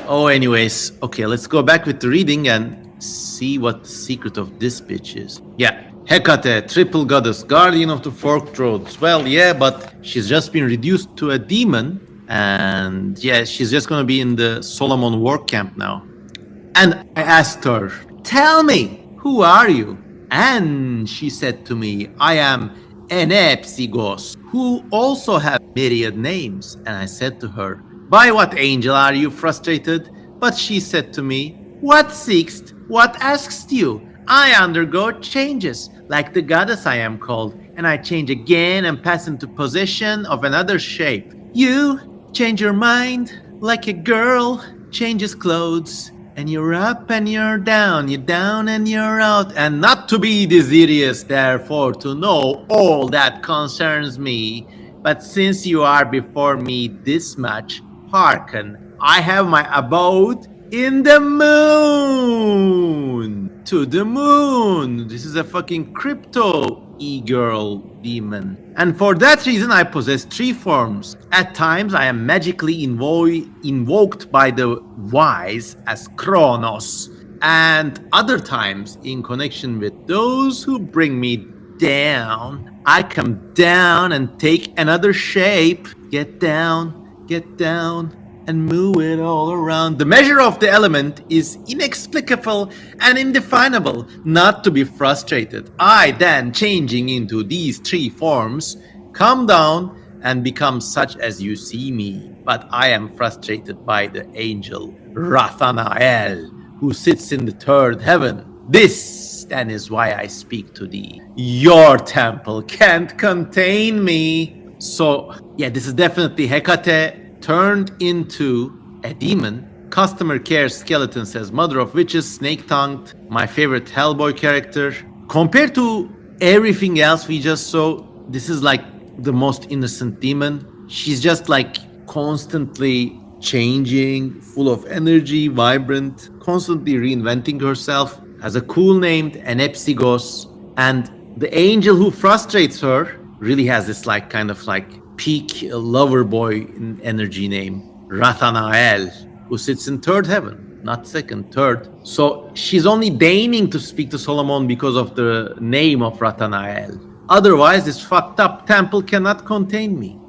Oh, anyways, okay, let's go back with the reading and see what the secret of this bitch is. Yeah, Hecate, triple goddess, guardian of the forked roads. Well, yeah, but she's just been reduced to a demon, and yeah, she's just gonna be in the Solomon work camp now. And I asked her, tell me, who are you? And she said to me, I am Enepsigos, who also have myriad names. And I said to her, by what angel are you frustrated? But she said to me, what seekst? What askst you? I undergo changes, like the goddess I am called, and I change again and pass into possession of another shape. You change your mind, like a girl changes clothes, and you're up and you're down and you're out, and not to be desirous, therefore, to know all that concerns me. But since you are before me this much, hearken, I have my abode in the moon. To the moon. This is a fucking crypto e-girl demon. And for that reason, I possess 3 forms. At times, I am magically invoked by the wise as Kronos. And other times, in connection with those who bring me down, I come down and take another shape. Get down, get down and move it all around. The measure of the element is inexplicable and indefinable, not to be frustrated. I then, changing into these three forms, come down and become such as you see me. But I am frustrated by the angel Rathanael, who sits in the third heaven. This then is why I speak to thee. Your temple can't contain me. So, yeah, this is definitely Hecate turned into a demon. Customer care skeleton says, mother of witches, snake-tongued, my favorite Hellboy character. Compared to everything else we just saw, this is like the most innocent demon. She's just like constantly changing, full of energy, vibrant, constantly reinventing herself. Has a cool name, Anepsigos, and the angel who frustrates her really has this like kind of like peak lover boy energy name, Rathanael, who sits in third heaven, not second, third. So she's only deigning to speak to Solomon because of the name of Rathanael. Otherwise, this fucked up temple cannot contain me.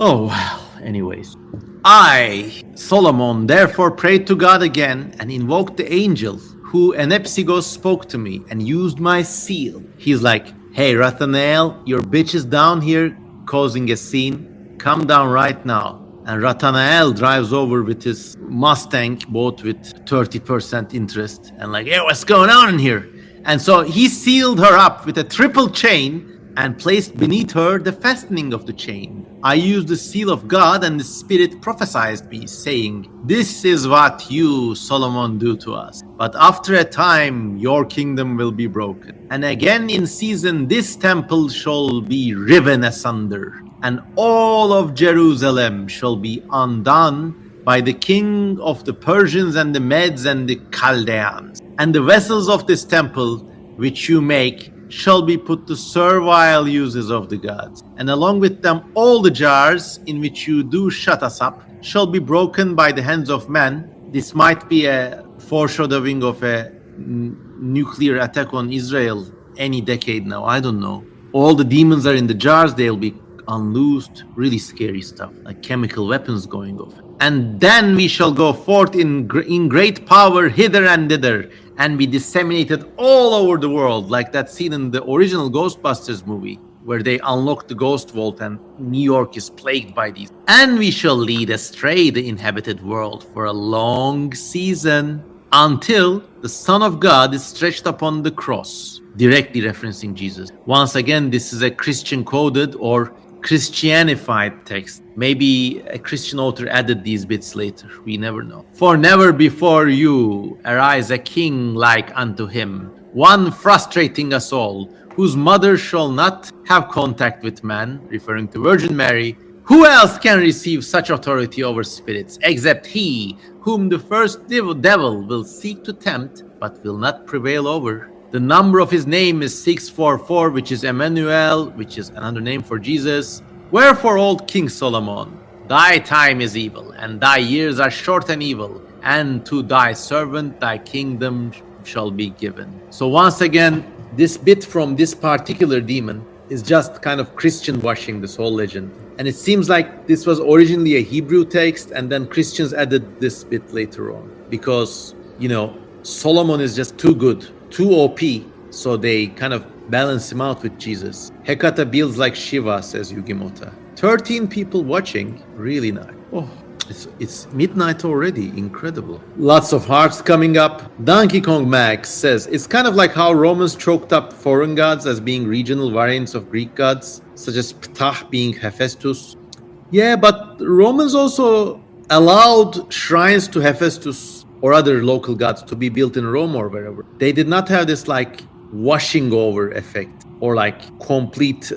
Oh, well, anyways. I, Solomon, therefore prayed to God again and invoked the angel who Anepsigos spoke to me and used my seal. He's like, hey, Rathanael, your bitch is down here causing a scene. Come down right now. And Rathanael drives over with his Mustang, both with 30% interest, and like, hey, what's going on in here? And so he sealed her up with a triple chain and placed beneath her the fastening of the chain. I used the seal of God, and the Spirit prophesied me, saying, this is what you, Solomon, do to us. But after a time, your kingdom will be broken. And again in season, this temple shall be riven asunder, and all of Jerusalem shall be undone by the king of the Persians and the Medes and the Chaldeans. And the vessels of this temple, which you make, shall be put to servile uses of the gods. And along with them all the jars in which you do shut us up shall be broken by the hands of men. This might be a foreshadowing of a nuclear attack on Israel any decade now. I don't know. All the demons are in the jars. They'll be unloosed. Really scary stuff, like chemical weapons going off. And then we shall go forth in great power hither and thither, and be disseminated all over the world, like that scene in the original Ghostbusters movie, where they unlock the ghost vault and New York is plagued by these. And we shall lead astray the inhabited world for a long season, until the Son of God is stretched upon the cross, directly referencing Jesus. Once again, this is a Christian coded or Christianified text. Maybe a Christian author added these bits later. We never know. For never before you arise a king like unto him, one frustrating us all, whose mother shall not have contact with man, referring to Virgin Mary. Who else can receive such authority over spirits, except he whom the first devil will seek to tempt, but will not prevail over? The number of his name is 644, which is Emmanuel, which is another name for Jesus. Wherefore, old King Solomon, thy time is evil, and thy years are short and evil, and to thy servant thy kingdom shall be given. So once again, this bit from this particular demon is just kind of Christian washing this whole legend. And it seems like this was originally a Hebrew text, and then Christians added this bit later on. Because, you know, Solomon is just too good, too OP, so they kind of balance him out with Jesus. Hecate builds like Shiva, says Yugimoto. 13 people watching, really nice. Oh, it's midnight already, incredible. Lots of hearts coming up. Donkey Kong Max says, it's kind of like how Romans choked up foreign gods as being regional variants of Greek gods, such as Ptah being Hephaestus. Yeah, but Romans also allowed shrines to Hephaestus or other local gods to be built in Rome or wherever. They did not have this like washing over effect or like complete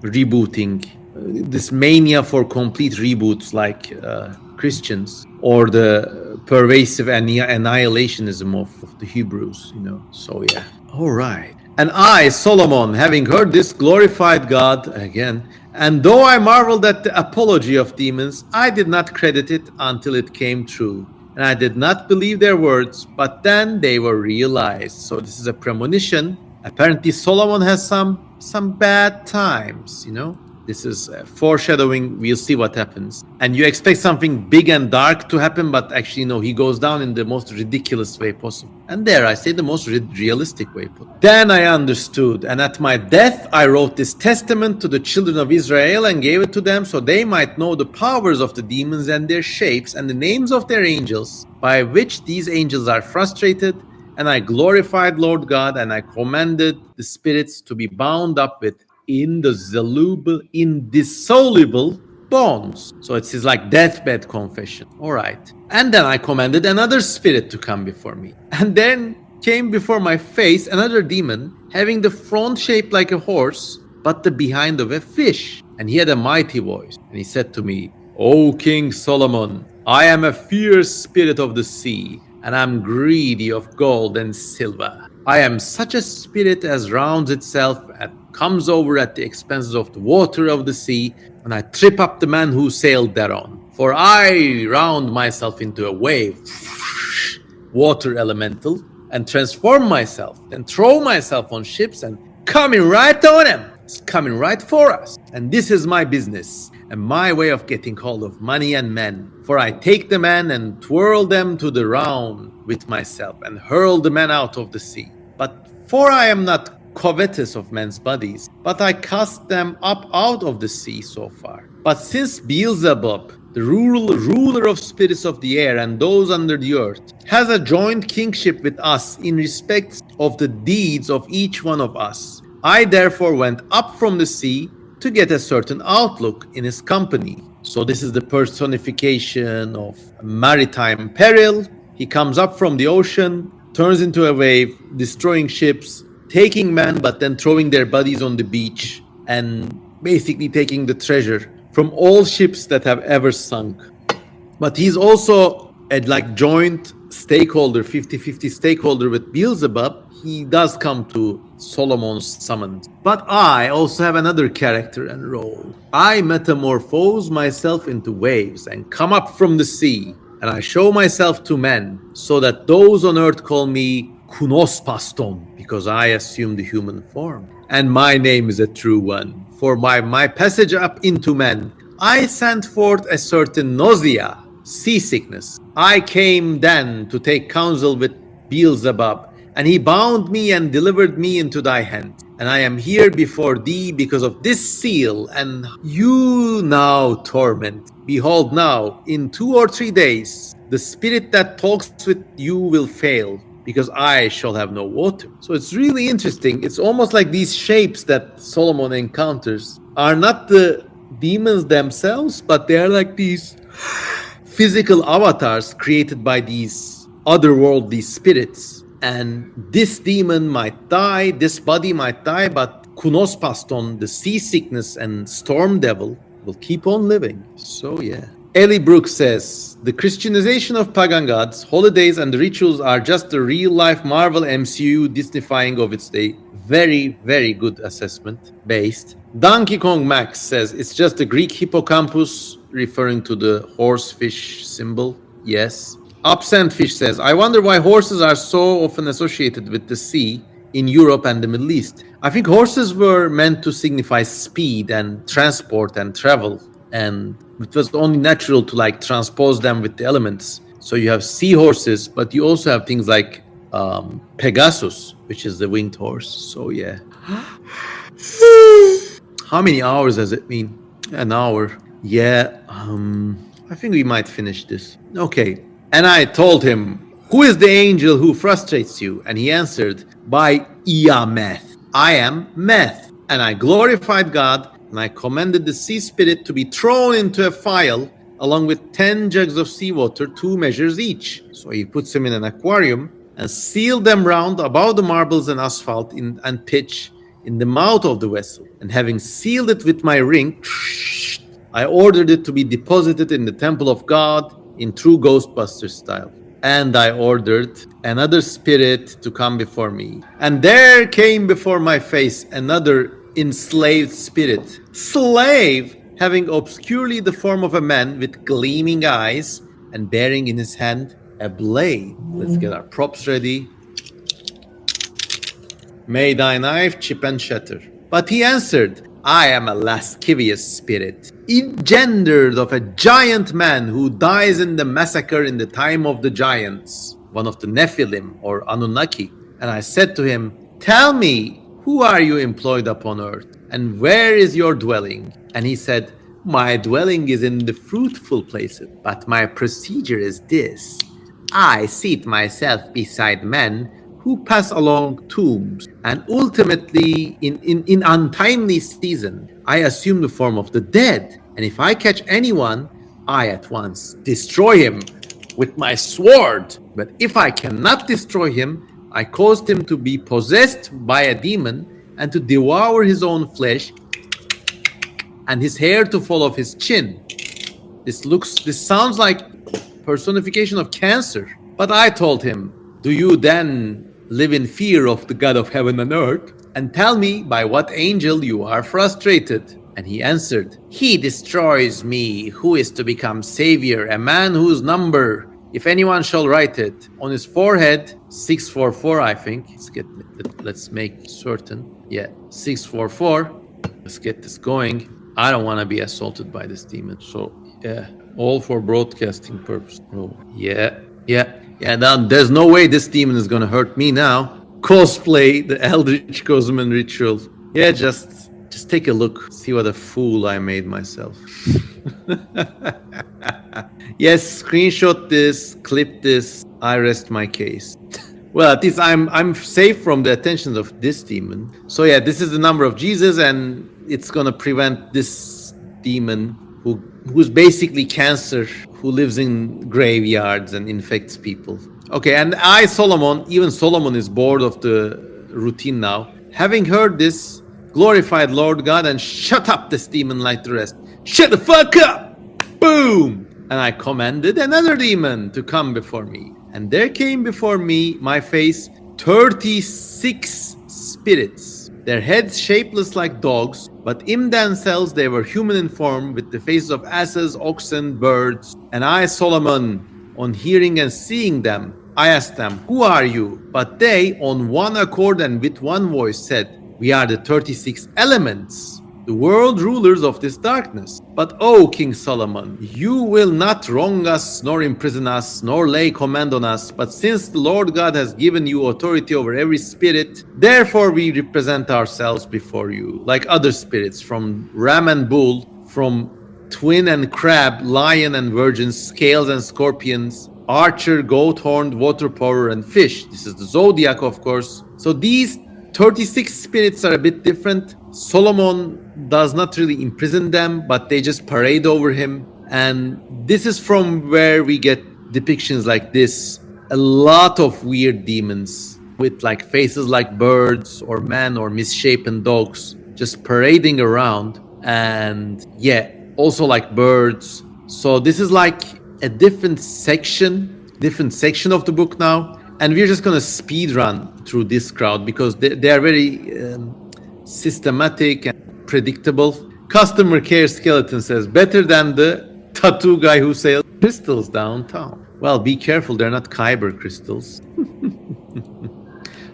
rebooting, this mania for complete reboots like Christians, or the pervasive annihilationism of the Hebrews, you know. So yeah. All right. And I, Solomon, having heard this, glorified God again. And though I marveled at the apology of demons, I did not credit it until it came true. And I did not believe their words, but then they were realized. So this is a premonition. Apparently Solomon has some bad times, you know. This is foreshadowing. We'll see what happens. And you expect something big and dark to happen, but actually, no, he goes down in the most ridiculous way possible. And there, I say the most realistic way possible. Then I understood, and at my death, I wrote this testament to the children of Israel and gave it to them so they might know the powers of the demons and their shapes and the names of their angels, by which these angels are frustrated. And I glorified Lord God, and I commanded the spirits to be bound up with indissoluble bonds. So it's his like deathbed confession. All right. And then I commanded another spirit to come before me. And then came before my face another demon, having the front shaped like a horse, but the behind of a fish. And he had a mighty voice. And he said to me, O King Solomon, I am a fierce spirit of the sea, and I'm greedy of gold and silver. I am such a spirit as rounds itself and comes over at the expenses of the water of the sea, and I trip up the man who sailed thereon. For I round myself into a wave, water elemental, and transform myself, and throw myself on ships, and coming right on them. It's coming right for us. And this is my business, and my way of getting hold of money and men. For I take the men and twirl them to the round with myself, and hurl the men out of the sea. But for I am not covetous of men's bodies, but I cast them up out of the sea so far. But since Beelzebub, the ruler of spirits of the air and those under the earth, has a joint kingship with us in respect of the deeds of each one of us, I therefore went up from the sea to get a certain outlook in his company. So this is the personification of maritime peril. He comes up from the ocean, turns into a wave, destroying ships, taking men, but then throwing their bodies on the beach, and basically taking the treasure from all ships that have ever sunk. But he's also a joint stakeholder, 50-50 stakeholder with Beelzebub. He does come to Solomon's summons. But I also have another character and role. I metamorphose myself into waves and come up from the sea, and I show myself to men, so that those on earth call me �TESTAMENT, because I assume the human form. And my name is a true one. For my passage up into men, I sent forth a certain nausea, seasickness. I came then to take counsel with Beelzebub, and he bound me and delivered me into thy hand. And I am here before thee because of this seal, and you now torment. Behold now, in 2 or 3 days, the spirit that talks with you will fail, because I shall have no water. So it's really interesting. It's almost like these shapes that Solomon encounters are not the demons themselves, but they are like these physical avatars created by these otherworldly spirits. And this demon might die, this body might die, but �TESTAMENT, the seasickness and storm devil, will keep on living. So yeah. Ellie Brooks says, the Christianization of pagan gods, holidays, and rituals are just the real-life Marvel MCU Disneyfying of its day. Very, very good assessment based. Donkey Kong Max says, it's just the Greek hippocampus, referring to the horsefish symbol. Yes. Absent Fish says, I wonder why horses are so often associated with the sea in Europe and the Middle East. I think horses were meant to signify speed and transport and travel, and it was only natural to transpose them with the elements. So you have seahorses, but you also have things like Pegasus, which is the winged horse. So yeah. How many hours has it been? An hour. Yeah, I think we might finish this. Okay. And I told him, who is the angel who frustrates you? And he answered, by Iameth. I am Meth. And I glorified God, and I commanded the sea spirit to be thrown into a phial, along with 10 jugs of seawater, 2 measures each. So he puts them in an aquarium and sealed them round about the marbles and asphalt and pitch in the mouth of the vessel. And having sealed it with my ring, I ordered it to be deposited in the temple of God in true Ghostbusters style. And I ordered another spirit to come before me. And there came before my face another enslaved spirit, slave, having obscurely the form of a man with gleaming eyes and bearing in his hand a blade. Let's get our props ready. May thy knife chip and shatter. But he answered, I am a lascivious spirit, engendered of a giant man who dies in the massacre in the time of the giants, one of the Nephilim or Anunnaki. And I said to him, tell me, who are you employed upon earth, and where is your dwelling? And he said, my dwelling is in the fruitful places, but my procedure is this. I seat myself beside men who pass along tombs, and ultimately, in untimely season, I assume the form of the dead. And if I catch anyone, I at once destroy him with my sword. But if I cannot destroy him, I caused him to be possessed by a demon and to devour his own flesh and his hair to fall off his chin. This sounds like personification of cancer. But I told him, do you then live in fear of the God of heaven and earth? And tell me by what angel you are frustrated. And he answered, he destroys me, who is to become savior, a man whose number, if anyone shall write it, on his forehead, 644, I think. Let's make certain. Yeah, 644. Let's get this going. I don't want to be assaulted by this demon. So, yeah, all for broadcasting purpose. Oh, yeah. Now there's no way this demon is going to hurt me now. Cosplay the Eldritch Kosemen ritual. Yeah, just take a look. See what a fool I made myself. Yes, screenshot this, clip this. I rest my case. Well, at least I'm safe from the attentions of this demon. So yeah, this is the number of Jesus, and it's gonna prevent this demon who's basically cancer, who lives in graveyards and infects people. Okay, and even Solomon is bored of the routine now. Having heard this, glorified Lord God and shut up this demon like the rest. Shut the fuck up! Boom! And I commanded another demon to come before me. And there came before me, my face, 36 spirits. Their heads shapeless like dogs, but in themselves they were human in form, with the faces of asses, oxen, birds. And I, Solomon, on hearing and seeing them, I asked them, who are you? But they, on one accord and with one voice, said, we are the 36 elements, the world rulers of this darkness. But O King Solomon, you will not wrong us, nor imprison us, nor lay command on us. But since the Lord God has given you authority over every spirit, therefore we represent ourselves before you, like other spirits, from ram and bull, from twin and crab, lion and virgin, scales and scorpions, archer, goat horned, water power, and fish. This is the zodiac, of course. So these 36 spirits are a bit different. Solomon does not really imprison them, but they just parade over him. And this is from where we get depictions like this. A lot of weird demons with like faces like birds or men or misshapen dogs just parading around. And yeah, also like birds. So this is like a different section of the book now. And we're just going to speed run through this crowd because they are very systematic and predictable. Customer care skeleton says, better than the tattoo guy who sells crystals downtown. Well, be careful, they're not Kyber crystals.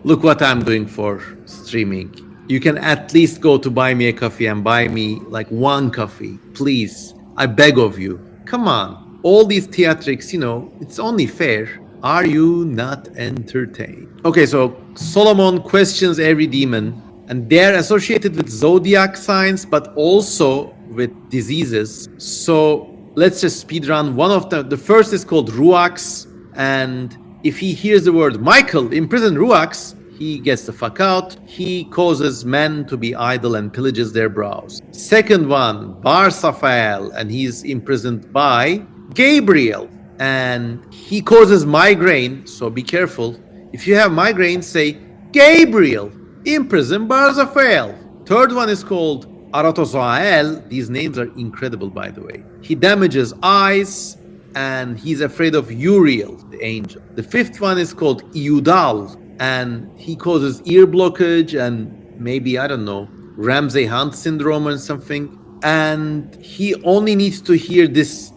Look what I'm doing for streaming. You can at least go to Buy Me a Coffee and buy me like one coffee. Please, I beg of you. Come on. All these theatrics, it's only fair. Are you not entertained? Okay, so Solomon questions every demon, and they're associated with zodiac signs, but also with diseases. So let's just speed run one of them. The first is called Ruax, and if he hears the word Michael, imprison Ruax, he gets the fuck out. He causes men to be idle and pillages their brows. Second one, Bar Saphael, and he's imprisoned by Gabriel. And he causes migraine, so be careful. If you have migraine, say, Gabriel, imprison Bar Zaphael. Third one is called Aratozael. These names are incredible, by the way. He damages eyes, and he's afraid of Uriel, the angel. The fifth one is called Iudal, and he causes ear blockage and maybe, I don't know, Ramsay Hunt syndrome or something. And he only needs to hear these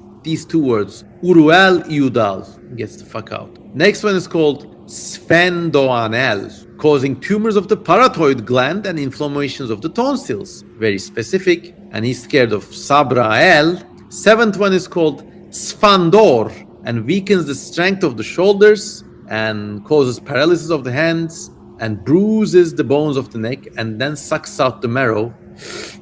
two words, Uruel Iudal, gets the fuck out. Next one is called sphendoanel, causing tumors of the parotid gland and inflammations of the tonsils. Very specific. And he's scared of sabrael. Seventh one is called sphandor and weakens the strength of the shoulders and causes paralysis of the hands and bruises the bones of the neck and then sucks out the marrow.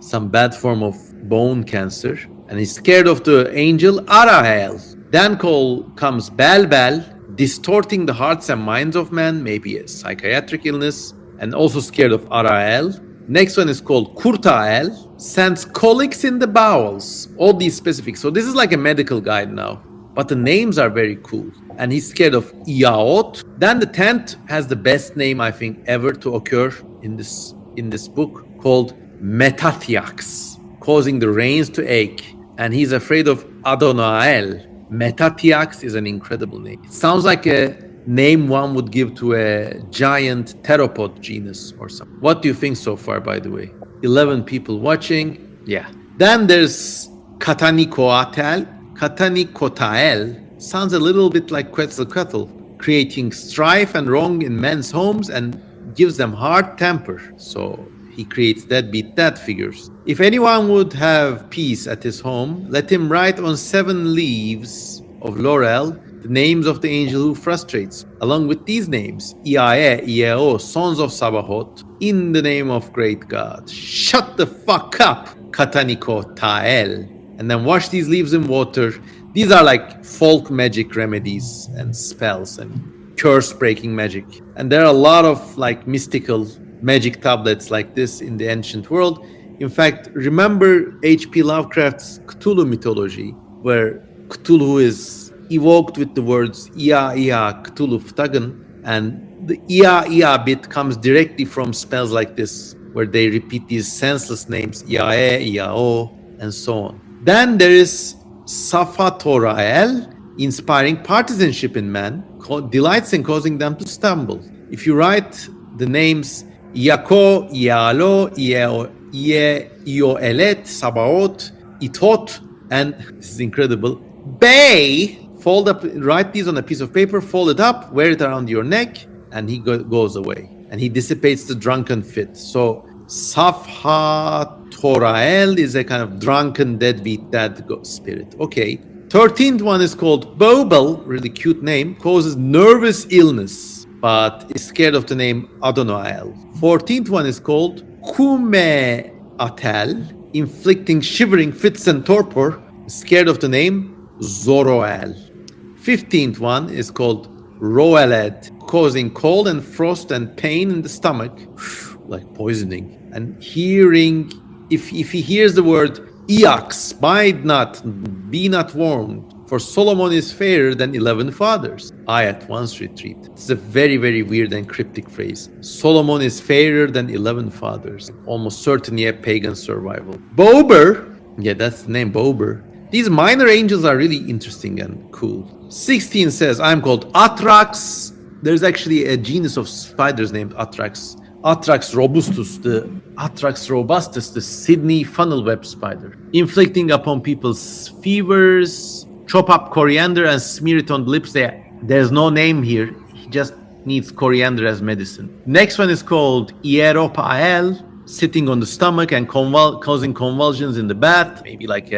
Some bad form of bone cancer. And he's scared of the angel Arael. Then comes Balbal, distorting the hearts and minds of men, maybe a psychiatric illness, and also scared of Arael. Next one is called Kurtael, sends colics in the bowels. All these specifics. So this is like a medical guide now, but the names are very cool. And he's scared of Iaot. Then the 10th has the best name I think ever to occur in this book, called Metathiax, causing the reins to ache. And he's afraid of Adonael. Metathiax is an incredible name. It sounds like a name one would give to a giant theropod genus or something. What do you think so far, by the way? 11 people watching. Yeah. Then there's Katanikotael. Katanikotael sounds a little bit like Quetzalcoatl, creating strife and wrong in men's homes and gives them hard temper. So he creates deadbeat dad figures. If anyone would have peace at his home, let him write on 7 leaves of laurel the names of the angel who frustrates, along with these names, Iae, Ieo, sons of Sabaoth, in the name of great God. Shut the fuck up, Kataniko Tael. And then wash these leaves in water. These are like folk magic remedies and spells and curse-breaking magic. And there are a lot of like mystical magic tablets like this in the ancient world. In fact, remember H.P. Lovecraft's Cthulhu mythology, where Cthulhu is evoked with the words Ia Ia Cthulhu Ftagan, and the Ia Ia bit comes directly from spells like this, where they repeat these senseless names, Iae, Iao, and so on. Then there is Saphatorael, inspiring partisanship in men, delights in causing them to stumble. If you write the names Iako, Ialo, Ioelet, Sabaoth, Itot, and this is incredible, Bay, write these on a piece of paper, fold it up, wear it around your neck, and he goes away. And he dissipates the drunken fit. So Saphatorael is a kind of drunken deadbeat dad spirit. Okay. 13th one is called Bobel, really cute name, causes nervous illness, but is scared of the name Adonael. 14th one is called Kumeatel, inflicting shivering fits and torpor, scared of the name Zoroel. 15th one is called Roeled, causing cold and frost and pain in the stomach, like poisoning. And if he hears the word Eox, be not warned, for Solomon is fairer than 11 fathers. I at once retreat. It's a very, very weird and cryptic phrase. Solomon is fairer than 11 fathers. Almost certainly a pagan survival. Bober, yeah, that's the name, Bober. These minor angels are really interesting and cool. 16 says, I'm called Atrax. There's actually a genus of spiders named Atrax. Atrax robustus, the Sydney funnel web spider. Inflicting upon people's fevers. Chop up coriander and smear it on the lips. There's no name here. He just needs coriander as medicine. Next one is called Ieropael, sitting on the stomach and causing convulsions in the bath. Maybe like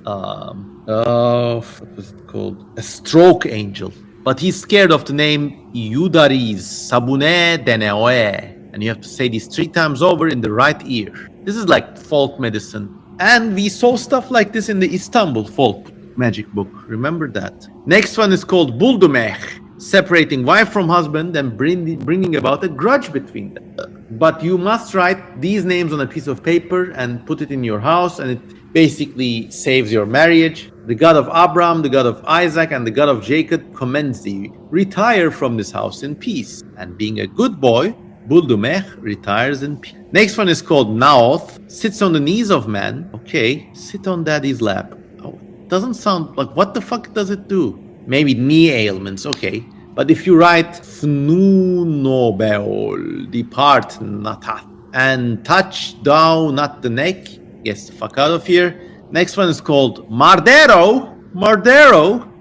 what was it called? A stroke angel. But he's scared of the name Iudariz, Sabune Deneoe. And you have to say these 3 times over in the right ear. This is like folk medicine. And we saw stuff like this in the Istanbul folk magic book. Remember that. Next one is called Buldumech, separating wife from husband and bringing about a grudge between them. But you must write these names on a piece of paper and put it in your house, and it basically saves your marriage. The God of Abraham, the God of Isaac, and the God of Jacob commends thee. Retire from this house in peace. And being a good boy, Buldumech retires in peace. Next one is called Naoth, sits on the knees of man. Okay, sit on daddy's lap. Oh, doesn't sound like, what the fuck does it do? Maybe knee ailments, okay. But if you write Fnunobeol, depart Natath, and touch thou not the neck, get the fuck out of here. Next one is called Mardero,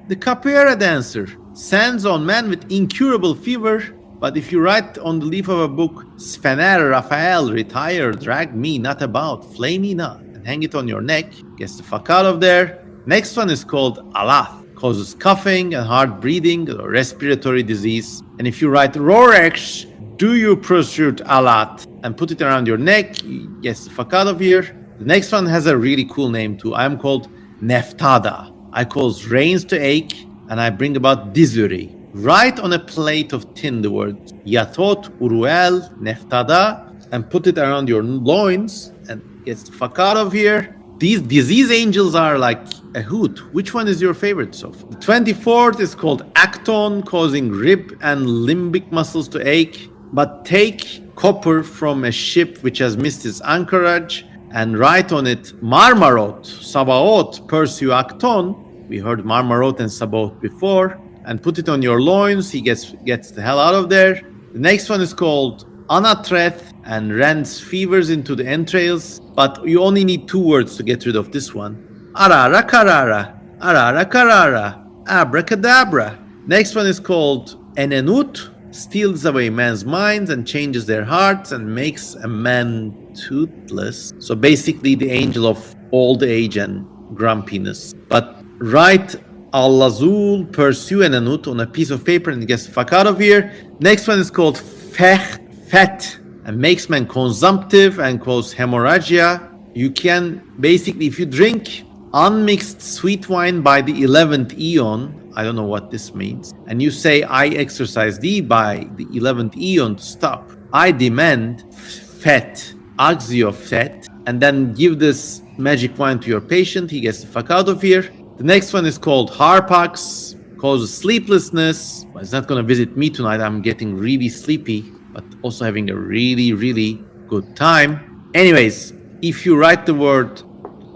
the capoeira dancer. sends on man with incurable fever. But if you write on the leaf of a book, Sfener Raphael, retire, drag me not about, flay me not, and hang it on your neck, gets the fuck out of there. Next one is called Alath, causes coughing and hard breathing or respiratory disease. And if you write Rorex, do you prosciutto Alat, and put it around your neck, gets the fuck out of here. The next one has a really cool name too. I am called Neftada. I cause reins to ache, and I bring about dysury. Write on a plate of tin the word Yatot Uruel Neftada and put it around your loins and gets the fuck out of here. These disease angels are like a hoot. Which one is your favorite so far? The 24th is called Acton, causing rib and limbic muscles to ache. But take copper from a ship which has missed its anchorage and write on it Marmarot, Sabaoth, pursue Acton. We heard Marmarot and Sabaoth before. And put it on your loins. He gets the hell out of there. The next one is called Anatreth and rents fevers into the entrails. But you only need 2 words to get rid of this one. Arara karara, arara karara, abracadabra. Next one is called Enenut, steals away men's minds and changes their hearts and makes a man toothless. So basically the angel of old age and grumpiness. But write Al-Lazul, pursue Enenut on a piece of paper and gets the fuck out of here. Next one is called Fet and makes men consumptive and cause hemorrhagia. You can basically, if you drink unmixed sweet wine by the 11th eon, I don't know what this means, and you say, I exorcise thee by the 11th eon to stop, I demand Fet, Axio Fet, and then give this magic wine to your patient, he gets the fuck out of here. The next one is called Harpax, causes sleeplessness. Well, it's not going to visit me tonight. I'm getting really sleepy, but also having a really, really good time. Anyways, if you write the word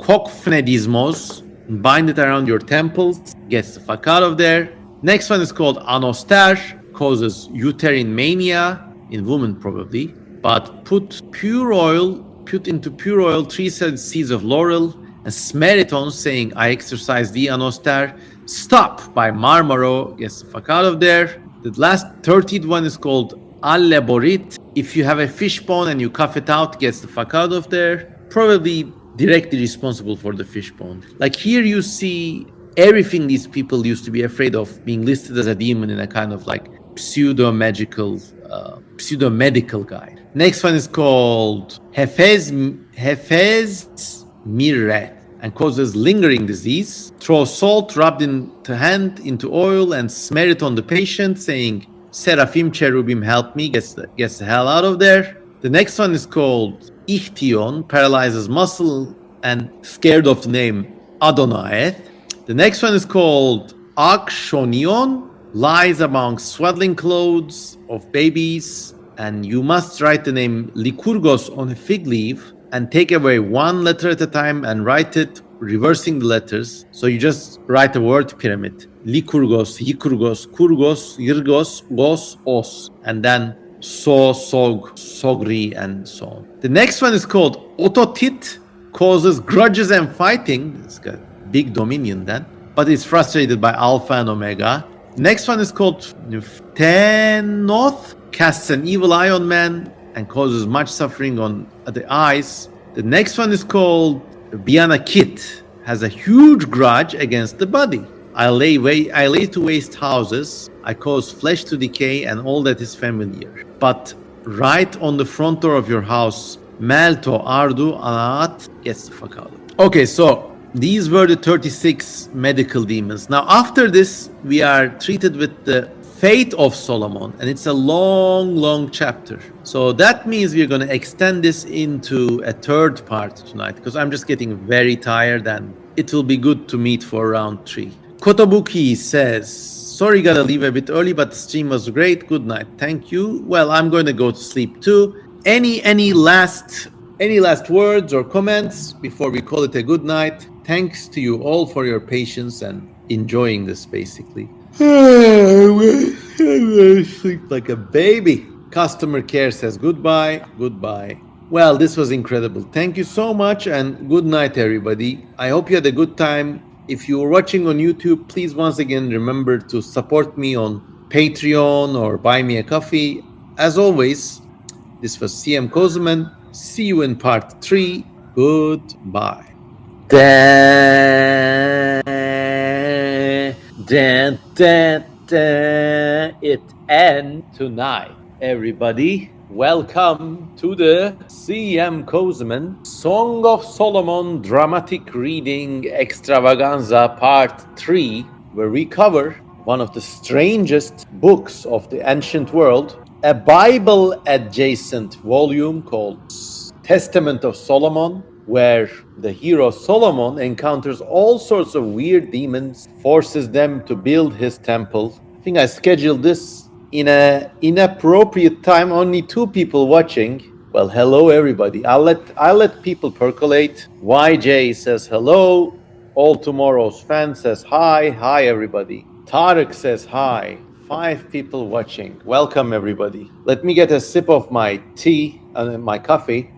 Kokfnedismos, bind it around your temples, gets the fuck out of there. Next one is called Anoster, causes uterine mania, in women probably, but put into pure oil 3 seeds of laurel, and smear it on, saying, I exorcise thee, Anostar. Stop by Marmaro. Gets the fuck out of there. The last 13th one is called Alleborit. If you have a fish bone and you cough it out, gets the fuck out of there. Probably directly responsible for the fish bone. Like here you see everything these people used to be afraid of being listed as a demon in a kind of like pseudo-medical guide. Next one is called Hefez Mirret and causes lingering disease. Throw salt rubbed into hand into oil and smear it on the patient, saying, Seraphim, cherubim, help me. Gets the hell out of there. The next one is called Ichtion, paralyzes muscle and scared of the name Adonaieth. The next one is called Akshonion, lies among swaddling clothes of babies, and you must write the name Lykurgos on a fig leaf and take away 1 letter at a time and write it reversing the letters. So you just write a word pyramid. Lykurgos, Yikurgos, Kurgos, Yirgos, Gos, Os, and then So, Sog, Sogri, and so on. The next one is called Ototit, causes grudges and fighting. It's got big dominion then, but it's frustrated by Alpha and Omega. Next one is called Tenoth, casts an evil eye on man and causes much suffering on the eyes. The next one is called Bianakit, has a huge grudge against the body. I lay to waste houses, I cause flesh to decay and all that is familiar. But write on the front door of your house, Melto Ardu Anaat, gets the fuck out. Okay, so these were the 36 medical demons. Now after this, we are treated with the fate of Solomon, and it's a long chapter. So that means we're going to extend this into a 3rd part tonight, because I'm just getting very tired and it will be good to meet for round 3. Kotobuki says, sorry, gotta leave a bit early, but the stream was great. Good night. Thank you. Well, I'm going to go to sleep too. Any last words or comments before we call it a good night? Thanks to you all for your patience and enjoying this, basically. I sleep like a baby. Customer care says goodbye. Well, this was incredible. Thank you so much and good night, everybody. I hope you had a good time if you're watching on YouTube, please once again remember to support me on Patreon or buy me a coffee. As always, this was CM Kosemen. See you in part 3. Goodbye. It ends tonight. Everybody, welcome to the CM Kosemen Song of Solomon dramatic reading Extravaganza part 3, where we cover one of the strangest books of the ancient world, a Bible adjacent volume called Testament of Solomon, where the hero Solomon encounters all sorts of weird demons, forces them to build his temple. I think I scheduled this in an inappropriate time, only 2 people watching. Well, hello everybody. I'll let people percolate. YJ says hello. All Tomorrow's fan says hi. Hi everybody. Tarek says hi. 5 people watching. Welcome everybody. Let me get a sip of my tea and my coffee.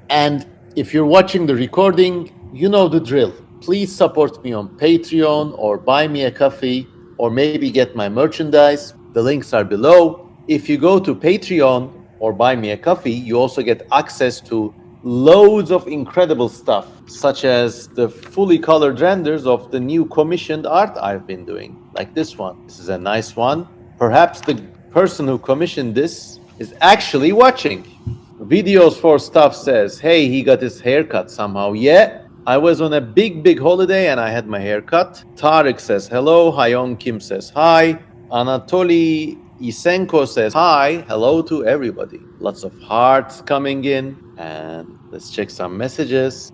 And if you're watching the recording, you know the drill. Please support me on Patreon or buy me a coffee or maybe get my merchandise. The links are below. If you go to Patreon or buy me a coffee, you also get access to loads of incredible stuff, such as the fully colored renders of the new commissioned art I've been doing, like this one. This is a nice one. Perhaps the person who commissioned this is actually watching. Videos for Stuff says, hey, he got his hair cut somehow. Yeah, I was on a big holiday and I had my hair cut. Tarek says hello. Hyong Kim says hi. Anatoly Isenko says hi. Hello to everybody. Lots of hearts coming in. And let's check some messages.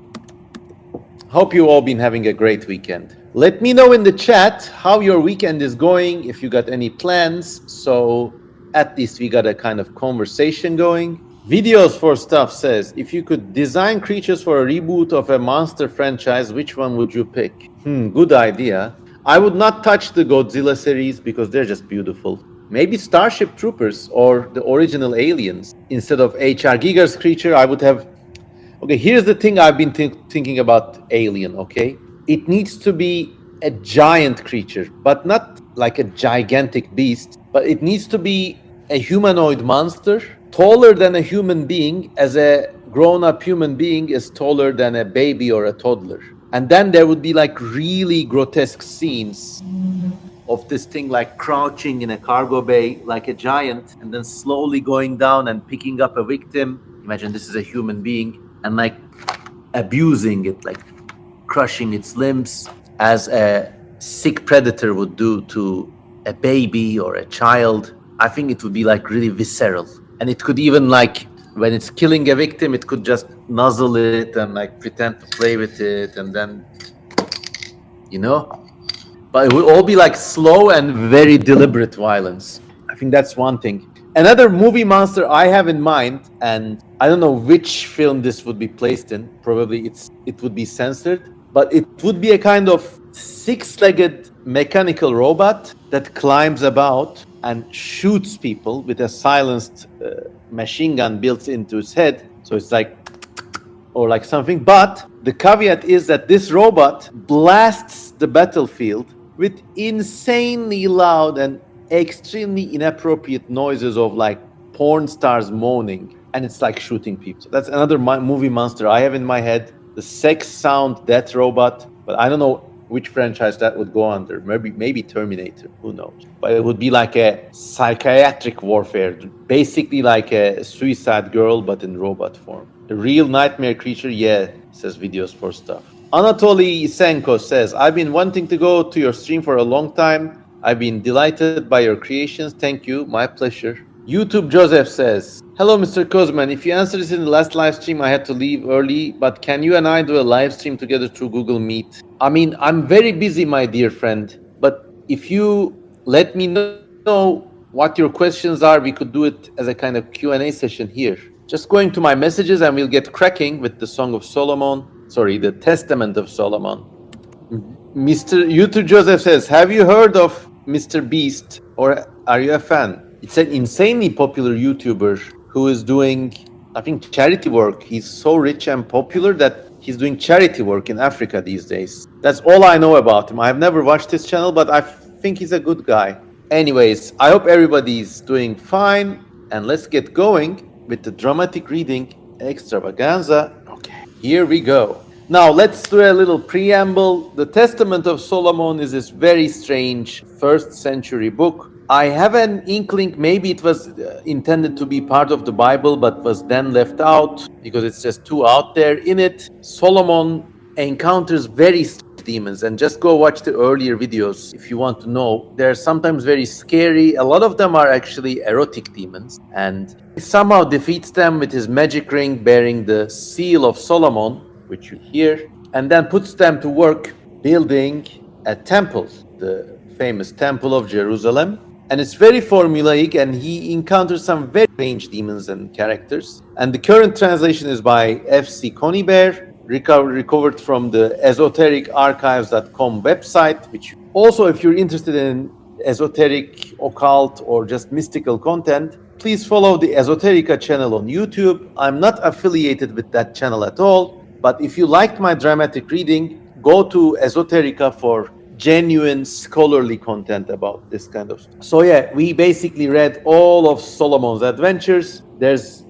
Hope you all been having a great weekend. Let me know in the chat how your weekend is going, if you got any plans. So at least we got a kind of conversation going. Videos for Stuff says, if you could design creatures for a reboot of a monster franchise, which one would you pick? Good idea. I would not touch the Godzilla series because they're just beautiful. Maybe Starship Troopers or the original Aliens. Instead of H.R. Giger's creature, I would have... Okay, here's the thing I've been thinking about Alien, okay? It needs to be a giant creature, but not like a gigantic beast, but it needs to be a humanoid monster, taller than a human being, as a grown-up human being is taller than a baby or a toddler. And then there would be like really grotesque scenes of this thing like crouching in a cargo bay like a giant and then slowly going down and picking up a victim. Imagine this is a human being and like abusing it, like crushing its limbs as a sick predator would do to a baby or a child. I think it would be like really visceral. And it could even like, when it's killing a victim, it could just nuzzle it and like pretend to play with it and then, you know? But it would all be like slow and very deliberate violence. I think that's one thing. Another movie monster I have in mind, and I don't know which film this would be placed in. Probably it would be censored, but it would be a kind of 6-legged mechanical robot that climbs about and shoots people with a silenced machine gun built into its head. So it's like, or like something. But the caveat is that this robot blasts the battlefield with insanely loud and extremely inappropriate noises of like porn stars moaning. And it's like shooting people. So that's another movie monster I have in my head. The sex sound death robot. But I don't know which franchise that would go under. Maybe Terminator, who knows? But it would be like a psychiatric warfare, basically like a Suicide Girl, but in robot form. A real nightmare creature, yeah, says Videos for Stuff. Anatoly Isenko says, I've been wanting to go to your stream for a long time. I've been delighted by your creations. Thank you, my pleasure. YouTube Joseph says, hello, Mr. Kosemen. If you answered this in the last live stream, I had to leave early, but can you and I do a live stream together through Google Meet? I mean, I'm very busy, my dear friend, but if you let me know what your questions are, we could do it as a kind of Q&A session here. Just going to my messages and we'll get cracking with the Song of Solomon. Sorry, the Testament of Solomon. Mr. YouTube Joseph says, have you heard of Mr. Beast or are you a fan? It's an insanely popular YouTuber who is doing, I think, charity work. He's so rich and popular that He's doing charity work in Africa these days. That's all I know about him. I've never watched his channel, but I think he's a good guy. Anyways, I hope everybody's doing fine, and let's get going with the dramatic reading Extravaganza. Okay, here we go. Now let's do a little preamble. The Testament of Solomon is this very strange 1st century book. I have an inkling maybe it was intended to be part of the Bible, but was then left out because it's just too out there. In it, Solomon encounters very strange demons, and just go watch the earlier videos if you want to know. They're sometimes very scary. A lot of them are actually erotic demons, and he somehow defeats them with his magic ring bearing the seal of Solomon, which you hear, and then puts them to work building a temple, the famous Temple of Jerusalem. And it's very formulaic, and he encounters some very strange demons and characters. And the current translation is by F.C. Conybeare, recovered from the esotericarchives.com website, which also, if you're interested in esoteric, occult, or just mystical content, please follow the Esoterica channel on YouTube. I'm not affiliated with that channel at all, but if you liked my dramatic reading, go to Esoterica for genuine scholarly content about this kind of stuff. So yeah, we basically read all of Solomon's adventures.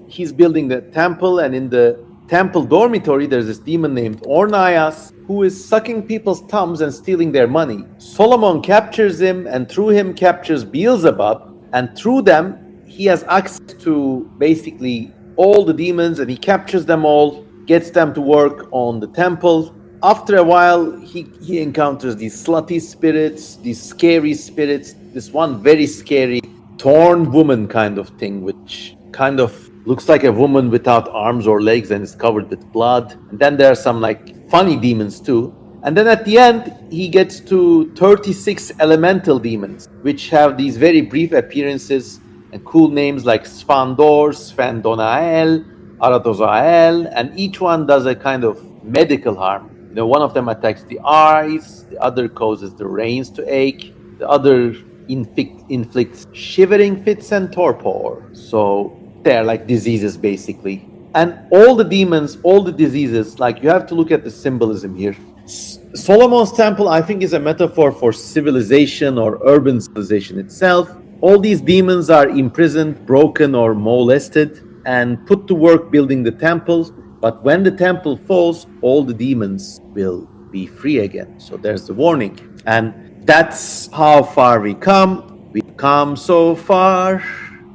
He's building the temple, and in the temple dormitory there's this demon named Ornias who is sucking people's thumbs and stealing their money. Solomon captures him, and through him captures Beelzebub, and through them he has access to basically all the demons, and he captures them all, gets them to work on the temple. After a while, he encounters these slutty spirits, these scary spirits, this one very scary torn woman kind of thing, which kind of looks like a woman without arms or legs and is covered with blood. And then there are some like funny demons too. And then at the end, he gets to 36 elemental demons, which have these very brief appearances and cool names like Sfandor, Sfandonael, Aratozael, and each one does a kind of medical harm. You know, one of them attacks the eyes, the other causes the reins to ache, the other inflicts shivering fits and torpor. So they're like diseases basically. And all the demons, all the diseases, like you have to look at the symbolism here. Solomon's temple, I think, is a metaphor for civilization or urban civilization itself. All these demons are imprisoned, broken, or molested and put to work building the temple. But when the temple falls, all the demons will be free again. So there's the warning. And that's how far we come. We come so far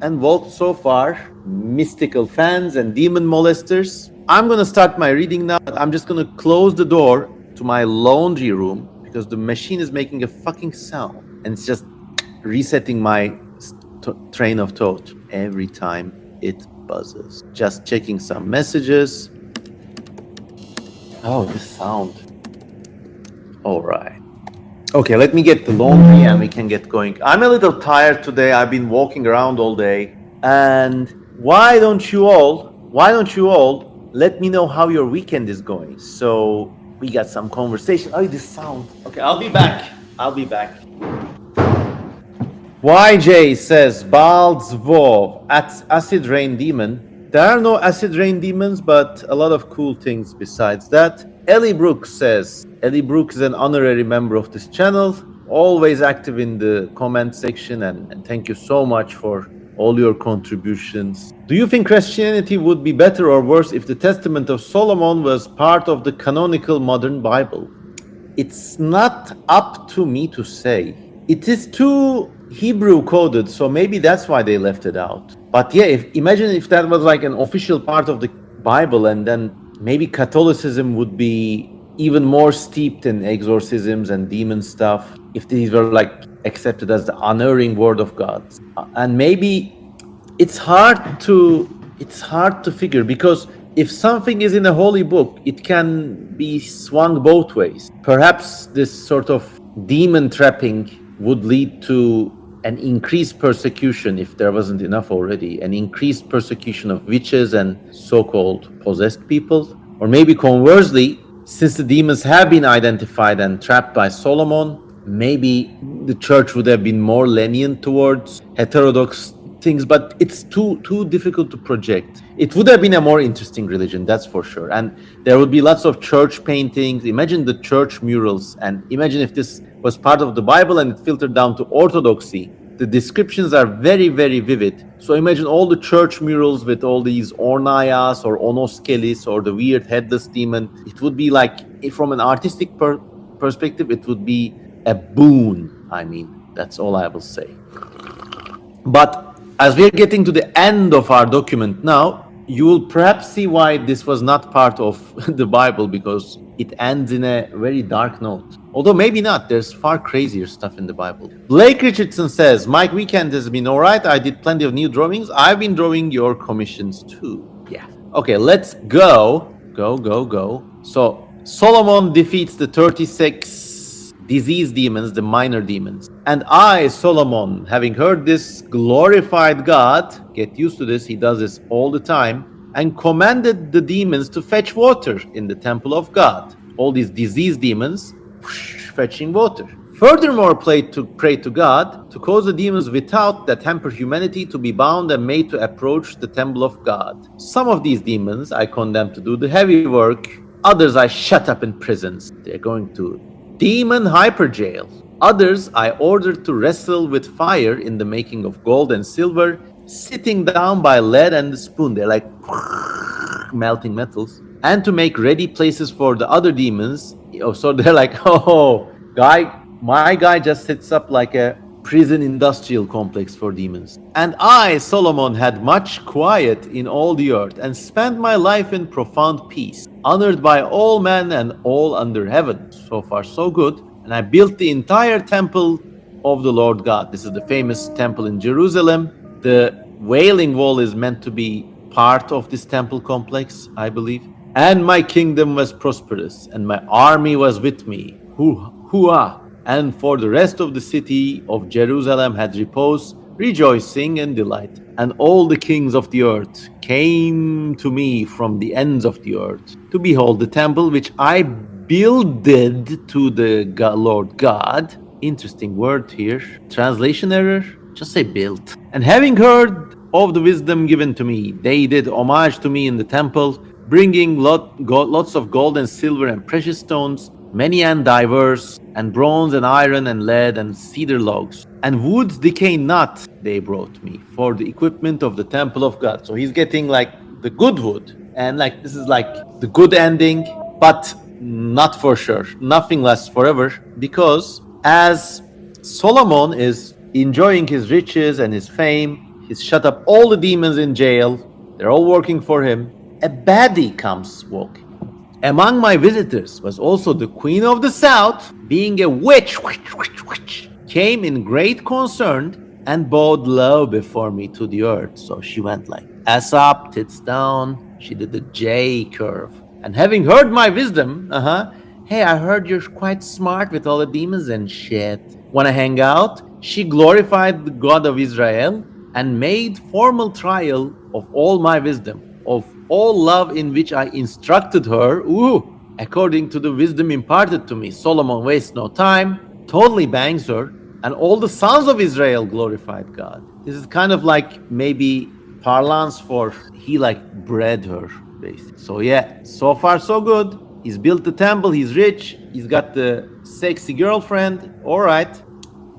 and walked so far. Mystical fans and demon molesters. I'm going to start my reading now. I'm just going to close the door to my laundry room because the machine is making a fucking sound. And it's just resetting my train of thought every time it buzzes. Just checking some messages. Oh, this sound. All right. Okay, let me get the laundry and we can get going. I'm a little tired today. I've been walking around all day. And why don't you all let me know how your weekend is going? So we got some conversation. Oh, this sound. Okay, I'll be back. YJ says, Baal Zvov, acid rain demon. There are no acid rain demons, but a lot of cool things besides that. Ellie Brooks says, Ellie Brooks is an honorary member of this channel, always active in the comment section, and thank you so much for all your contributions. Do you think Christianity would be better or worse if the Testament of Solomon was part of the canonical modern Bible? It's not up to me to say. It is too Hebrew coded, so maybe that's why they left it out. But yeah, imagine if that was like an official part of the Bible, and then maybe Catholicism would be even more steeped in exorcisms and demon stuff if these were like accepted as the honoring word of God. And maybe it's hard to figure, because if something is in a holy book, it can be swung both ways. Perhaps this sort of demon trapping would lead to an increased persecution, if there wasn't enough already, an increased persecution of witches and so-called possessed people. Or maybe conversely, since the demons have been identified and trapped by Solomon, maybe the church would have been more lenient towards heterodox things, but it's too difficult to project. It would have been a more interesting religion, that's for sure. And there would be lots of church paintings. Imagine the church murals, and imagine if this was part of the Bible and it filtered down to orthodoxy. The descriptions are very, very vivid. So imagine all the church murals with all these ornayas or onoskelis or the weird headless demon. It would be like, from an artistic perspective, it would be a boon. I mean, that's all I will say. But as we're getting to the end of our document now, you will perhaps see why this was not part of the Bible, because it ends in a very dark note. Although maybe not, there's far crazier stuff in the Bible. Blake Richardson says, Mike, weekend has been all right. I did plenty of new drawings. I've been drawing your commissions too. Yeah. Okay, let's go. Go. So Solomon defeats the 36 disease demons, the minor demons. And I, Solomon, having heard this, glorified God. Get used to this, he does this all the time. And commanded the demons to fetch water in the temple of God. All these disease demons fetching water. Furthermore, pray to God to cause the demons without that hamper humanity to be bound and made to approach the temple of God. Some of these demons I condemn to do the heavy work. Others I shut up in prisons. They're going to demon hyper jail. Others I ordered to wrestle with fire in the making of gold and silver, sitting down by lead and the spoon. They're like melting metals. And to make ready places for the other demons. So they're like, my guy just sets up like a prison industrial complex for demons. And I, Solomon, had much quiet in all the earth and spent my life in profound peace, honored by all men and all under heaven. So far, so good. And I built the entire temple of the Lord God. This is the famous temple in Jerusalem. The Wailing Wall is meant to be part of this temple complex, I believe. And my kingdom was prosperous, and my army was with me. Hoo-ah! And for the rest of the city of Jerusalem had repose, rejoicing and delight. And all the kings of the earth came to me from the ends of the earth to behold the temple which I builded to the Lord God. Interesting word here. Translation error? Just say built. And having heard of the wisdom given to me, they did homage to me in the temple, bringing lots of gold and silver and precious stones, many and diverse, and bronze and iron and lead and cedar logs. And woods decay not they brought me for the equipment of the temple of God. So he's getting like the good wood. And like this is like the good ending, but not for sure. Nothing lasts forever, because as Solomon is enjoying his riches and his fame, he's shut up all the demons in jail. They're all working for him. A baddie comes walking. Among my visitors was also the queen of the south, being a witch, came in great concern and bowed low before me to the earth. So she went like ass up, tits down. She did the J curve. And having heard my wisdom, hey, I heard you're quite smart with all the demons and shit. Wanna hang out? She glorified the God of Israel and made formal trial of all my wisdom, of all love in which I instructed her, according to the wisdom imparted to me. Solomon wastes no time, totally bangs her, and all the sons of Israel glorified God. This is kind of like maybe parlance for he like bred her, basically. So yeah, so far so good. He's built the temple, he's rich, he's got the sexy girlfriend, all right.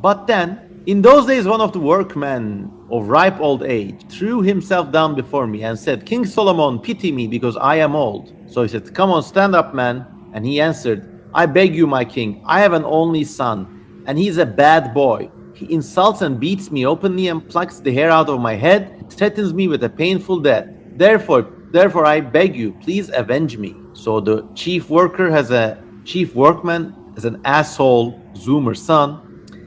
But then, in those days, one of the workmen of ripe old age threw himself down before me and said, King Solomon, pity me because I am old. So he said, come on, stand up, man. And he answered, I beg you, my king, I have an only son, and he's a bad boy. He insults and beats me openly and plucks the hair out of my head and threatens me with a painful death. Therefore, I beg you, please avenge me. So the chief workman has an asshole Zoomer son,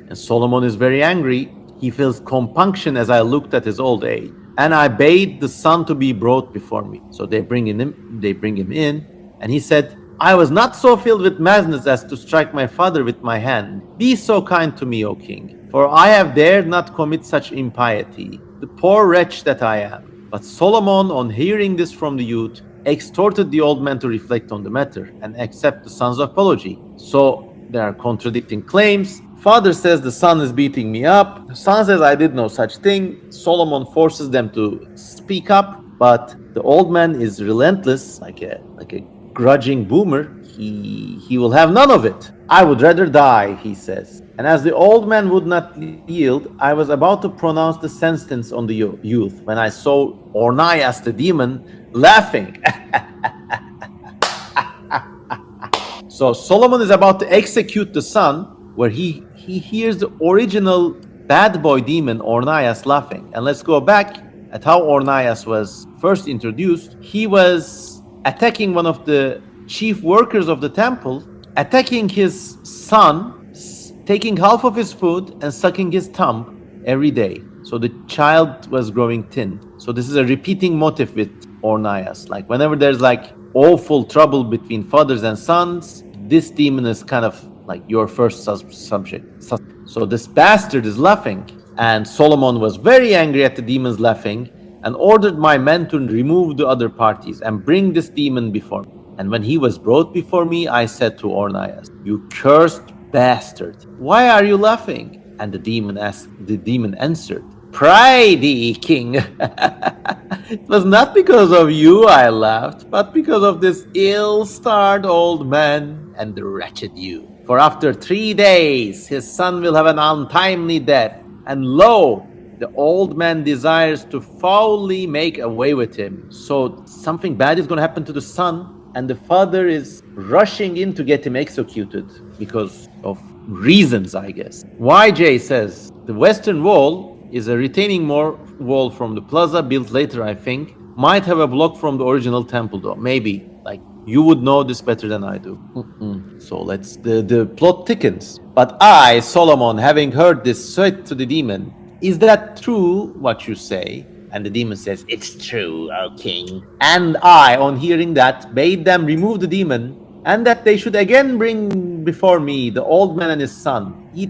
and Solomon is very angry. He feels compunction as I looked at his old age. And I bade the son to be brought before me. So they bring him in, and he said, I was not so filled with madness as to strike my father with my hand. Be so kind to me, O king, for I have dared not commit such impiety, the poor wretch that I am. But Solomon, on hearing this from the youth, exhorted the old man to reflect on the matter and accept the son's apology. So there are contradicting claims. Father says the son is beating me up. The son says I did no such thing. Solomon forces them to speak up, but the old man is relentless, like a grudging boomer. He will have none of it. I would rather die, he says. And as the old man would not yield, I was about to pronounce the sentence on the youth when I saw Ornias the demon laughing. So Solomon is about to execute the son, where he hears the original bad boy demon Ornias laughing. And let's go back at how Ornias was first introduced. He was attacking one of the chief workers of the temple, attacking his son, taking half of his food and sucking his thumb every day. So the child was growing thin. So this is a repeating motif with Ornias. Like whenever there's like awful trouble between fathers and sons, this demon is kind of like your first subject. So this bastard is laughing, and Solomon was very angry at the demon's laughing and ordered my men to remove the other parties and bring this demon before me. And when he was brought before me, I said to Ornias, "You cursed bastard, why are you laughing?" And the demon answered, "Pray thee, king, it was not because of you I laughed, but because of this ill-starred old man and the wretched youth. For after 3 days his son will have an untimely death, and lo, the old man desires to foully make away with him." So something bad is going to happen to the son, and the father is rushing in to get him executed because of reasons, I guess. YJ says, the western wall is a retaining wall from the plaza, built later, I think. Might have a block from the original temple, though. Maybe. Like, you would know this better than I do. So the plot thickens. But I, Solomon, having heard this, said to the demon, "Is that true, what you say?" And the demon says, "It's true, O king." And I, on hearing that, bade them remove the demon, and that they should again bring before me the old man and his son. He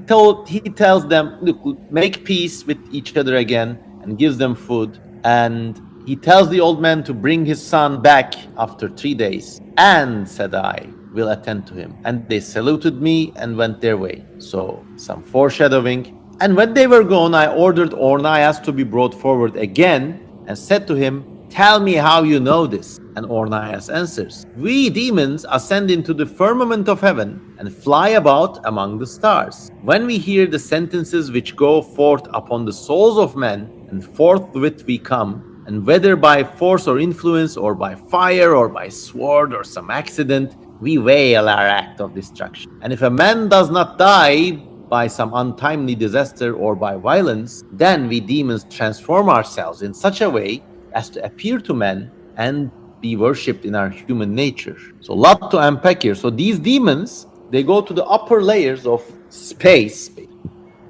tells them, "Look, make peace with each other again," and gives them food. And he tells the old man to bring his son back after 3 days. "And," said I, "will attend to him." And they saluted me and went their way. So some foreshadowing. And when they were gone, I ordered Ornias to be brought forward again and said to him, "Tell me how you know this." And Ornias answers, "We demons ascend into the firmament of heaven and fly about among the stars. When we hear the sentences which go forth upon the souls of men, and forthwith we come, and whether by force or influence, or by fire, or by sword, or some accident, we veil our act of destruction. And if a man does not die by some untimely disaster or by violence, then we demons transform ourselves in such a way as to appear to men and be worshipped in our human nature." So a lot to unpack here. So these demons, they go to the upper layers of space,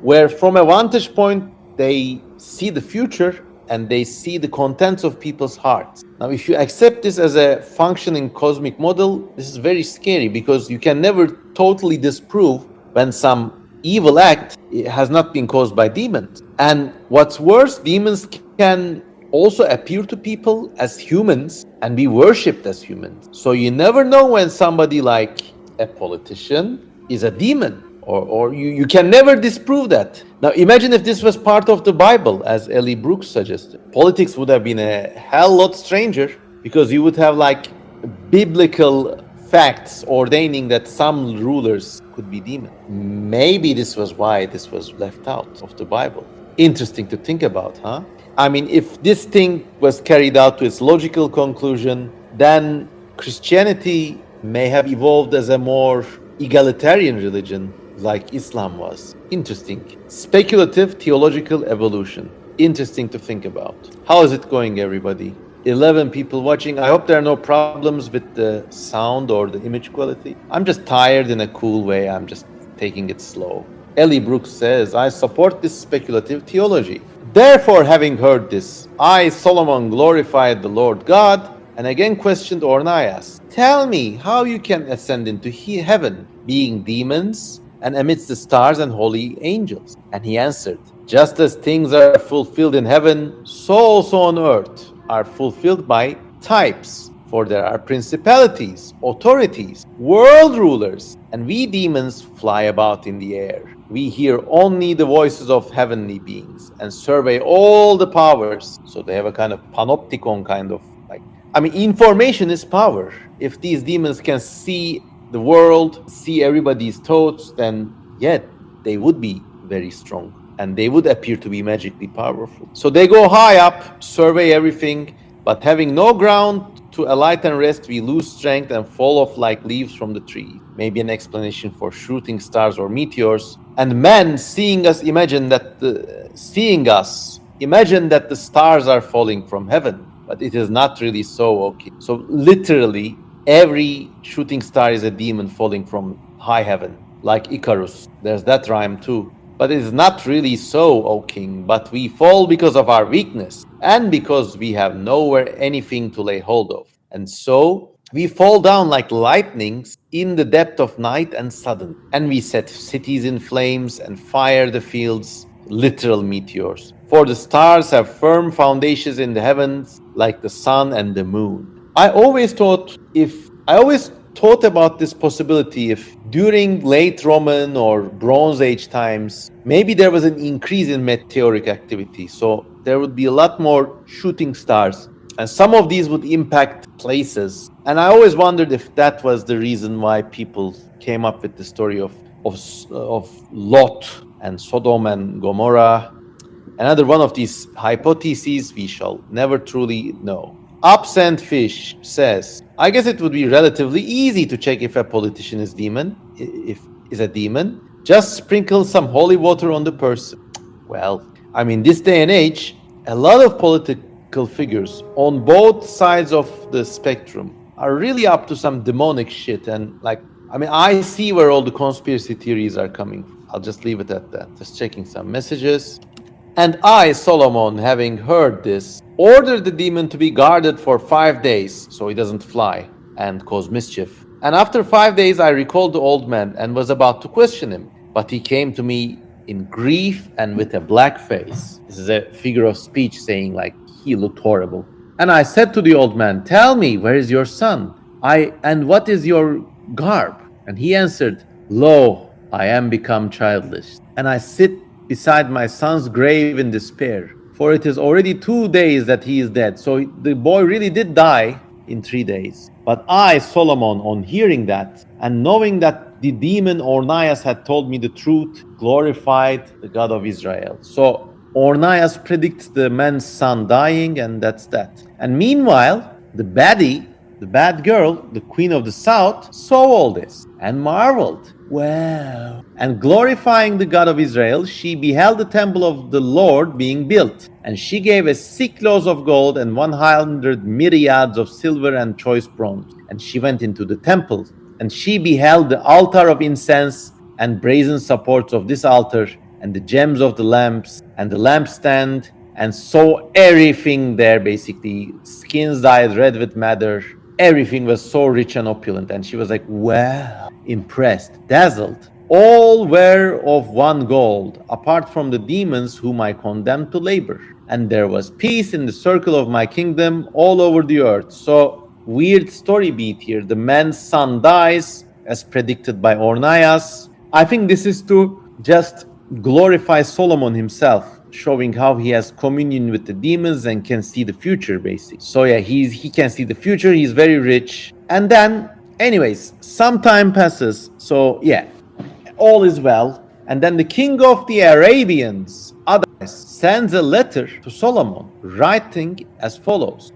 where from a vantage point, they see the future and they see the contents of people's hearts. Now, if you accept this as a functioning cosmic model, this is very scary, because you can never totally disprove when some evil act has not been caused by demons. And what's worse, demons can also appear to people as humans and be worshipped as humans. So you never know when somebody like a politician is a demon, or you can never disprove that. Now imagine if this was part of the Bible, as Ellie Brooks suggested. Politics would have been a hell lot stranger, because you would have like biblical facts ordaining that some rulers could be demons. Maybe this was why this was left out of the Bible. Interesting to think about, huh? I mean, if this thing was carried out to its logical conclusion, then Christianity may have evolved as a more egalitarian religion like Islam was. Interesting. Speculative theological evolution. Interesting to think about. How is it going, everybody? 11 people watching. I hope there are no problems with the sound or the image quality. I'm just tired in a cool way. I'm just taking it slow. Ellie Brooks says, "I support this speculative theology. Therefore, having heard this, I, Solomon, glorified the Lord God, and again questioned Ornias. Tell me how you can ascend into heaven, being demons, and amidst the stars and holy angels." And he answered, "Just as things are fulfilled in heaven, so also on earth are fulfilled by types. For there are principalities, authorities, world rulers, and we demons fly about in the air. We hear only the voices of heavenly beings and survey all the powers. So they have a kind of panopticon kind of like, I mean, information is power. If these demons can see the world, see everybody's thoughts, then yeah, they would be very strong and they would appear to be magically powerful. So they go high up, survey everything, but having no ground to alight and rest, we lose strength and fall off like leaves from the tree. Maybe an explanation for shooting stars or meteors. And men seeing us imagine that the stars are falling from heaven, but it is not really so. Okay, so literally every shooting star is a demon falling from high heaven, like Icarus. There's that rhyme too. But it is not really so, O king, but we fall because of our weakness and because we have nowhere anything to lay hold of. And so we fall down like lightnings in the depth of night and sudden. And we set cities in flames and fire the fields, literal meteors. For the stars have firm foundations in the heavens like the sun and the moon. I always thought about this possibility if during late Roman or Bronze Age times, maybe there was an increase in meteoric activity. So there would be a lot more shooting stars and some of these would impact places. And I always wondered if that was the reason why people came up with the story of Lot and Sodom and Gomorrah. Another one of these hypotheses we shall never truly know. Absent Fish says, I guess it would be relatively easy to check if a politician is a demon. Just sprinkle some holy water on the person. Well, I mean, this day and age, a lot of political figures on both sides of the spectrum are really up to some demonic shit. And I see where all the conspiracy theories are coming from. I'll just leave it at that. Just checking some messages. And I, Solomon, having heard this, ordered the demon to be guarded for 5 days so he doesn't fly and cause mischief. And after 5 days I recalled the old man and was about to question him, but he came to me in grief and with a black face. This is a figure of speech saying like he looked horrible. And I said to the old man, tell me, where is your son? And what is your garb? And he answered, lo, I am become childless, and I sit beside my son's grave in despair, for it is already 2 days that he is dead. So the boy really did die in 3 days. But I, Solomon, on hearing that and knowing that the demon Ornias had told me the truth, glorified the God of Israel. So Ornias predicts the man's son dying, and that's that. And meanwhile, the bad girl, the queen of the south, saw all this and marveled. Wow. And glorifying the God of Israel, she beheld the temple of the Lord being built. And she gave a sicklos of gold and 100 myriads of silver and choice bronze. And she went into the temple. And she beheld the altar of incense and brazen supports of this altar and the gems of the lamps and the lampstand, and saw everything there, basically. Skins dyed red with madder. Everything was so rich and opulent. And she was like, wow, impressed, dazzled. All were of one gold, apart from the demons whom I condemned to labor. And there was peace in the circle of my kingdom all over the earth. So, weird story beat here. The man's son dies, as predicted by Ornias. I think this is to just glorify Solomon himself, showing how he has communion with the demons and can see the future, basically. So yeah, he can see the future. He's very rich. And then, anyways, some time passes. So yeah, all is well. And then the king of the Arabians, Adais, sends a letter to Solomon, writing as follows.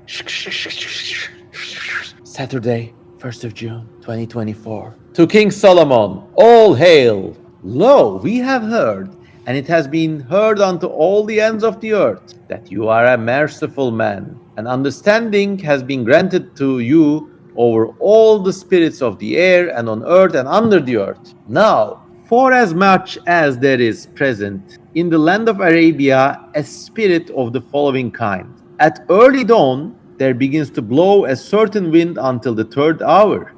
Saturday, 1st of June, 2024. To King Solomon, all hail. Lo, we have heard, and it has been heard unto all the ends of the earth, that you are a merciful man, and understanding has been granted to you over all the spirits of the air and on earth and under the earth. Now, forasmuch as there is present in the land of Arabia a spirit of the following kind. At early dawn, there begins to blow a certain wind until the 3rd hour.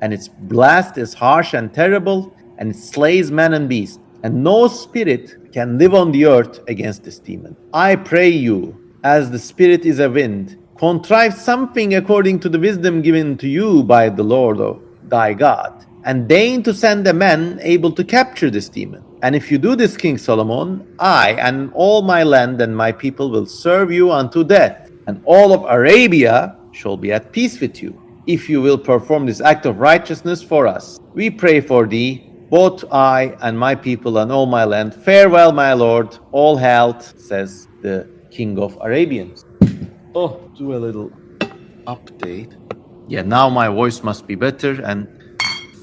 And its blast is harsh and terrible, and it slays man and beast. And no spirit can live on the earth against this demon. I pray you, as the spirit is a wind, contrive something according to the wisdom given to you by the Lord of thy God, and deign to send a man able to capture this demon. And if you do this, King Solomon, I and all my land and my people will serve you unto death, and all of Arabia shall be at peace with you, if you will perform this act of righteousness for us. We pray for thee, both I and my people and all my land. Farewell, my lord, all health, says the King of Arabians. Oh, do a little update. Yeah, now my voice must be better and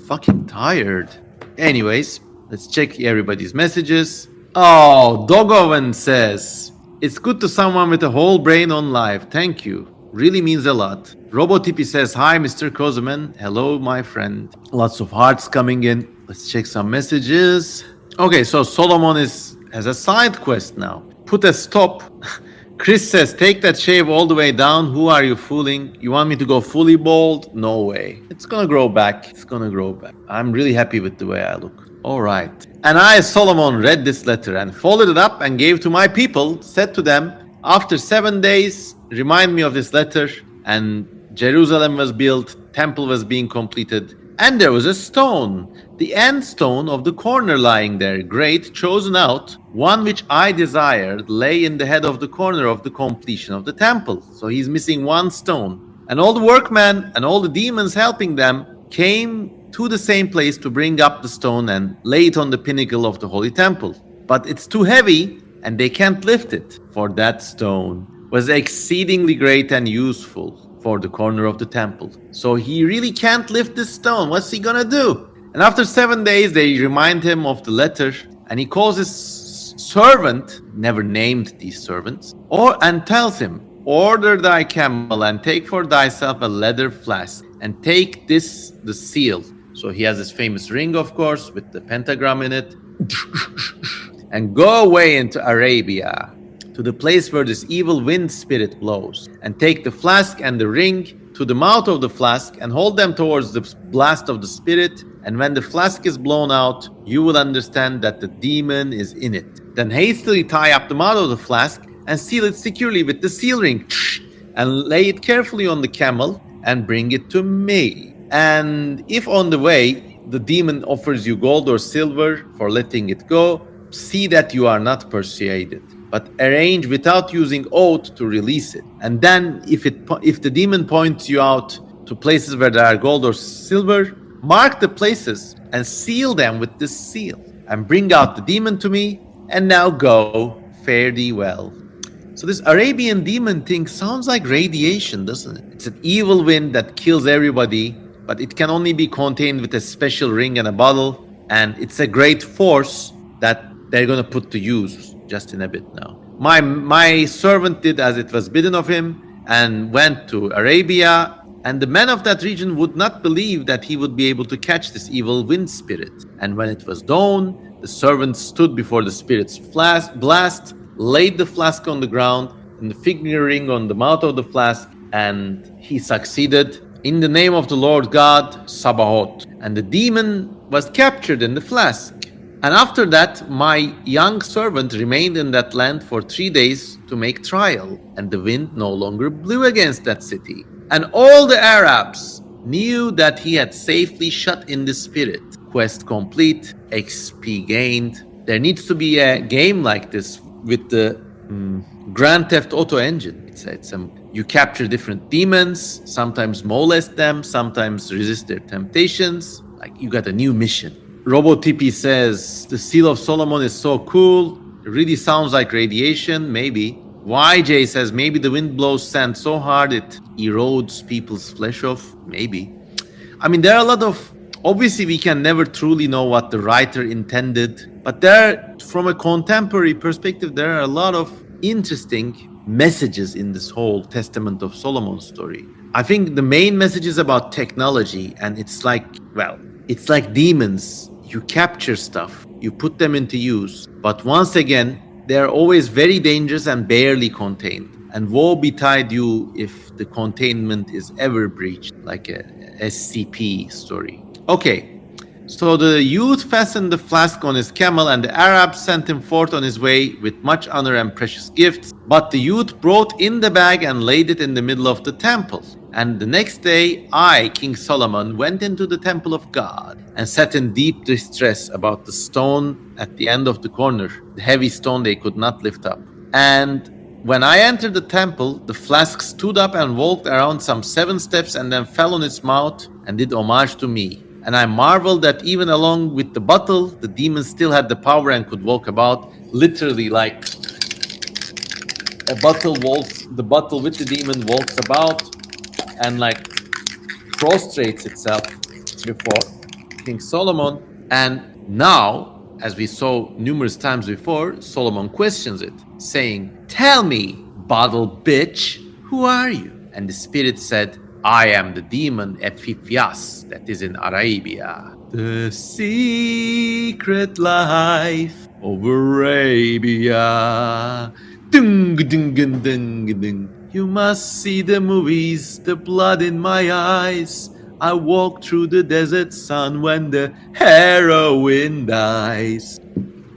fucking tired. Anyways, let's check everybody's messages. Oh, Dogovan says, it's good to someone with a whole brain on live. Thank you. Really means a lot. Robotipi says, hi, Mr. Kosemen. Hello, my friend. Lots of hearts coming in. Let's check some messages. Okay, so Solomon has a side quest now. Put a stop. Chris says, take that shave all the way down. Who are you fooling? You want me to go fully bald? No way. It's gonna grow back. It's gonna grow back. I'm really happy with the way I look. All right. And I, Solomon, read this letter and folded it up and gave to my people, said to them, after 7 days, remind me of this letter. And Jerusalem was built, temple was being completed, and there was a stone, the end stone of the corner lying there, great, chosen out, one which I desired, lay in the head of the corner of the completion of the temple. So he's missing one stone. And all the workmen and all the demons helping them came to the same place to bring up the stone and lay it on the pinnacle of the holy temple. But it's too heavy and they can't lift it, for that stone was exceedingly great and useful for the corner of the temple. So he really can't lift this stone. What's he gonna do? And after 7 days, they remind him of the letter, and he calls his servant, never named these servants, and tells him, order thy camel and take for thyself a leather flask, and take this, the seal. So he has this famous ring, of course, with the pentagram in it, and go away into Arabia, to the place where this evil wind spirit blows, and take the flask and the ring to the mouth of the flask, and hold them towards the blast of the spirit, and when the flask is blown out, you will understand that the demon is in it. Then hastily tie up the mouth of the flask, and seal it securely with the seal ring, and lay it carefully on the camel, and bring it to me. And if on the way the demon offers you gold or silver for letting it go, see that you are not persuaded, but arrange without using oath to release it. And then if the demon points you out to places where there are gold or silver, mark the places and seal them with this seal, and bring out the demon to me, and now go, fare thee well. So this Arabian demon thing sounds like radiation, doesn't it? It's an evil wind that kills everybody, but it can only be contained with a special ring and a bottle, and it's a great force that they're going to put to use just in a bit now. My servant did as it was bidden of him and went to Arabia, and the men of that region would not believe that he would be able to catch this evil wind spirit. And when it was dawn, the servant stood before the spirit's blast, laid the flask on the ground and the finger ring on the mouth of the flask, and he succeeded. In the name of the Lord God, Sabaoth. And the demon was captured in the flask. And after that, my young servant remained in that land for 3 days to make trial, and the wind no longer blew against that city. And all the Arabs knew that he had safely shut in the spirit. Quest complete, XP gained. There needs to be a game like this with the Grand Theft Auto engine. You capture different demons, sometimes molest them, sometimes resist their temptations. Like you got a new mission. RoboTP says, the seal of Solomon is so cool. It really sounds like radiation, maybe. YJ says, maybe the wind blows sand so hard it erodes people's flesh off. Maybe. I mean, there are a lot of... Obviously, we can never truly know what the writer intended. But from a contemporary perspective, there are a lot of interesting messages in this whole Testament of Solomon story. I think the main message is about technology. And it's like demons. You capture stuff, you put them into use, but once again, they are always very dangerous and barely contained. And woe betide you if the containment is ever breached, like a SCP story. Okay, So the youth fastened the flask on his camel, and the Arabs sent him forth on his way with much honor and precious gifts. But the youth brought in the bag and laid it in the middle of the temple. And the next day, I, King Solomon, went into the temple of God and sat in deep distress about the stone at the end of the corner, the heavy stone they could not lift up. And when I entered the temple, the flask stood up and walked around some 7 steps and then fell on its mouth and did homage to me. And I marveled that even along with the bottle, the demon still had the power and could walk about, literally like a bottle walks, the bottle with the demon walks about and like prostrates itself before King Solomon. And now, as we saw numerous times before, Solomon questions it, saying, "Tell me, bottle bitch, who are you?" And the spirit said, "I am the demon Epiphias that is in Arabia. The secret life of Arabia. Dung, dung, dung, dung, dung. You must see the movies, the blood in my eyes. I walk through the desert sun when the heroine dies."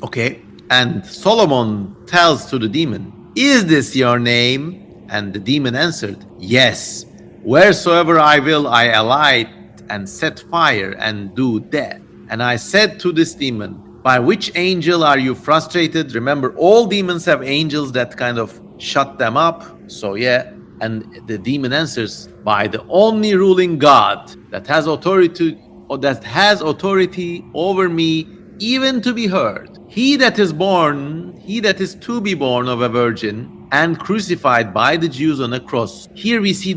Okay, and Solomon tells to the demon, "Is this your name?" And the demon answered, "Yes. Wheresoever I will, I alight and set fire and do death." And I said to this demon, "By which angel are you frustrated?" Remember, all demons have angels that kind of shut them up. So yeah, and the demon answers, "By the only ruling God that has authority over me, even to be heard. He that is to be born of a virgin and crucified by the Jews on a cross." Here we see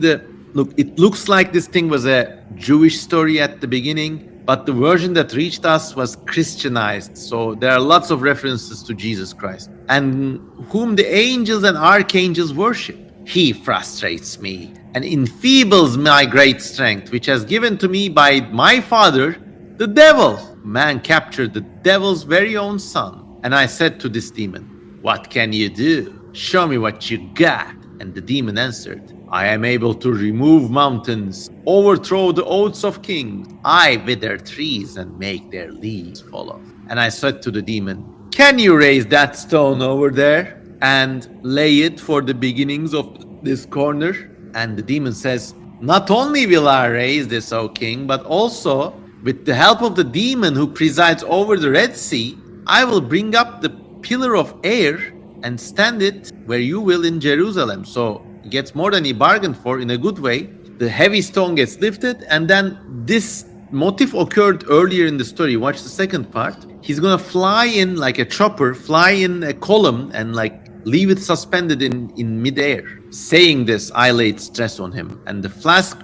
it looks like this thing was a Jewish story at the beginning, but the version that reached us was Christianized. So there are lots of references to Jesus Christ. "And whom the angels and archangels worship. He frustrates me and enfeebles my great strength, which has given to me by my father, the devil." Man captured the devil's very own son. And I said to this demon, "What can you do? Show me what you got." And the demon answered, "I am able to remove mountains, overthrow the oaths of kings. I wither trees and make their leaves fall off." And I said to the demon, "Can you raise that stone over there and lay it for the beginnings of this corner?" And the demon says, "Not only will I raise this, O king, but also with the help of the demon who presides over the Red Sea, I will bring up the pillar of air and stand it where you will in Jerusalem." So he gets more than he bargained for in a good way. The heavy stone gets lifted, and then this motif occurred earlier in the story. Watch the second part. He's gonna fly in like a chopper, fly in a column and like leave it suspended in midair. Saying this, I laid stress on him, and the flask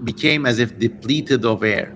became as if depleted of air.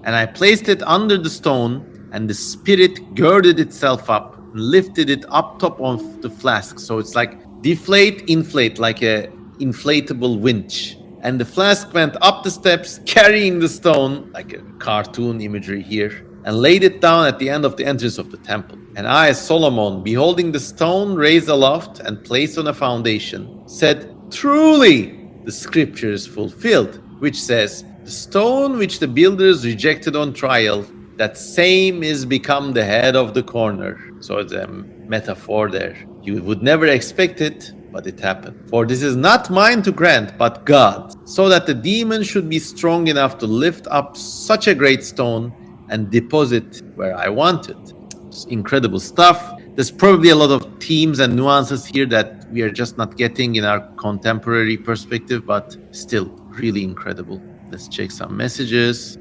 And I placed it under the stone, and the spirit girded itself up, lifted it up top of the flask. So it's like deflate, inflate, like a inflatable winch. And the flask went up the steps, carrying the stone, like a cartoon imagery here, and laid it down at the end of the entrance of the temple. And I, Solomon, beholding the stone raised aloft and placed on a foundation, said, "Truly, the scripture is fulfilled, which says, the stone which the builders rejected on trial, that same is become the head of the corner." So it's a metaphor there. You would never expect it, but it happened. "For this is not mine to grant, but God, so that the demon should be strong enough to lift up such a great stone and deposit where I want it." It's incredible stuff. There's probably a lot of themes and nuances here that we are just not getting in our contemporary perspective, but still really incredible. Let's check some messages.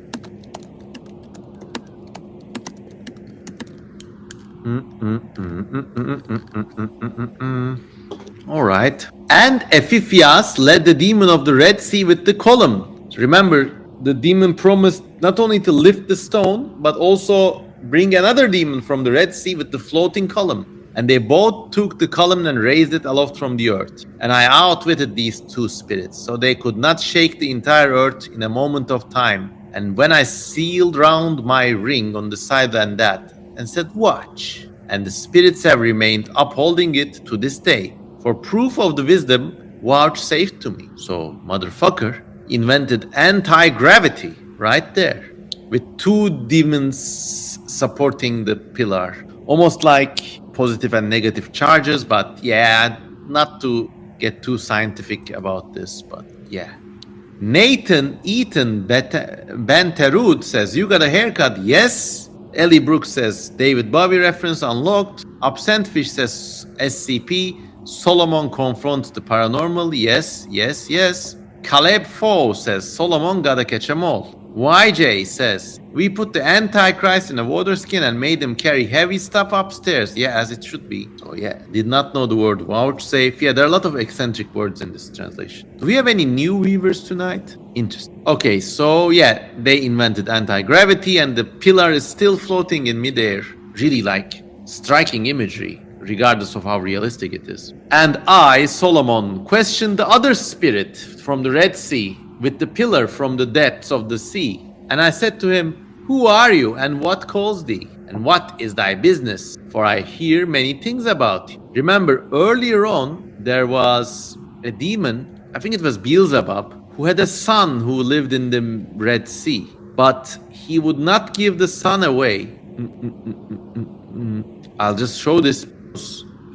All right. "And Epiphias led the demon of the Red Sea with the column." Remember, the demon promised not only to lift the stone, but also bring another demon from the Red Sea with the floating column. And they both took the column and raised it aloft from the earth. And I outwitted these two spirits, so they could not shake the entire earth in a moment of time. And when I sealed round my ring on the side and that, and said, "Watch," and the spirits have remained upholding it to this day, for proof of the wisdom vouchsafed to me. So, motherfucker invented anti-gravity right there. with two demons supporting the pillar. Almost like positive and negative charges, but yeah, not to get too scientific about this, but yeah. Nathan Eaton Ben Terud says, you got a haircut? Yes. Ellie Brooks says, David Bowie reference unlocked. Absent Fish says, SCP. Solomon confronts the paranormal. Yes, yes, yes. Caleb Foe says, Solomon gotta catch 'em all. YJ says, we put the Antichrist in a water skin and made him carry heavy stuff upstairs. Yeah, as it should be. Oh yeah, did not know the word vouchsafe. Yeah, there are a lot of eccentric words in this translation. Do we have any new viewers tonight? Interesting. Okay, so yeah, they invented anti-gravity and the pillar is still floating in midair. Really like striking imagery, regardless of how realistic it is. And I, Solomon, questioned the other spirit from the Red Sea with the pillar from the depths of the sea. And I said to him, who are you and what calls thee? And what is thy business? For I hear many things about you. Remember, earlier on, there was a demon, I think it was Beelzebub, who had a son who lived in the Red Sea. But he would not give the son away. I'll just show this.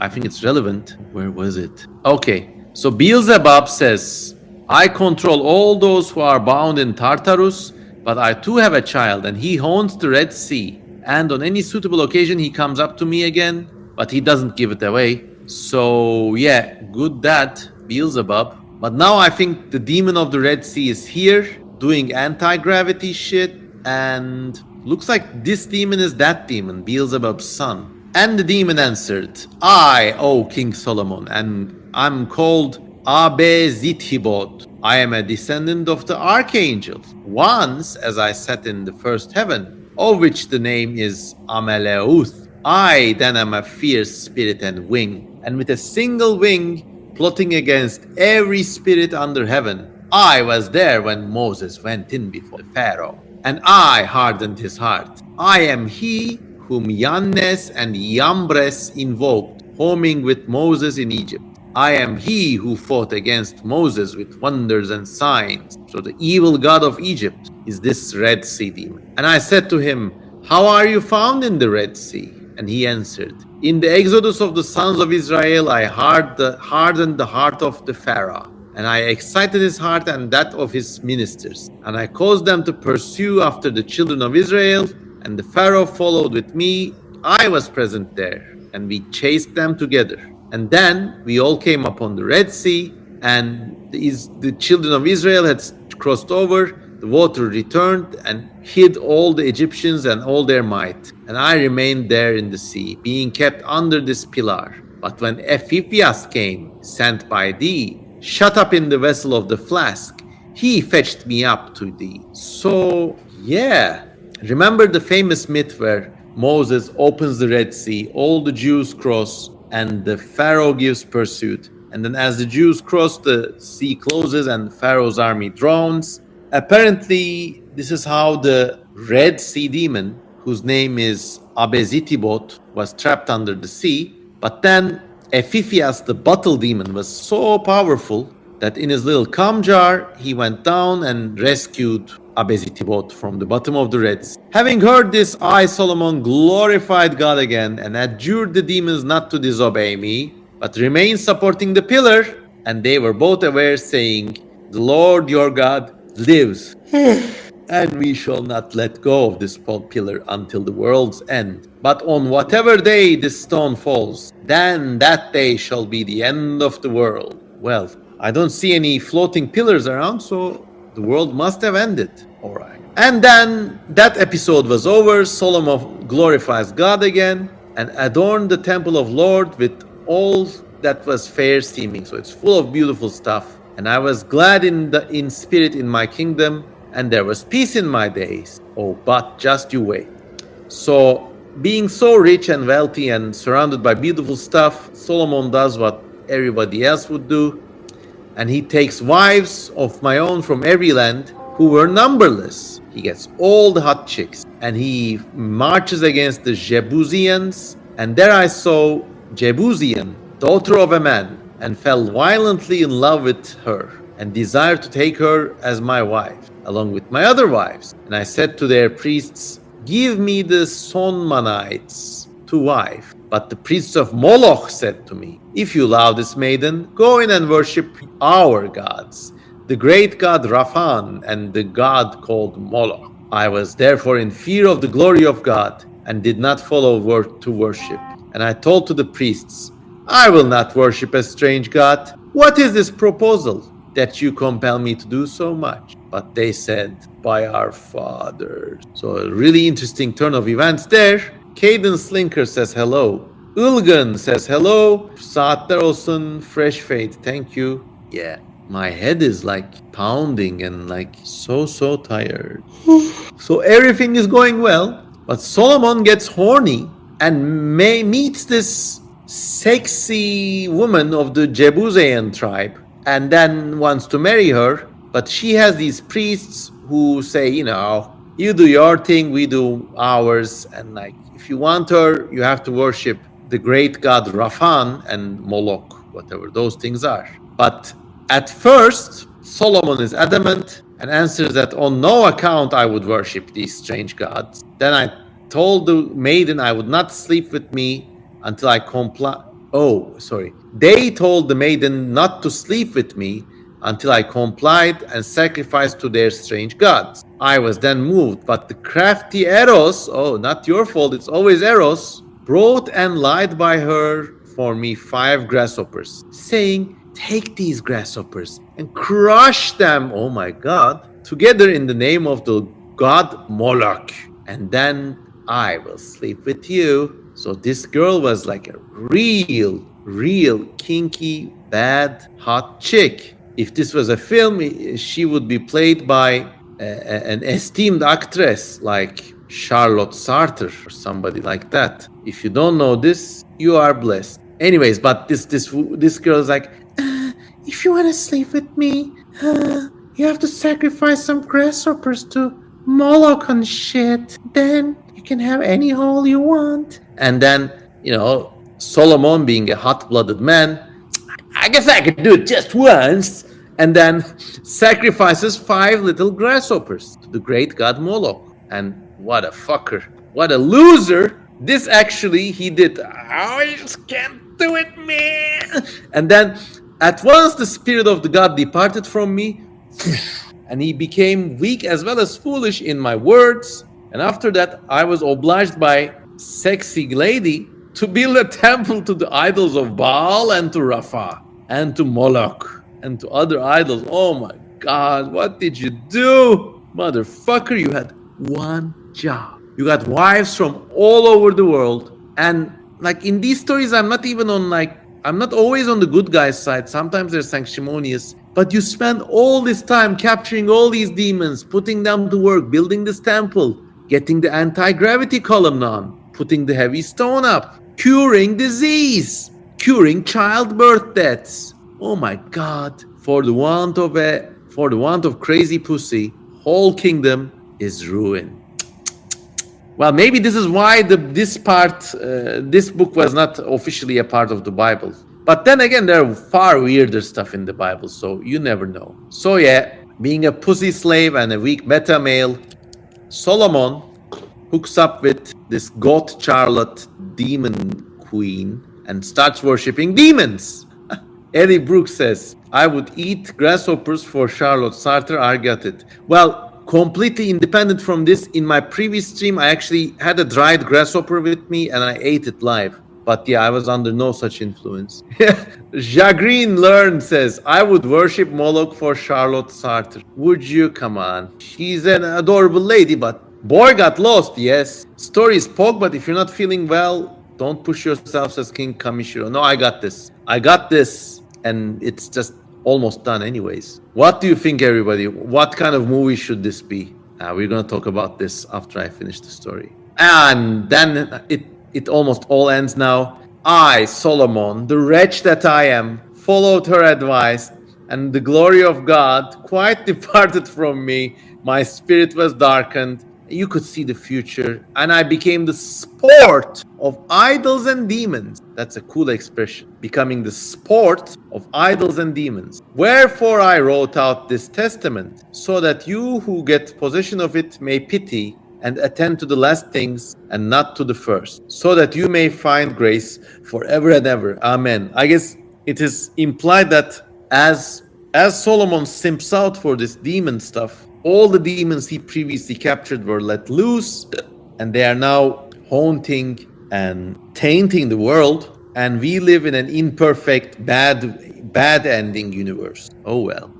I think it's relevant. Where was it? Okay, so Beelzebub says, I control all those who are bound in Tartarus, but I too have a child, and he haunts the Red Sea. And on any suitable occasion, he comes up to me again, but he doesn't give it away. So yeah, good that, Beelzebub. But now I think the demon of the Red Sea is here, doing anti-gravity shit, and looks like this demon is that demon, Beelzebub's son. And the demon answered, I, O King Solomon, and I'm called �TESTAMENT. I am a descendant of the archangels. Once, as I sat in the first heaven, of which the name is Ameleuth, I then am a fierce spirit and wing, and with a single wing, plotting against every spirit under heaven. I was there when Moses went in before Pharaoh, and I hardened his heart. I am he whom Yannes and Yambres invoked, homing with Moses in Egypt. I am he who fought against Moses with wonders and signs. So the evil god of Egypt is this Red Sea demon. And I said to him, how are you found in the Red Sea? And he answered, in the exodus of the sons of Israel, I hardened the heart of the Pharaoh. And I excited his heart and that of his ministers. And I caused them to pursue after the children of Israel. And the Pharaoh followed with me. I was present there. And we chased them together. And then we all came upon the Red Sea, and the children of Israel had crossed over. The water returned and hid all the Egyptians and all their might. And I remained there in the sea, being kept under this pillar. But when Epiphias came, sent by thee, shut up in the vessel of the flask, he fetched me up to thee. So, yeah. Remember the famous myth where Moses opens the Red Sea, all the Jews cross, and the Pharaoh gives pursuit. And then as the Jews cross, the sea closes and Pharaoh's army drowns. Apparently, this is how the Red Sea demon, whose name is �TESTAMENT, was trapped under the sea. But then Epiphias, the bottle demon, was so powerful that in his little cum jar, he went down and rescued �TESTAMENT from the bottom of the Red Sea. Having heard this, I, Solomon, glorified God again and adjured the demons not to disobey me, but remain supporting the pillar. And they were both aware, saying, the Lord your God lives, and we shall not let go of this pillar until the world's end. But on whatever day this stone falls, then that day shall be the end of the world. Well, I don't see any floating pillars around, so the world must have ended. All right. And then that episode was over. Solomon glorifies God again and adorned the temple of Lord with all that was fair seeming. So it's full of beautiful stuff. And I was glad in spirit in my kingdom, and there was peace in my days. Oh, but just you wait. So being so rich and wealthy and surrounded by beautiful stuff, Solomon does what everybody else would do. And he takes wives of my own from every land who were numberless. He gets all the hot chicks and he marches against the Jebusians. And there I saw Jebusian, daughter of a man, and fell violently in love with her and desired to take her as my wife. along with my other wives. And I said to their priests, give me the Sonmanites to wife. But the priests of Moloch said to me, if you love this maiden, go in and worship our gods, the great god Raphan and the god called Moloch. I was therefore in fear of the glory of God and did not follow to worship. And I told to the priests, I will not worship a strange god. What is this proposal that you compel me to do so much? But they said, by our fathers. So a really interesting turn of events there. Cadence Linker says hello. Ilgan says hello. Saatler olsun, fresh fade. Thank you. Yeah, my head is like pounding and like so tired. So everything is going well. But Solomon gets horny and meets this sexy woman of the Jebusean tribe and then wants to marry her. But she has these priests who say, you do your thing, we do ours. And like, if you want her, you have to worship the great god Raphan and Moloch, whatever those things are. But at first, Solomon is adamant and answers that on no account I would worship these strange gods. Then I told the maiden I would not sleep with me until I comply. They told the maiden not to sleep with me until I complied and sacrificed to their strange gods. I was then moved, but the crafty Eros, not your fault, it's always Eros, brought and lied by her for me 5 grasshoppers, saying, take these grasshoppers and crush them, oh my God, together in the name of the god Moloch, and then I will sleep with you. So this girl was like a real kinky, bad, hot chick. If this was a film, she would be played by an esteemed actress like Charlotte Sartre or somebody like that. If you don't know this, you are blessed. Anyways, but this girl is like, if you want to sleep with me, you have to sacrifice some grasshoppers to Moloch and shit. Then you can have any hole you want. And then, Solomon being a hot-blooded man, I guess I could do it just once. And then sacrifices 5 little grasshoppers to the great god Moloch. And what a fucker. What a loser. This actually he did. I just can't do it, man. And then at once the spirit of the god departed from me, and he became weak as well as foolish in my words. And after that, I was obliged by sexy lady to build a temple to the idols of Baal and to Rapha and to Moloch and to other idols. Oh my God, what did you do? Motherfucker, you had one job. You got wives from all over the world. And like in these stories, I'm not always on the good guy's side. Sometimes they're sanctimonious. But you spend all this time capturing all these demons, putting them to work, building this temple, getting the anti-gravity column on, putting the heavy stone up, curing disease, curing childbirth deaths. Oh my God. For the want of crazy pussy, whole kingdom is ruined. Well, maybe this is why this book was not officially a part of the Bible. But then again, there are far weirder stuff in the Bible, so you never know. So yeah, being a pussy slave and a weak beta male, Solomon hooks up with this goth Charlotte demon queen and starts worshipping demons. Eddie Brooks says, I would eat grasshoppers for Charlotte Sartre, I got it. Well, completely independent from this, in my previous stream, I actually had a dried grasshopper with me and I ate it live. But yeah, I was under no such influence. Jagreen Learn says, I would worship Moloch for Charlotte Sartre. Would you? Come on. She's an adorable lady, but boy got lost, yes. Story is pog, but if you're not feeling well, don't push yourself as King Kamishiro. No, I got this. And it's just almost done anyways. What do you think, everybody? What kind of movie should this be? We're going to talk about this after I finish the story. And then it almost all ends now. I, Solomon, the wretch that I am, followed her advice, and the glory of God quite departed from me. My spirit was darkened, You could see the future, and I became the sport of idols and demons. That's a cool expression. Becoming the sport of idols and demons. Wherefore I wrote out this testament, so that you who get possession of it may pity and attend to the last things and not to the first, so that you may find grace forever and ever. Amen. I guess it is implied that as Solomon simps out for this demon stuff, all the demons he previously captured were let loose, and they are now haunting and tainting the world, and we live in an imperfect, bad ending universe. Oh well.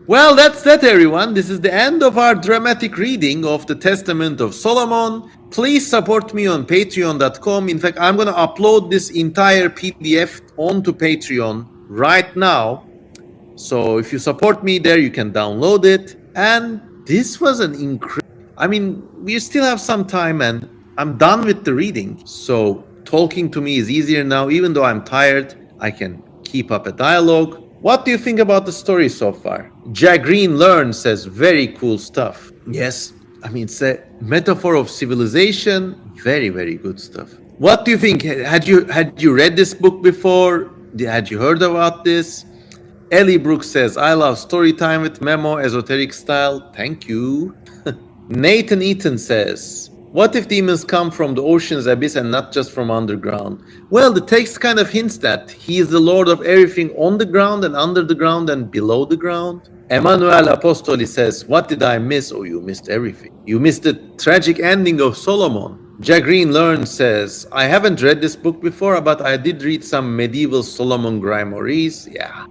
Well, that's that, everyone. This is the end of our dramatic reading of the Testament of Solomon. Please support me on patreon.com. In fact, I'm going to upload this entire PDF onto Patreon right now. So if you support me there, you can download it. And this was an incredible... I mean, we still have some time and I'm done with the reading. So talking to me is easier now. Even though I'm tired, I can keep up a dialogue. What do you think about the story so far? Jagreen Learn says very cool stuff. Yes, I mean, it's a metaphor of civilization. Very, very good stuff. What do you think? Had you read this book before? Had you heard about this? Ellie Brooks says, I love story time with Memo, esoteric style. Thank you. Nathan Eaton says, what if demons come from the ocean's abyss and not just from underground? Well, the text kind of hints that he is the Lord of everything on the ground and under the ground and below the ground. Emmanuel Apostoli says, what did I miss? Oh, you missed everything. You missed the tragic ending of Solomon. Jagreen Learn says, I haven't read this book before, but I did read some medieval Solomon grimoires. Yeah.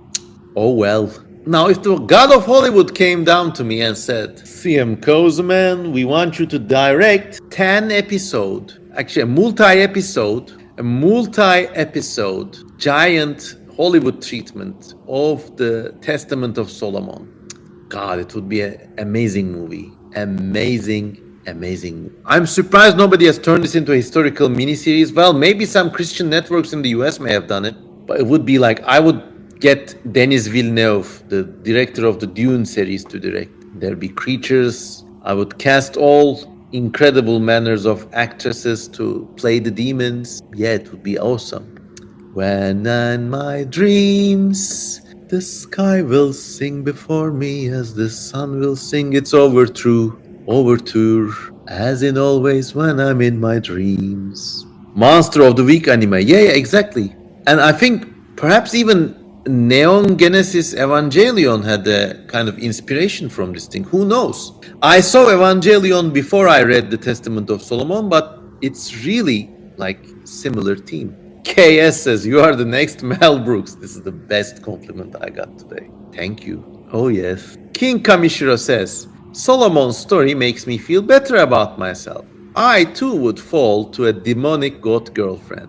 Oh, well. Now, if the God of Hollywood came down to me and said, CM Kosemen, we want you to direct 10 episode, actually a multi-episode giant Hollywood treatment of the Testament of Solomon. God, it would be an amazing movie. Amazing. I'm surprised nobody has turned this into a historical miniseries. Well, maybe some Christian networks in the US may have done it, but it would be like, I would get Denis Villeneuve, the director of the Dune series, to direct. There'd be creatures. I would cast all incredible manners of actresses to play the demons. Yeah, it would be awesome. When in my dreams, the sky will sing before me as the sun will sing its overture, as in always when I'm in my dreams. Monster of the Week anime. Yeah, exactly. And I think perhaps even Neon Genesis Evangelion had a kind of inspiration from this thing. Who knows? I saw Evangelion before I read the Testament of Solomon, but it's really like similar theme. KS says, you are the next Mel Brooks. This is the best compliment I got today. Thank you. Oh yes. King Kamishiro says, Solomon's story makes me feel better about myself. I too would fall to a demonic goat girlfriend.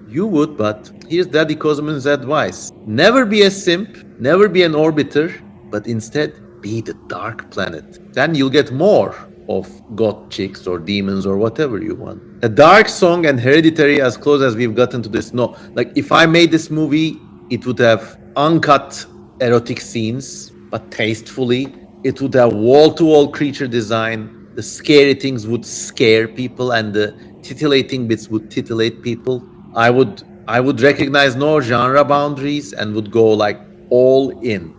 You would, but here's Daddy Kosemen's advice. Never be a simp, never be an orbiter, but instead be the dark planet. Then you'll get more of god chicks or demons or whatever you want. A dark song and Hereditary as close as we've gotten to this. No, like if I made this movie, it would have uncut erotic scenes, but tastefully. It would have wall-to-wall creature design. The scary things would scare people and the titillating bits would titillate people. I would recognize no genre boundaries and would go like all in.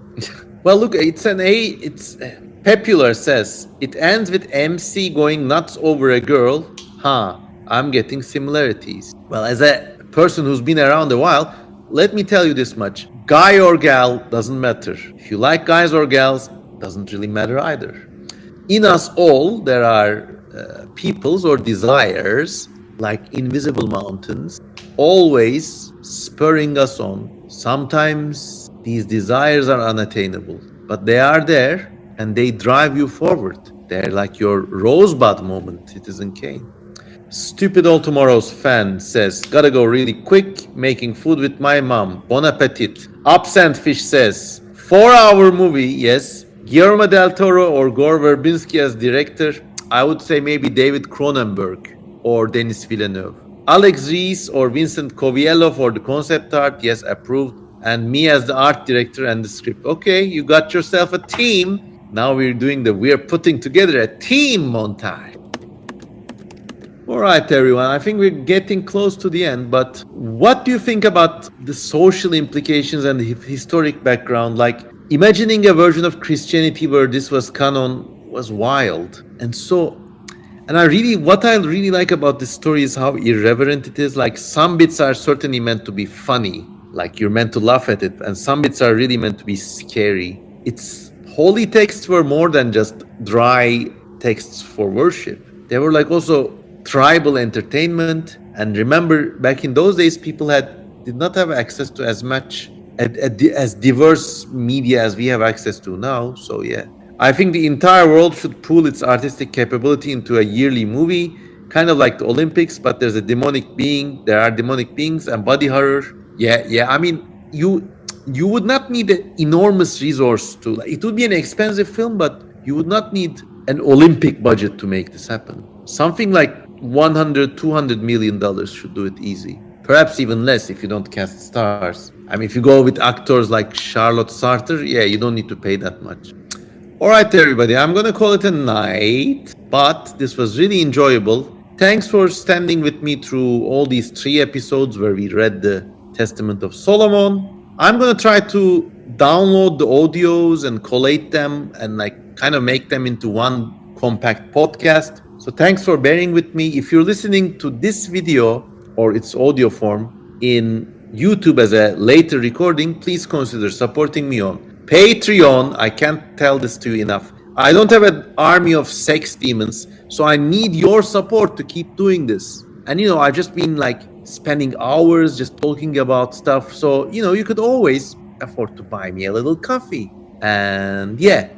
Well, look, it's Popular says it ends with MC going nuts over a girl. I'm getting similarities. Well, as a person who's been around a while, let me tell you this much. Guy or gal doesn't matter. If you like guys or gals, doesn't really matter either. In us all, there are peoples or desires like invisible mountains, always spurring us on. Sometimes these desires are unattainable, but they are there and they drive you forward. They're like your rosebud moment, Citizen Kane. Stupid All Tomorrow's fan says, gotta go really quick, making food with my mom. Bon appetit. Absent Fish says, 4-hour movie, yes. Guillermo del Toro or Gore Verbinski as director. I would say maybe David Cronenberg or Denis Villeneuve. Alex Reese or Vincent Coviello for the concept art, yes, approved. And me as the art director and the script. Okay, you got yourself a team. Now we're putting together a team montage. All right, everyone. I think we're getting close to the end, but what do you think about the social implications and the historic background? Like, imagining a version of Christianity where this was canon was wild. What I really like about this story is how irreverent it is. Like, some bits are certainly meant to be funny, like you're meant to laugh at it, and some bits are really meant to be scary. Its holy texts were more than just dry texts for worship. They were like also tribal entertainment. And remember, back in those days, people did not have access to as much as diverse media as we have access to now. So yeah, I think the entire world should pool its artistic capability into a yearly movie, kind of like the Olympics, but there are demonic beings and body horror. Yeah. I mean, you would not need an enormous resource to. It would be an expensive film, but you would not need an Olympic budget to make this happen. Something like $100-200 million should do it easy. Perhaps even less if you don't cast stars. I mean, if you go with actors like Charlotte Sartre, yeah, you don't need to pay that much. All right, everybody, I'm going to call it a night, but this was really enjoyable. Thanks for standing with me through all these 3 episodes where we read the Testament of Solomon. I'm going to try to download the audios and collate them and kind of make them into one compact podcast. So thanks for bearing with me. If you're listening to this video or its audio form in YouTube as a later recording, please consider supporting me on Patreon. I can't tell this to you enough. I don't have an army of sex demons, so I need your support to keep doing this. And I've just been spending hours just talking about stuff. So, you could always afford to buy me a little coffee. And yeah.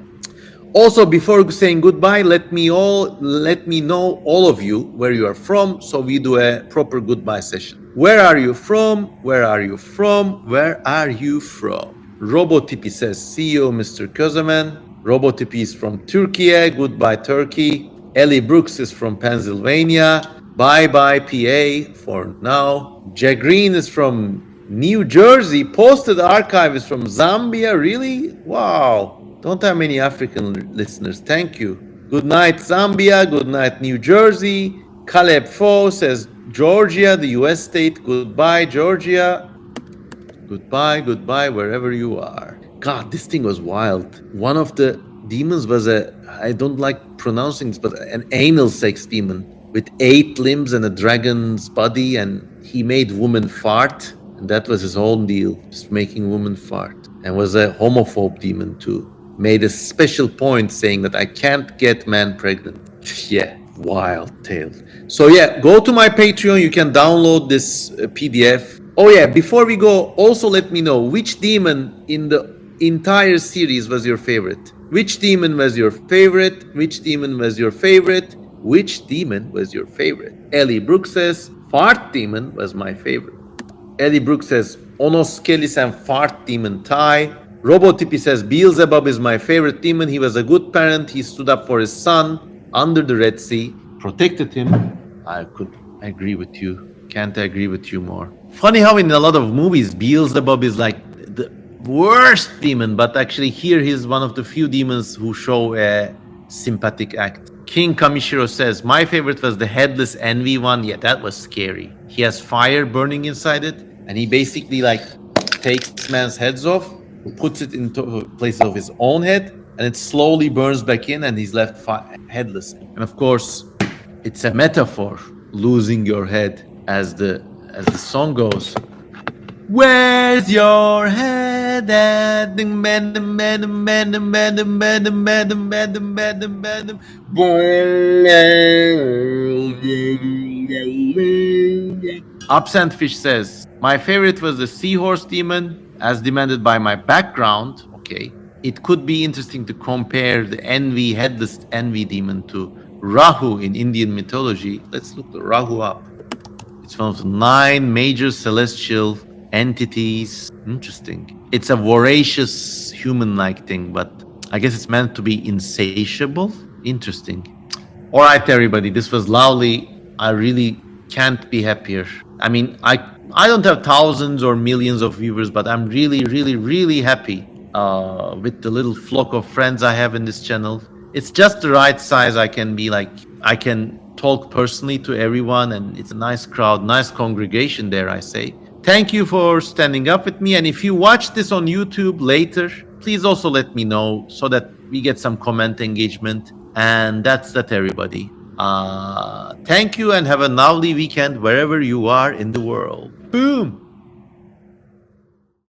Also, before saying goodbye, let me know, all of you, where you are from, so we do a proper goodbye session. Where are you from? Where are you from? Where are you from? Robotipi says, see you, Mr. Kosemen. Robotipi is from Turkey. Goodbye, Turkey. Ellie Brooks is from Pennsylvania. Bye-bye, PA, for now. Jagreen is from New Jersey. Posted Archive is from Zambia. Really? Wow. Don't have many African listeners. Thank you. Good night, Zambia. Good night, New Jersey. Caleb Foe says Georgia, the U.S. state. Goodbye, Georgia. Goodbye, wherever you are. God, this thing was wild. One of the demons was I don't like pronouncing this, but an anal sex demon with 8 limbs and a dragon's body, and he made women fart. And that was his whole deal, just making women fart. And was a homophobe demon too. Made a special point saying that I can't get man pregnant. Yeah, wild tale. So yeah, go to my Patreon. You can download this PDF. Oh yeah, before we go, also let me know which demon in the entire series was your favorite. Which demon was your favorite? Which demon was your favorite? Which demon was your favorite? Ellie Brooks says, fart demon was my favorite. Ellie Brooks says, Onoskelis and fart demon tie. Robotipi says, Beelzebub is my favorite demon. He was a good parent. He stood up for his son under the Red Sea, protected him. I could agree with you. Can't agree with you more. Funny how in a lot of movies, Beelzebub is like the worst demon, but actually here he's one of the few demons who show a sympathetic act. King Kamishiro says, my favorite was the Headless Envy one. Yeah, that was scary. He has fire burning inside it, and he basically takes man's heads off, puts it into place of his own head, and it slowly burns back in, and he's left headless. And of course, it's a metaphor, losing your head, as the song goes. Where's your head at? Absent Fish says, my favorite was the seahorse demon, as demanded by my background. Okay, it could be interesting to compare the headless envy demon to Rahu in Indian mythology. Let's look the Rahu up. It's one of the 9 major celestial entities. Interesting. It's a voracious human-like thing, but I guess it's meant to be insatiable. Interesting. All right, everybody, this was lovely. I really can't be happier. I mean, I don't have thousands or millions of viewers, but I'm really, really, really happy with the little flock of friends I have in this channel. It's just the right size. I can talk personally to everyone, and it's a nice crowd, nice congregation there, I say. Thank you for standing up with me, and if you watch this on YouTube later, please also let me know so that we get some comment engagement. And that's that, everybody. Thank you, and have a lovely weekend wherever you are in the world. Boom!